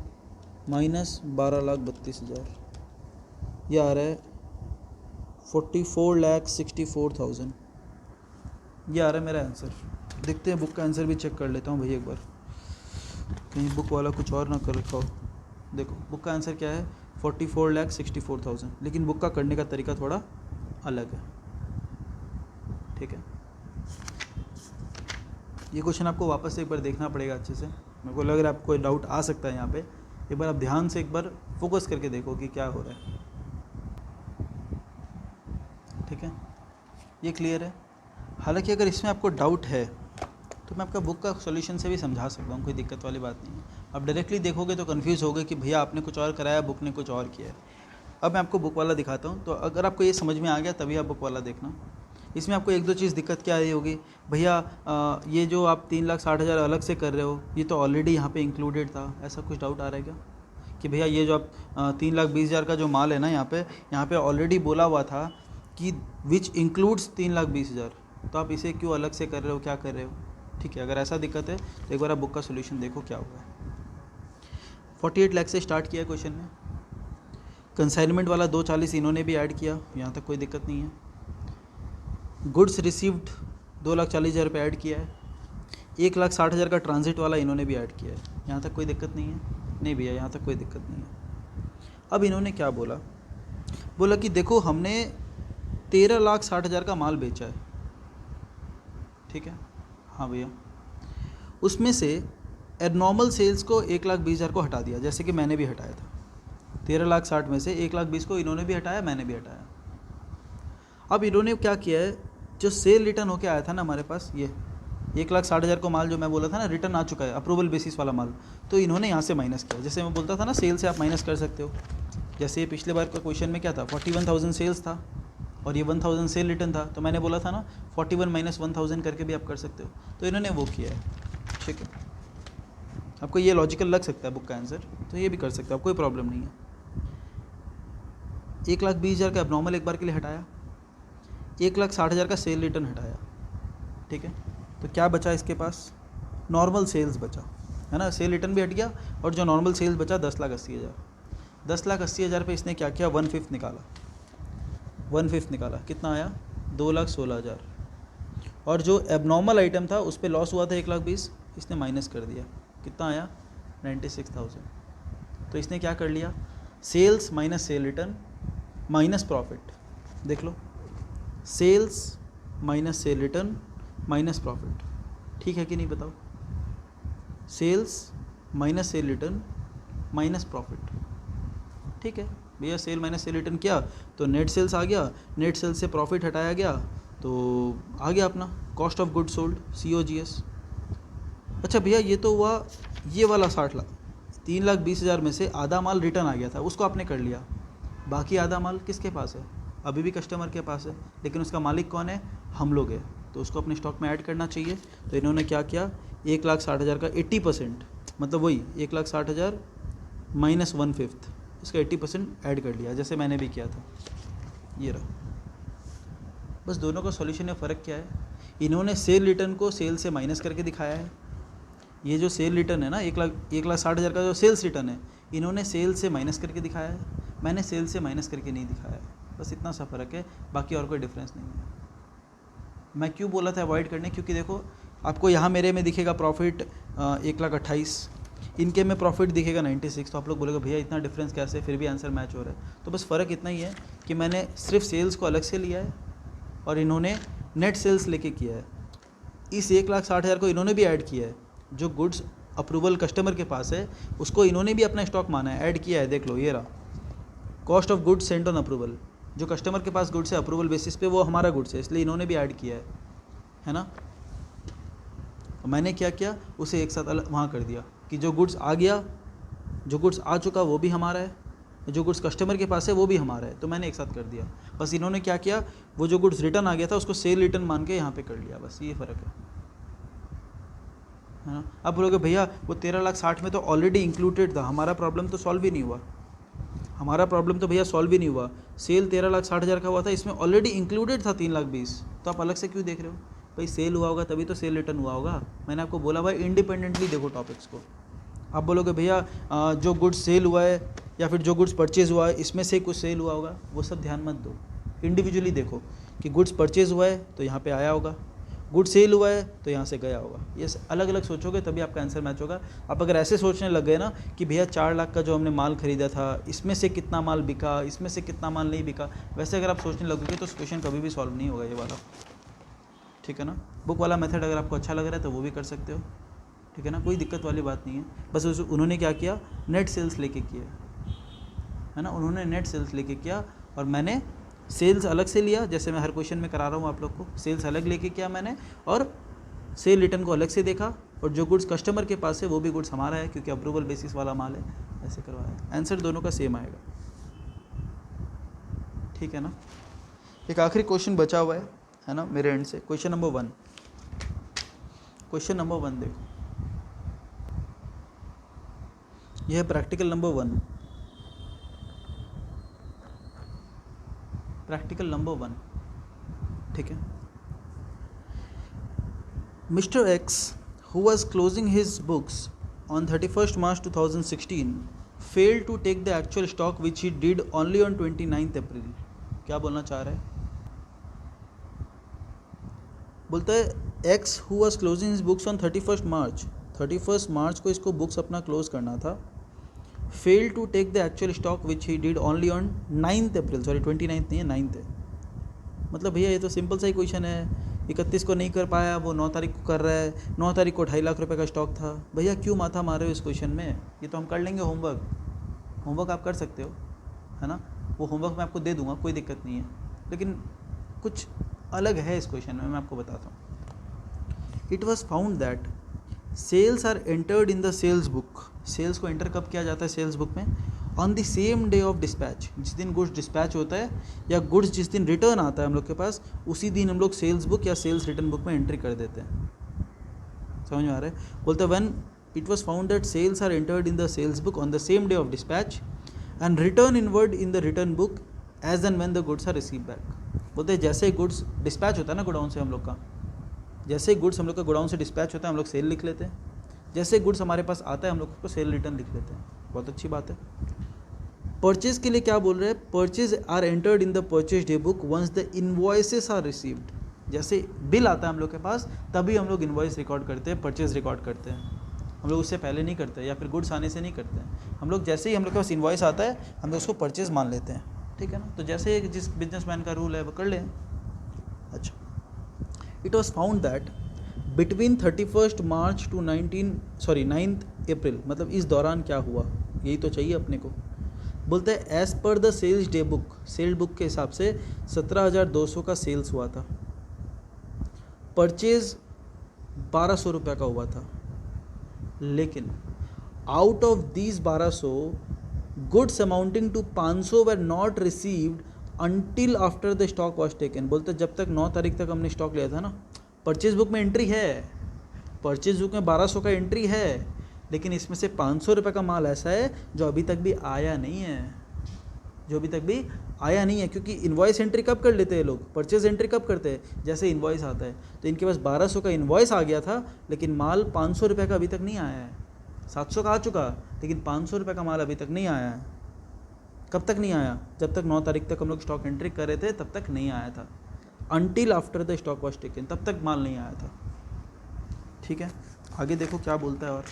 minus 12,32,000, ये आ रहा है 44,64,000। ये आ रहा है मेरा आंसर। देखते हैं बुक का आंसर भी चेक कर लेता हूँ भाई एक बार, कहीं बुक वाला कुछ और ना कर रखा हो। देखो बुक का आंसर क्या है, 44,64,000, लेकिन बुक का करने का तरीका थोड़ा अलग है। ठीक है, ये क्वेश्चन आपको वापस से एक बार देखना पड़ेगा अच्छे से। मेरे को लग रहा है आपको डाउट आ सकता है यहाँ पे, एक बार आप ध्यान से एक बार फोकस करके देखो कि क्या हो रहा है। ठीक है, ये क्लियर है। हालांकि अगर इसमें आपको डाउट है तो मैं आपका बुक का सॉल्यूशन से भी समझा सकता हूँ, कोई दिक्कत वाली बात नहीं है। आप डायरेक्टली देखोगे तो कंफ्यूज होगे कि भैया आपने कुछ और कराया, बुक ने कुछ और किया है। अब मैं आपको बुक वाला दिखाता हूँ, तो अगर आपको ये समझ में आ गया तभी आप बुक वाला देखना। इसमें आपको एक दो चीज़ दिक्कत क्या आई होगी, भैया ये जो आप 3,60,000 अलग से कर रहे हो, ये तो ऑलरेडी यहाँ पे इंक्लूडेड था। ऐसा कुछ डाउट आ रहा है क्या कि भैया ये जो आप 3,20,000 का जो माल है ना, यहाँ पे ऑलरेडी बोला हुआ था कि विच इंक्लूड्स 3,20,000, तो आप इसे क्यों अलग से कर रहे हो, क्या कर रहे हो? ठीक है, अगर ऐसा दिक्कत है तो एक बार आप बुक का सोल्यूशन देखो क्या हुआ है। 48 लाख से स्टार्ट किया क्वेश्चन में, कंसाइनमेंट वाला 240 इन्होंने भी ऐड किया, यहाँ तक कोई दिक्कत नहीं है। गुड्स रिसीव्ड 2,40,000 रुपये ऐड किया है। 1,60,000 का ट्रांजिट वाला इन्होंने भी ऐड किया है, यहाँ तक कोई दिक्कत नहीं है? नहीं भैया, यहाँ तक कोई दिक्कत नहीं है। अब इन्होंने क्या बोला, बोला कि देखो हमने 13,60,000 का माल बेचा है। ठीक है, हाँ भैया, उसमें से एबनॉर्मल सेल्स को 1,20,000 को हटा दिया, जैसे कि मैंने भी हटाया था। 13,60,000 में से 1,20,000 को इन्होंने भी हटाया, मैंने भी हटाया। अब इन्होंने क्या किया है, जो सेल रिटर्न होके आया था ना हमारे पास, ये 1,60,000 को माल जो मैं बोला था ना रिटर्न आ चुका है, अप्रूवल बेसिस वाला माल, तो इन्होंने यहाँ से माइनस किया। जैसे मैं बोलता था ना सेल से आप माइनस कर सकते हो, जैसे ये पिछले बार का क्वेश्चन में क्या था, 41,000 सेल्स था और ये 1,000 सेल रिटर्न था, तो मैंने बोला था ना 41 माइनस 1,000 करके भी आप कर सकते हो, तो इन्होंने वो किया है। ठीक है, आपको ये लॉजिकल लग सकता है बुक का आंसर, तो ये भी कर सकते हो आप, कोई प्रॉब्लम नहीं है। 1,20,000 का एबनॉर्मल एक बार के लिए हटाया, 1,60,000 का सेल रिटर्न हटाया। ठीक है, तो क्या बचा इसके पास, नॉर्मल सेल्स बचा है ना, सेल रिटर्न भी हट गया और जो नॉर्मल सेल्स बचा 10,80,000। 10,80,000 पे इसने क्या किया, 1/5 निकाला। 1/5 निकाला, कितना आया, 2,16,000। और जो एबनॉर्मल आइटम था उस पर लॉस हुआ था 1,20,000, इसने माइनस कर दिया, कितना आया, 96,000। तो इसने क्या कर लिया, sales minus sale return minus profit. देख लो, sales minus sale return minus profit, ठीक है कि नहीं बताओ? Sales minus sale return minus profit, ठीक है भैया। सेल माइनस सेल रिटर्न किया तो नेट सेल्स आ गया, नेट सेल्स से प्रॉफिट हटाया गया तो आ गया अपना cost of good sold, COGS। अच्छा भैया, ये तो हुआ ये वाला 60 लाख, 3,20,000 में से आधा माल रिटर्न आ गया था, उसको आपने कर लिया। बाकी आधा माल किसके पास है, अभी भी कस्टमर के पास है, लेकिन उसका मालिक कौन है, हम लोग हैं, तो उसको अपने स्टॉक में ऐड करना चाहिए। तो इन्होंने क्या किया, 1,60,000 का 80%, मतलब वही 1,60,000 माइनस 1/5, इसका 80% ऐड कर लिया, जैसे मैंने भी किया था। ये रहा, बस दोनों का सॉल्यूशन में फ़र्क क्या है, इन्होंने सेल रिटर्न को सेल से माइनस करके दिखाया है। ये जो सेल रिटर्न है ना, 1,60,000 का जो सेल्स रिटर्न है, इन्होंने सेल से माइनस करके दिखाया है, मैंने सेल से माइनस करके नहीं दिखाया है। बस इतना सा फ़र्क है, बाकी और कोई डिफरेंस नहीं है। मैं क्यों बोला था अवॉइड करने, क्योंकि देखो आपको यहाँ मेरे में दिखेगा प्रॉफिट 1,28,000, इनके में प्रॉफिट दिखेगा 96, तो आप लोग बोलेगा भैया इतना डिफरेंस कैसे, फिर भी आंसर मैच हो रहा है। तो बस फ़र्क इतना ही है कि मैंने सिर्फ सेल्स को अलग से लिया है और इन्होंने नेट सेल्स लेके किया है। इस 1,60,000 को इन्होंने भी ऐड किया है, जो गुड्स अप्रूवल कस्टमर के पास है उसको इन्होंने भी अपना स्टॉक माना है, ऐड किया है। देख लो, ये रहा cost of goods Saint on approval, जो कस्टमर के पास गुड्स है अप्रूवल बेसिस पे, वो हमारा गुड्स है, इसलिए इन्होंने भी ऐड किया है ना। मैंने क्या किया, उसे एक साथ अलग वहाँ कर दिया कि जो गुड्स आ गया, जो गुड्स आ चुका वो भी हमारा है, जो गुड्स कस्टमर के पास है वो भी हमारा है, तो मैंने एक साथ कर दिया। बस इन्होंने क्या किया, वो जो गुड्स रिटर्न आ गया था उसको सेल रिटर्न मान के यहाँ पे कर लिया, बस ये फ़र्क है ना। अब बोलोगे भैया वो 13,60,000 में तो ऑलरेडी इंक्लूडेड था, हमारा प्रॉब्लम तो सॉल्व ही नहीं हुआ। हमारा प्रॉब्लम तो भैया सॉल्व ही नहीं हुआ। सेल 13,60,000 का हुआ था, इसमें ऑलरेडी इंक्लूडेड था 3,20,000, तो आप अलग से क्यों देख रहे हो भाई? सेल हुआ होगा तभी तो सेल रिटर्न हुआ होगा। मैंने आपको बोला भाई इंडिपेंडेंटली देखो टॉपिक्स को। आप बोलोगे भैया जो गुड्स सेल हुआ है या फिर जो गुड्स परचेज हुआ है इसमें से कुछ सेल हुआ होगा, वो सब ध्यान मत दो, इंडिविजुअली देखो कि गुड्स परचेज हुआ है तो यहाँ पे आया होगा, गुड सेल हुआ है तो यहाँ से गया होगा। ये अलग अलग सोचोगे तभी आपका आंसर मैच होगा। आप अगर ऐसे सोचने लग गए ना कि भैया 4 लाख का जो हमने माल खरीदा था इसमें से कितना माल बिका, इसमें से कितना माल नहीं बिका, वैसे अगर आप सोचने लगोगे तो क्वेश्चन कभी भी सॉल्व नहीं होगा ये वाला, ठीक है ना। बुक वाला मेथड अगर आपको अच्छा लग रहा है तो वो भी कर सकते हो, ठीक है ना, कोई दिक्कत वाली बात नहीं है। बस उन्होंने क्या किया, नेट सेल्स लेके किया है ना, उन्होंने नेट सेल्स लेके किया और मैंने सेल्स अलग से लिया, जैसे मैं हर क्वेश्चन में करा रहा हूँ आप लोग को। सेल्स अलग लेके किया मैंने और सेल रिटर्न को अलग से देखा, और जो गुड्स कस्टमर के पास है वो भी गुड्स हमारा है क्योंकि अप्रूवल बेसिस वाला माल है, ऐसे करवाया। आंसर दोनों का सेम आएगा, ठीक है ना। एक आखिरी क्वेश्चन बचा हुआ है ना मेरे एंड से, क्वेश्चन नंबर 1। क्वेश्चन नंबर 1 देखो, यह है प्रैक्टिकल नंबर 1। प्रैक्टिकल नंबर 1, ठीक है। Mister x who was closing his books on 31st March 2016 failed to take the actual stock which he did only on 29th April। क्या बोलना चाह रहा है? बोलता है x who was closing his books on 31st मार्च को इसको books अपना क्लोज करना था, failed to take the actual stock which he did only on 9th April, sorry 29th नहीं है 9th है। मतलब भैया ये तो सिंपल सा ही क्वेश्चन है, 31 को नहीं कर पाया, वो 9 तारीख को कर रहा है, 9 तारीख को 2.5 लाख रुपए का स्टॉक था। भैया क्यों माथा मार रहे हो इस क्वेश्चन में? ये तो हम कर लेंगे, होमवर्क आप कर सकते हो, है ना, वो होमवर्क मैं आपको दे दूंगा, कोई दिक्कत नहीं है, लेकिन कुछ अलग है इस क्वेश्चन में, मैं आपको बताता हूँ। It was found that sales are entered in the sales book. Sales को एंटर कब किया जाता है सेल्स बुक में? On the same day of dispatch, जिस दिन गुड्स डिस्पैच होता है या गुड्स जिस दिन रिटर्न आता है हम लोग के पास, उसी दिन हम लोग सेल्स बुक या सेल्स रिटर्न बुक में एंट्री कर देते हैं। समझ में आ रहा है? बोलते हैं when it was found that sales are entered in the sales book on the same day of dispatch and return inward in the return book as and when the goods are receive back. बोलते हैं जैसे goods dispatch होता है ना godown से हम लोग का, जैसे गुड्स हम लोग का गोडाउन से डिस्पैच होता है हम लोग सेल लिख लेते हैं, जैसे गुड्स हमारे पास आता है हम लोग उसको सेल रिटर्न लिख लेते हैं। बहुत अच्छी बात है। परचेज के लिए क्या बोल रहे हैं? Purchase are entered in the purchase day book once the invoices are received. जैसे बिल आता है हम लोग के पास तभी हम लोग इनवॉइस रिकॉर्ड करते हैं, परचेज रिकॉर्ड करते हैं। हम लोग उससे पहले नहीं करते या फिर गुड्स आने से नहीं करते हैं। हम लोग जैसे ही हम लोग के पास इनवॉइस आता है हम लोग उसको परचेज मान लेते हैं, ठीक है ना। तो जैसे जिस बिजनेसमैन का रूल है वो कर लें। अच्छा, it was found that between 31st March two 9th अप्रैल, मतलब इस दौरान क्या हुआ, यही तो चाहिए अपने को। बोलते हैं as per the sales day book, sale book के हिसाब से 17,200 का सेल्स हुआ था, परचेज 1,200 रुपये का हुआ था, लेकिन out of these 1,200 goods amounting to 500 were not received until after the stock was taken. बोलते जब तक 9 तारीख तक हमने स्टॉक लिया था ना, परचेज बुक में एंट्री है, परचेज बुक में 1,200 का एंट्री है, लेकिन इसमें से 500 रुपये का माल ऐसा है जो अभी तक भी आया नहीं है, जो अभी तक भी आया नहीं है। क्योंकि इनवॉइस एंट्री कब कर लेते हैं लोग, परचेज एंट्री कब करते हैं? जैसे इनवॉइस आता है। तो इनके पास 1,200 का इनवॉइस आ गया था, लेकिन माल 500 रुपये का अभी तक नहीं आया है। 700 का आ चुका, लेकिन 500 रुपये का माल अभी तक नहीं आया है। कब तक नहीं आया? जब तक 9 तारीख तक हम लोग स्टॉक एंट्री कर रहे थे तब तक नहीं आया था। Until after the stock was taken, तब तक माल नहीं आया था, ठीक है। आगे देखो क्या बोलता है और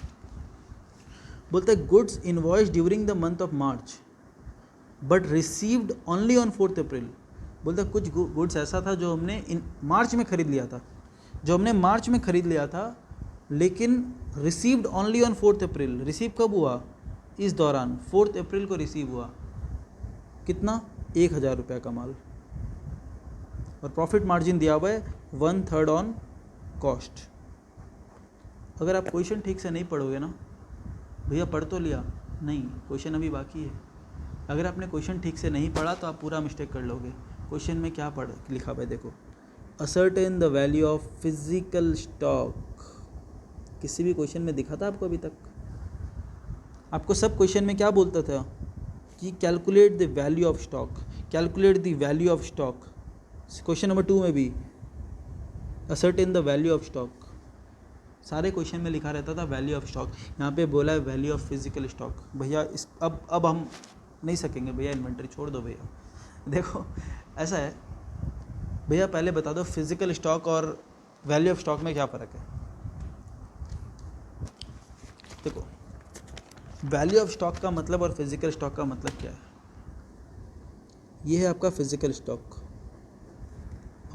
बोलता है goods invoice during the month of March but received only on 4th अप्रैल। बोलता है कुछ गुड्स ऐसा था जो हमने मार्च में ख़रीद लिया था, लेकिन received only on 4th April. Receive कब हुआ? इस दौरान 4th अप्रैल को रिसीव हुआ। कितना? 1,000 रुपये का माल, और प्रॉफिट मार्जिन दिया हुआ है 1/3 ऑन कॉस्ट। अगर आप क्वेश्चन ठीक से नहीं पढ़ोगे ना, भैया पढ़ तो लिया, नहीं, क्वेश्चन अभी बाकी है। अगर आपने क्वेश्चन ठीक से नहीं पढ़ा तो आप पूरा मिस्टेक कर लोगे। क्वेश्चन में क्या लिखा हुआ है देखो, ascertain the value of physical stock. किसी भी क्वेश्चन में दिखा था आपको अभी तक? आपको सब क्वेश्चन में क्या बोलता था कि calculate the value of stock, calculate the value of stock. Question number 2 में भी ascertain the value of stock, सारे क्वेश्चन में लिखा रहता था वैल्यू ऑफ स्टॉक, यहाँ पे बोला है वैल्यू ऑफ फिजिकल स्टॉक। भैया इस अब हम नहीं सकेंगे भैया, इन्वेंट्री छोड़ दो भैया। देखो ऐसा है भैया, पहले बता दो फिजिकल स्टॉक और वैल्यू ऑफ स्टॉक में क्या फ़र्क है। देखो वैल्यू ऑफ स्टॉक का मतलब और फिजिकल स्टॉक का मतलब क्या है। ये है आपका फिजिकल स्टॉक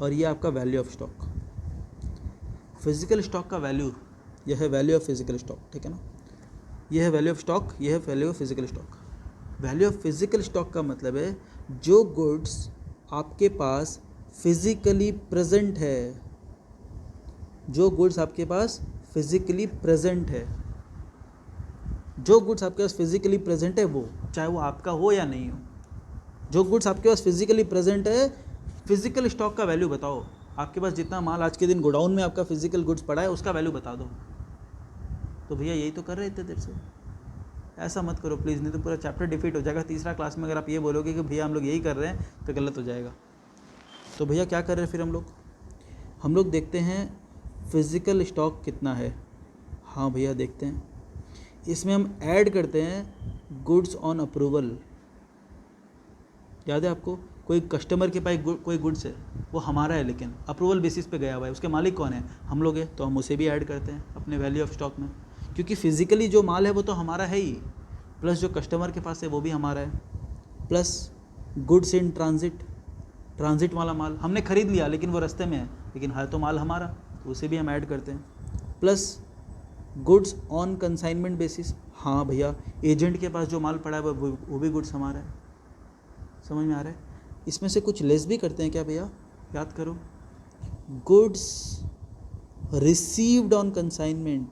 और ये आपका value of stock. Physical stock का वैल्यू, यह है वैल्यू ऑफ फिजिकल स्टॉक, ठीक है ना। यह है वैल्यू ऑफ स्टॉक, यह है value of physical stock. Value of physical stock का मतलब है जो गुड्स आपके पास फिजिकली प्रेजेंट है, जो गुड्स आपके पास फिजिकली प्रेजेंट है, जो गुड्स आपके पास फिजिकली प्रेजेंट है वो, चाहे वो आपका हो या नहीं हो, जो गुड्स आपके पास फिजिकली प्रेजेंट है, फिजिकल स्टॉक का वैल्यू बताओ। आपके पास जितना माल आज के दिन गोडाउन में आपका फिजिकल गुड्स पड़ा है उसका वैल्यू बता दो। तो भैया यही तो कर रहे थे देर से, ऐसा मत करो प्लीज़, नहीं तो पूरा चैप्टर डिफीट हो जाएगा। तीसरा क्लास में अगर आप ये बोलोगे कि भैया हम लोग यही कर रहे हैं तो गलत हो जाएगा। तो भैया क्या कर रहे हैं फिर हम लोग देखते हैं फिजिकल स्टॉक कितना है। हाँ भैया देखते हैं, इसमें हम ऐड करते हैं गुड्स ऑन अप्रूवल। याद है आपको, कोई कस्टमर के पास कोई गुड्स है वो हमारा है लेकिन अप्रूवल बेसिस पे गया हुआ है, उसके मालिक कौन है, हम लोग हैं, तो हम उसे भी ऐड करते हैं अपने वैल्यू ऑफ स्टॉक में, क्योंकि फिजिकली जो माल है वो तो हमारा है ही, प्लस जो कस्टमर के पास है वो भी हमारा है, plus goods in transit, transit वाला माल हमने खरीद लिया लेकिन वो रास्ते में है, लेकिन है तो माल हमारा, तो उसे भी हम ऐड करते हैं, plus goods on consignment basis. हाँ भैया एजेंट के पास जो माल पड़ा है वो भी गुड्स हमारा है। समझ में आ रहा है। इसमें से कुछ लेस भी करते हैं क्या भैया, याद करो। गुड्स रिसीव्ड ऑन कंसाइनमेंट,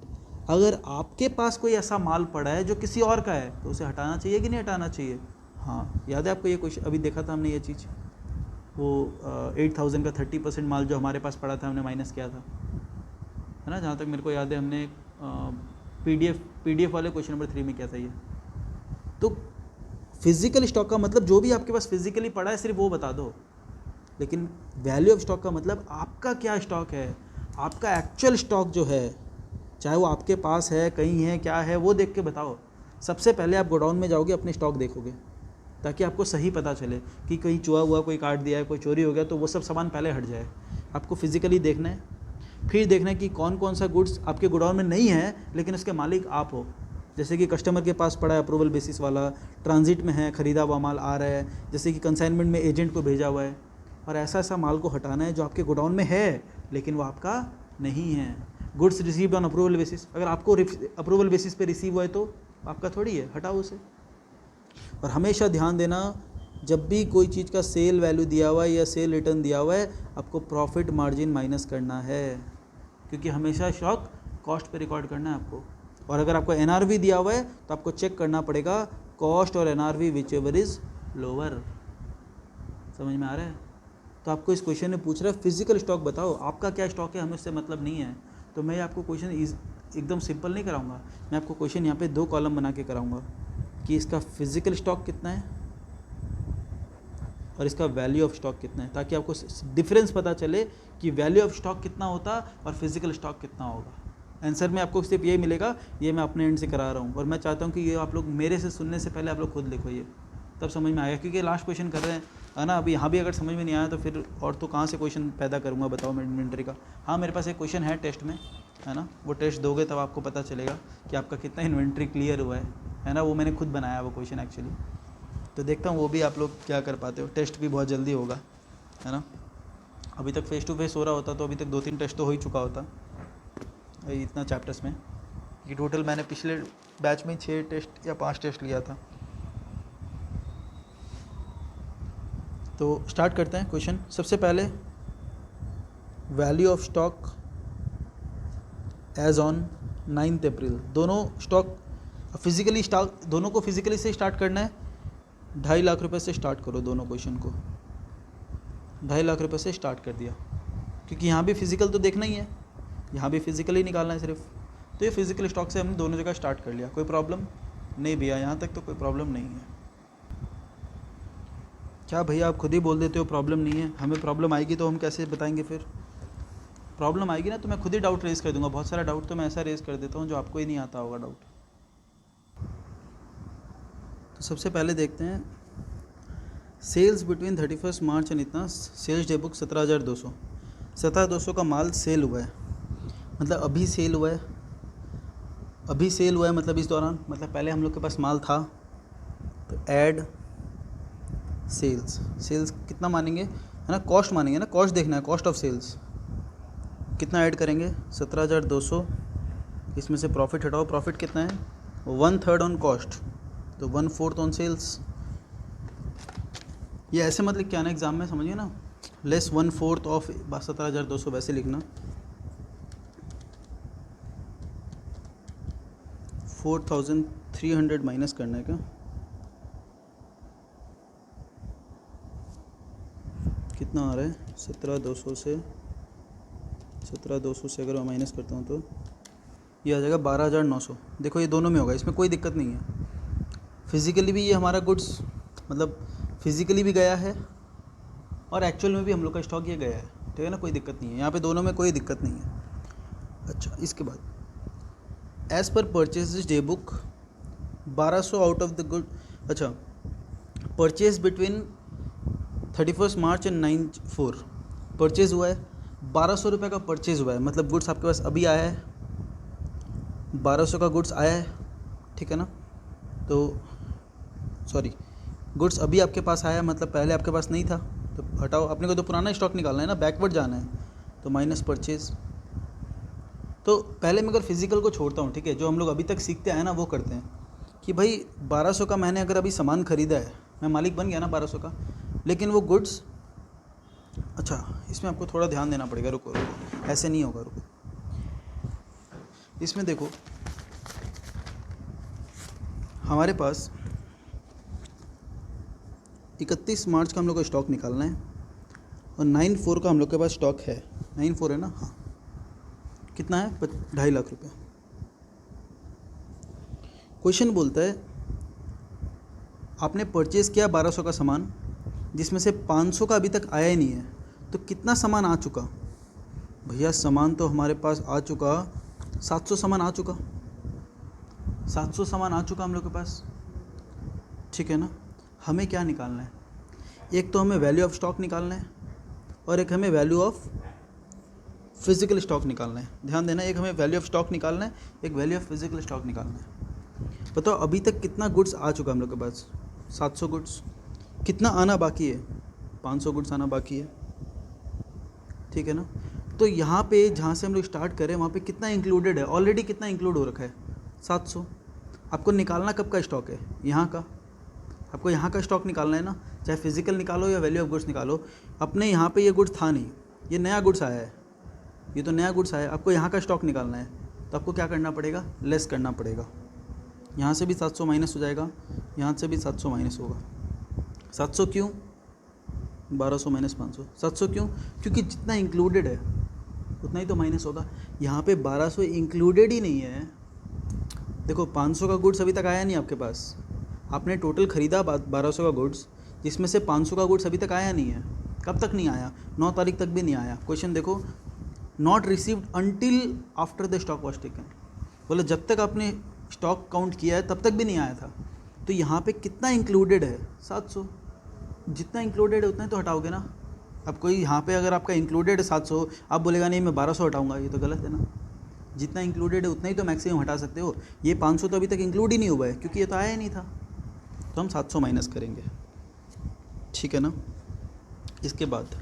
अगर आपके पास कोई ऐसा माल पड़ा है जो किसी और का है तो उसे हटाना चाहिए कि नहीं हटाना चाहिए। हाँ याद है आपको ये क्वेश्चन, अभी देखा था हमने ये चीज़, वो 8000 का 30% माल जो हमारे पास पड़ा था हमने माइनस किया था, है ना, जहाँ तक मेरे को याद है हमने पीडीएफ वाले क्वेश्चन नंबर 3 में किया था ये। तो फिजिकल स्टॉक का मतलब जो भी आपके पास फिजिकली पड़ा है सिर्फ वो बता दो, लेकिन वैल्यू ऑफ स्टॉक का मतलब आपका क्या स्टॉक है, आपका एक्चुअल स्टॉक जो है, चाहे वो आपके पास है कहीं है क्या है वो देख के बताओ। सबसे पहले आप गोडाउन में जाओगे अपने स्टॉक देखोगे ताकि आपको सही पता चले कि कहीं चुहा हुआ कोई काट दिया है, कोई चोरी हो गया, तो वो सब सामान पहले हट जाए। आपको फिजिकली देखना है, फिर देखना है कि कौन कौन सा गुड्स आपके गोडाउन में नहीं है लेकिन उसके मालिक आप हो, जैसे कि कस्टमर के पास पड़ा है अप्रूवल बेसिस वाला, ट्रांजिट में है खरीदा हुआ माल आ रहा है, जैसे कि कंसाइनमेंट में एजेंट को भेजा हुआ है, और ऐसा ऐसा माल को हटाना है जो आपके गोडाउन में है लेकिन वो आपका नहीं है। Goods received on approval basis, अगर आपको अप्रूवल बेसिस पे रिसीव हुआ है तो आपका थोड़ी है, हटाओ उसे। और हमेशा ध्यान देना, जब भी कोई चीज़ का सेल वैल्यू दिया हुआ है या सेल रिटर्न दिया हुआ है, आपको प्रॉफिट मार्जिन माइनस करना है, क्योंकि हमेशा स्टॉक कॉस्ट पे रिकॉर्ड करना है आपको। और अगर आपको एनआरवी दिया हुआ है तो आपको चेक करना पड़ेगा कॉस्ट और NRV which ever is lower. समझ में आ रहा है। तो आपको इस क्वेश्चन में पूछ रहा है फिजिकल स्टॉक बताओ, आपका क्या स्टॉक है, हमें उससे मतलब नहीं है। तो मैं आपको क्वेश्चन एकदम सिंपल नहीं कराऊंगा, मैं आपको क्वेश्चन यहाँ पे 2 कॉलम बना के कराऊंगा कि इसका फिजिकल स्टॉक कितना है और इसका वैल्यू ऑफ स्टॉक कितना है, ताकि आपको डिफरेंस पता चले कि वैल्यू ऑफ स्टॉक कितना होता और फिजिकल स्टॉक कितना होगा। आंसर में आपको सिर्फ ये मिलेगा, ये मैं अपने एंड से करा रहा हूँ, और मैं चाहता हूँ कि ये आप लोग मेरे से सुनने से पहले आप लोग खुद लिखो, ये तब समझ में आएगा, क्योंकि लास्ट क्वेश्चन कर रहे हैं, है ना। अभी यहाँ भी अगर समझ में नहीं आया तो फिर और तो कहाँ से क्वेश्चन पैदा करूँगा, बताओ मैं इन्वेंटरी का। हाँ मेरे पास एक क्वेश्चन है टेस्ट में, है ना, वो टेस्ट दोगे तब आपको पता चलेगा कि आपका कितना इन्वेंटरी क्लियर हुआ है ना। वो मैंने खुद बनाया वो क्वेश्चन एक्चुअली, तो देखता हूँ वो भी आप लोग क्या कर पाते हो। टेस्ट भी बहुत जल्दी होगा, है ना। अभी तक फेस टू फेस हो रहा होता तो अभी तक 2-3 टेस्ट तो हो ही चुका होता इतना चैप्टर्स में, कि टोटल मैंने पिछले बैच में 6 टेस्ट या 5 टेस्ट लिया था। तो स्टार्ट करते हैं क्वेश्चन। सबसे पहले value of stock as on 9 April, दोनों स्टॉक फिजिकली स्टॉक, दोनों को फिजिकली से स्टार्ट करना है। 2.5 लाख रुपए से स्टार्ट करो, दोनों क्वेश्चन को 2.5 लाख रुपए से स्टार्ट कर दिया, क्योंकि यहाँ भी फिजिकल तो देखना ही है, यहाँ भी फिजिकली निकालना है सिर्फ। तो ये फिजिकल स्टॉक से हमने दोनों जगह स्टार्ट कर लिया, कोई प्रॉब्लम नहीं भैया, यहाँ तक तो कोई प्रॉब्लम नहीं है। क्या भैया आप खुद ही बोल देते हो प्रॉब्लम नहीं है, हमें प्रॉब्लम आएगी तो हम कैसे बताएंगे फिर? प्रॉब्लम आएगी ना तो मैं खुद ही डाउट रेज़ कर दूंगा, बहुत सारा डाउट तो मैं ऐसा रेज़ कर देता हूँ जो आपको ही नहीं आता होगा डाउट। तो सबसे पहले देखते हैं सेल्स बिटवीन 31 मार्च एंड इतना, सेल्स डे बुक 17,200, 17,200 का माल सेल हुआ है, मतलब अभी सेल हुआ है, अभी सेल हुआ है मतलब इस दौरान, मतलब पहले हम लोग के पास माल था। तो ऐड सेल्स, सेल्स कितना मानेंगे है ना, कॉस्ट मानेंगे ना, कॉस्ट देखना है, कॉस्ट ऑफ सेल्स कितना ऐड करेंगे 17,200, इसमें से प्रॉफिट हटाओ, प्रॉफिट कितना है 1/3 ऑन कॉस्ट, तो 1/4 ऑन सेल्स। ये ऐसे मत लिख के आना एग्जाम में, समझिए ना, लेस 1/4 ऑफ 17,200 वैसे लिखना, 4,300 माइनस करना है क्या, कितना आ रहा है 17,200 से अगर मैं माइनस करता हूँ तो ये आ जाएगा 12,900। देखो ये दोनों में होगा, इसमें कोई दिक्कत नहीं है, फिज़िकली भी ये हमारा गुड्स मतलब फिज़िकली भी गया है और एक्चुअल में भी हम लोग का स्टॉक ये गया है, ठीक है ना, कोई दिक्कत नहीं है, यहाँ पे दोनों में कोई दिक्कत नहीं है। अच्छा, इसके बाद as per purchase day book 1200 out of the good, अच्छा purchase between 31 March and 9/4 purchase हुआ है, 1200 रुपये का परचेज़ हुआ है, मतलब गुड्स आपके पास अभी आया है, 1200 का गुड्स आया है, ठीक है ना, तो सॉरी गुड्स अभी आपके पास आया है, मतलब पहले आपके पास नहीं था, तो हटाओ, अपने को तो पुराना स्टॉक निकालना है ना, बैकवर्ड जाना है, तो माइनस परचेज़। तो पहले मैं अगर फिज़िकल को छोड़ता हूँ, ठीक है, जो हम लोग अभी तक सीखते आए ना वो करते हैं कि भाई 1200 का मैंने अगर अभी सामान ख़रीदा है, मैं मालिक बन गया ना 1200 का, लेकिन वो गुड्स, अच्छा इसमें आपको थोड़ा ध्यान देना पड़ेगा, रुको ऐसे नहीं होगा, रुको इसमें देखो हमारे पास 31 मार्च का हम लोग को स्टॉक निकालना है और 9/4 का हम लोग के पास स्टॉक है, 9/4 है ना, हाँ कितना है 2.5 लाख रुपए। क्वेश्चन बोलता है आपने परचेज़ किया 1200 का सामान, जिसमें से 500 का अभी तक आया ही नहीं है, तो कितना सामान आ चुका? भैया सामान तो हमारे पास आ चुका 700 सामान आ चुका, 700 सामान आ चुका हम लोग के पास, ठीक है ना। हमें क्या निकालना है, एक तो हमें वैल्यू ऑफ स्टॉक निकालना है और एक हमें वैल्यू ऑफ फिज़िकल स्टॉक निकालना है, ध्यान देना, एक हमें वैल्यू ऑफ स्टॉक निकालना है, एक वैल्यू ऑफ फिज़िकल स्टॉक निकालना है। बताओ अभी तक कितना गुड्स आ चुका हम लोग के पास 700 गुड्स, कितना आना बाकी है 500 गुड्स आना बाकी है, ठीक है ना। तो यहाँ पे जहाँ से हम लोग स्टार्ट करें वहाँ पे कितना इंक्लूडेड है, ऑलरेडी कितना इंक्लूड हो रखा है 700। आपको निकालना कब का स्टॉक है, यहाँ का, आपको यहाँ का स्टॉक निकालना है ना, चाहे फिजिकल निकालो या वैल्यू ऑफ गुड्स निकालो। अपने यहाँ पे ये गुड्स था नहीं, ये नया गुड्स आया है, ये तो नया गुड्स आया है, आपको यहाँ का स्टॉक निकालना है, तो आपको क्या करना पड़ेगा, लेस करना पड़ेगा, यहाँ से भी 700 माइनस हो जाएगा, यहाँ से भी 700 माइनस होगा। 700 क्यों, 1200 माइनस 500, 700 क्यों, क्योंकि जितना इंक्लूडेड है उतना ही तो माइनस होगा। यहाँ पे 1200 इंक्लूडेड ही नहीं है, देखो 500 का गुड्स अभी तक आया नहीं आपके पास, आपने टोटल ख़रीदा 1200 का गुड्स, जिसमें से 500 का गुड्स अभी तक आया नहीं है। कब तक नहीं आया, 9 तारीख तक भी नहीं आया। क्वेश्चन देखो, not received until after the stock was taken, बोले जब तक आपने स्टॉक काउंट किया है तब तक भी नहीं आया था। तो यहाँ पे कितना इंक्लूडेड है 700, जितना इंक्लूडेड है उतना ही तो हटाओगे ना। अब कोई यहाँ पे अगर आपका इंक्लूडेड है 700, आप बोलेगा नहीं मैं 1200 हटाऊंगा, ये तो गलत है ना। जितना इंक्लूडेड है उतना ही तो मैक्सिमम हटा सकते हो। ये 500 तो अभी तक इंक्लूड ही नहीं हुआ है क्योंकि ये तो आया ही नहीं था, तो हम 700 माइनस करेंगे, ठीक है ना। इसके बाद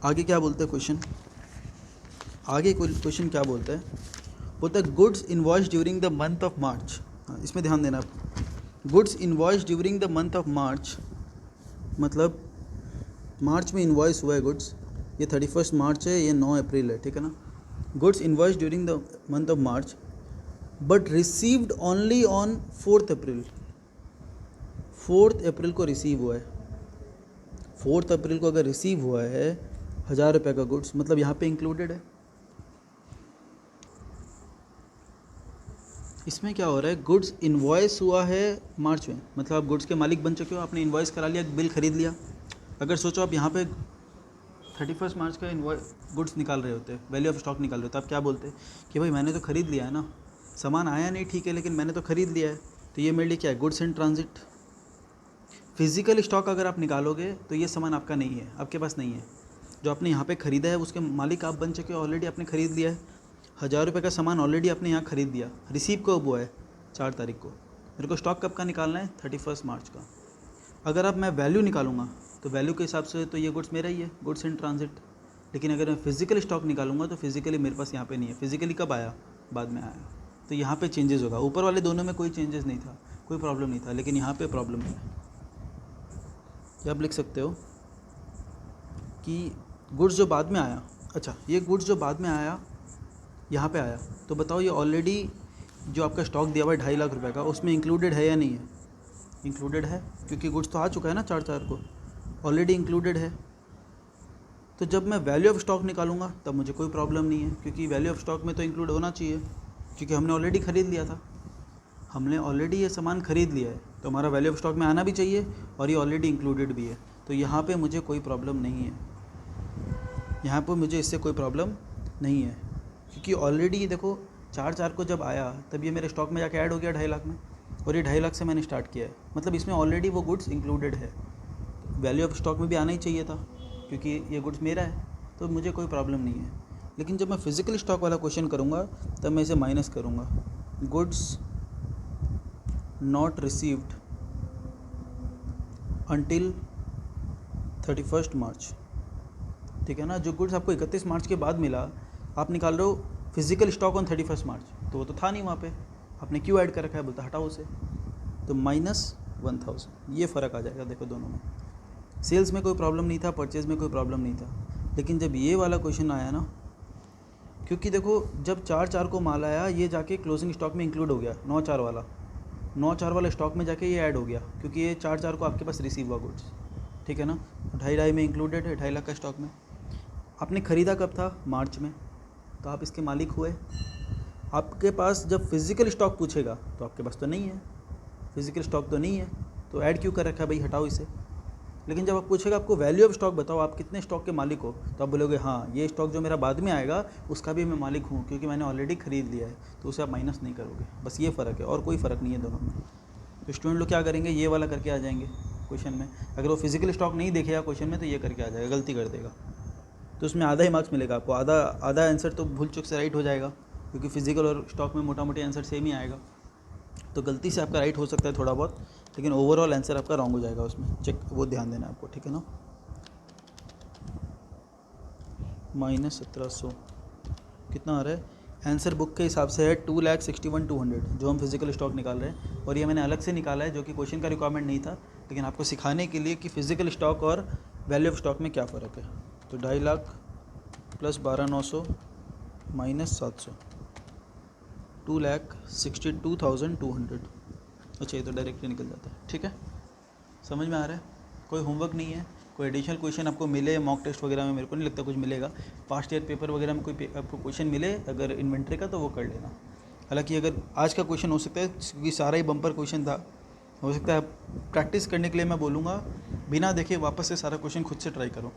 आगे क्या बोलते हैं क्वेश्चन, आगे क्वेश्चन क्या बोलता है, बोलता है goods invoice during the month of March. इसमें ध्यान देना, goods invoice during the month of March, मतलब मार्च में इनवॉइस हुआ है गुड्स, ये 31 मार्च है, ये 9 अप्रैल है, ठीक है ना। Goods invoice during the month of March but received only on 4 अप्रैल, 4 अप्रैल को रिसीव हुआ है। 4 अप्रैल को अगर रिसीव हुआ है 1000 रुपये का गुड्स, मतलब यहाँ पे इंक्लूडेड है। इसमें क्या हो रहा है, गुड्स इन्वॉइस हुआ है मार्च में, मतलब आप गुड्स के मालिक बन चुके हो, आपने इन्वॉइस करा लिया, बिल खरीद लिया। अगर सोचो आप यहाँ पे 31 मार्च का इन्वॉइस गुड्स निकाल रहे होते, वैल्यू ऑफ स्टॉक निकाल रहे होते, आप क्या बोलते कि भाई मैंने तो खरीद लिया है ना, सामान आया नहीं ठीक है, लेकिन मैंने तो खरीद लिया है, तो ये मेरे लिए क्या है, goods in transit. Physical stock अगर आप निकालोगे तो ये सामान आपका नहीं है, आपके पास नहीं है। जो आपने यहाँ पे ख़रीदा है उसके मालिक आप बन चुके हो, ऑलरेडी आपने ख़रीद लिया है। 1000 रुपये का सामान ऑलरेडी आपने यहाँ ख़रीद दिया, रिसीव कब हुआ है, 4 तारीख को। मेरे को स्टॉक कब का निकालना है, 31 मार्च का। अगर अब मैं वैल्यू निकालूंगा तो वैल्यू के हिसाब से तो ये गुड्स मेरा ही है, गुड्स इन ट्रांजिट। लेकिन अगर मैं फिजिकल स्टॉक निकालूंगा तो फिजिकली मेरे पास यहाँ पे नहीं है, फिजिकली कब आया, बाद में आया, तो यहाँ पे चेंजेस होगा। ऊपर वाले दोनों में कोई चेंजेस नहीं था, कोई प्रॉब्लम नहीं था, लेकिन यहाँ पे प्रॉब्लम है। क्या आप लिख सकते हो कि गुड्स जो बाद में आया, अच्छा ये गुड्स जो बाद में आया यहाँ पे आया, तो बताओ ये ऑलरेडी जो आपका स्टॉक दिया हुआ है 2.5 लाख रुपए का, उसमें इंक्लूडेड है या नहीं है, इंक्लूडेड है, क्योंकि गुड्स तो आ चुका है ना 4/4 को, ऑलरेडी इंक्लूडेड है। तो जब मैं वैल्यू ऑफ स्टॉक निकालूंगा तब मुझे कोई प्रॉब्लम नहीं है, क्योंकि वैल्यू ऑफ स्टॉक में तो इंक्लूड होना चाहिए, क्योंकि हमने ऑलरेडी ख़रीद लिया था, हमने ऑलरेडी ये सामान ख़रीद लिया है, तो हमारा वैल्यू ऑफ स्टॉक में आना भी चाहिए, और ये ऑलरेडी इंक्लूडेड भी है, तो यहाँ पे मुझे कोई प्रॉब्लम नहीं है, यहाँ पर मुझे इससे कोई प्रॉब्लम नहीं है, क्योंकि ऑलरेडी देखो 4/4 को जब आया तब ये मेरे स्टॉक में जाके ऐड हो गया 2.5 लाख में, और ये 2.5 लाख से मैंने स्टार्ट किया है, मतलब इसमें ऑलरेडी वो गुड्स इंक्लूडेड है। वैल्यू ऑफ स्टॉक में भी आना ही चाहिए था, क्योंकि ये गुड्स मेरा है, तो मुझे कोई प्रॉब्लम नहीं है। लेकिन जब मैं फिजिकल स्टॉक वाला क्वेश्चन करूँगा तब मैं इसे माइनस करूँगा, गुड्स नॉट रिसीव्ड अंटिल 31 मार्च, ठीक है ना। जो गुड्स आपको 31 मार्च के बाद मिला, आप निकाल रहे हो फिजिकल स्टॉक ऑन 31 मार्च, तो वो तो था नहीं वहाँ पे, आपने क्यों ऐड कर रखा है, बोलता हटाओ उसे, तो -1000, ये फ़र्क आ जाएगा देखो दोनों में। सेल्स में कोई प्रॉब्लम नहीं था, परचेज़ में कोई प्रॉब्लम नहीं था, लेकिन जब ये वाला क्वेश्चन आया ना, क्योंकि देखो जब 4/4 को माल आया, ये जाके क्लोजिंग स्टॉक में इंक्लूड हो गया, 9/4 वाला स्टॉक में जाके ये ऐड हो गया, क्योंकि ये 4/4 को आपके पास रिसीव हुआ गुड्स, ठीक है ना। 2.5 में इंक्लूडेड है, 2.5 लाख का स्टॉक में। आपने ख़रीदा कब था, मार्च में, तो आप इसके मालिक हुए। आपके पास जब फिज़िकल स्टॉक पूछेगा तो आपके पास तो नहीं है, फिज़िकल स्टॉक तो नहीं है, तो ऐड क्यों कर रखा है भाई, हटाओ इसे। लेकिन जब आप पूछेगा आपको वैल्यू ऑफ स्टॉक बताओ, आप कितने स्टॉक के मालिक हो, तो आप बोलोगे हाँ ये स्टॉक जो मेरा बाद में आएगा उसका भी मैं मालिक हूँ, क्योंकि मैंने ऑलरेडी ख़रीद लिया है, तो उसे आप माइनस नहीं करोगे। बस ये फ़र्क है, और कोई फ़र्क नहीं है दोनों में। तो स्टूडेंट लोग क्या करेंगे, ये वाला करके आ जाएंगे क्वेश्चन में। अगर वो फिजिकल स्टॉक नहीं देखेगा क्वेश्चन में तो ये करके आ जाएगा, गलती कर देगा, तो उसमें आधा ही मार्क्स मिलेगा आपको, आधा आंसर तो भूल चूक से राइट हो जाएगा, क्योंकि फिजिकल और स्टॉक में मोटा मोटी आंसर सेम ही आएगा। तो गलती से आपका राइट हो सकता है थोड़ा बहुत, लेकिन ओवरऑल आंसर आपका रॉन्ग हो जाएगा उसमें, चेक वो ध्यान देना आपको, ठीक है ना। -1700 कितना आ रहा है, आंसर बुक के हिसाब से है 2,61,200 जो हम फिजिकल स्टॉक निकाल रहे हैं, और ये मैंने अलग से निकाला है जो कि क्वेश्चन का रिक्वायरमेंट नहीं था, लेकिन आपको सिखाने के लिए कि फिजिकल स्टॉक और वैल्यू ऑफ स्टॉक में क्या फ़र्क है। तो 2.5 लाख प्लस 12,900 माइनस 700, 2,62,200। अच्छा ये तो डायरेक्टली निकल जाता है, ठीक है, समझ में आ रहा है। कोई होमवर्क नहीं है, कोई एडिशनल क्वेश्चन आपको मिले मॉक टेस्ट वगैरह में, मेरे को नहीं लगता कुछ मिलेगा। पास्ट ईयर पेपर वगैरह में कोई आपको क्वेश्चन मिले अगर इन्वेंट्री का, तो वो कर लेना। हालांकि अगर आज का क्वेश्चन हो सकता है, क्योंकि सारा ही बम्पर क्वेश्चन था, हो सकता है प्रैक्टिस करने के लिए मैं बोलूँगा बिना देखे वापस से सारा क्वेश्चन खुद से ट्राई करो।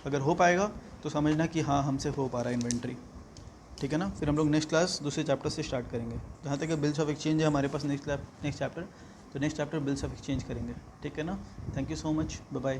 अगर हो पाएगा तो समझना कि हाँ हमसे हो पा रहा है इन्वेंट्री, ठीक है ना। फिर हम लोग नेक्स्ट क्लास दूसरे चैप्टर से स्टार्ट करेंगे। जहाँ तक बिल्स ऑफ एक्सचेंज है हमारे पास नेक्स्ट चैप्टर, तो next chapter bills of exchange करेंगे, ठीक है ना। Thank you so much, bye bye.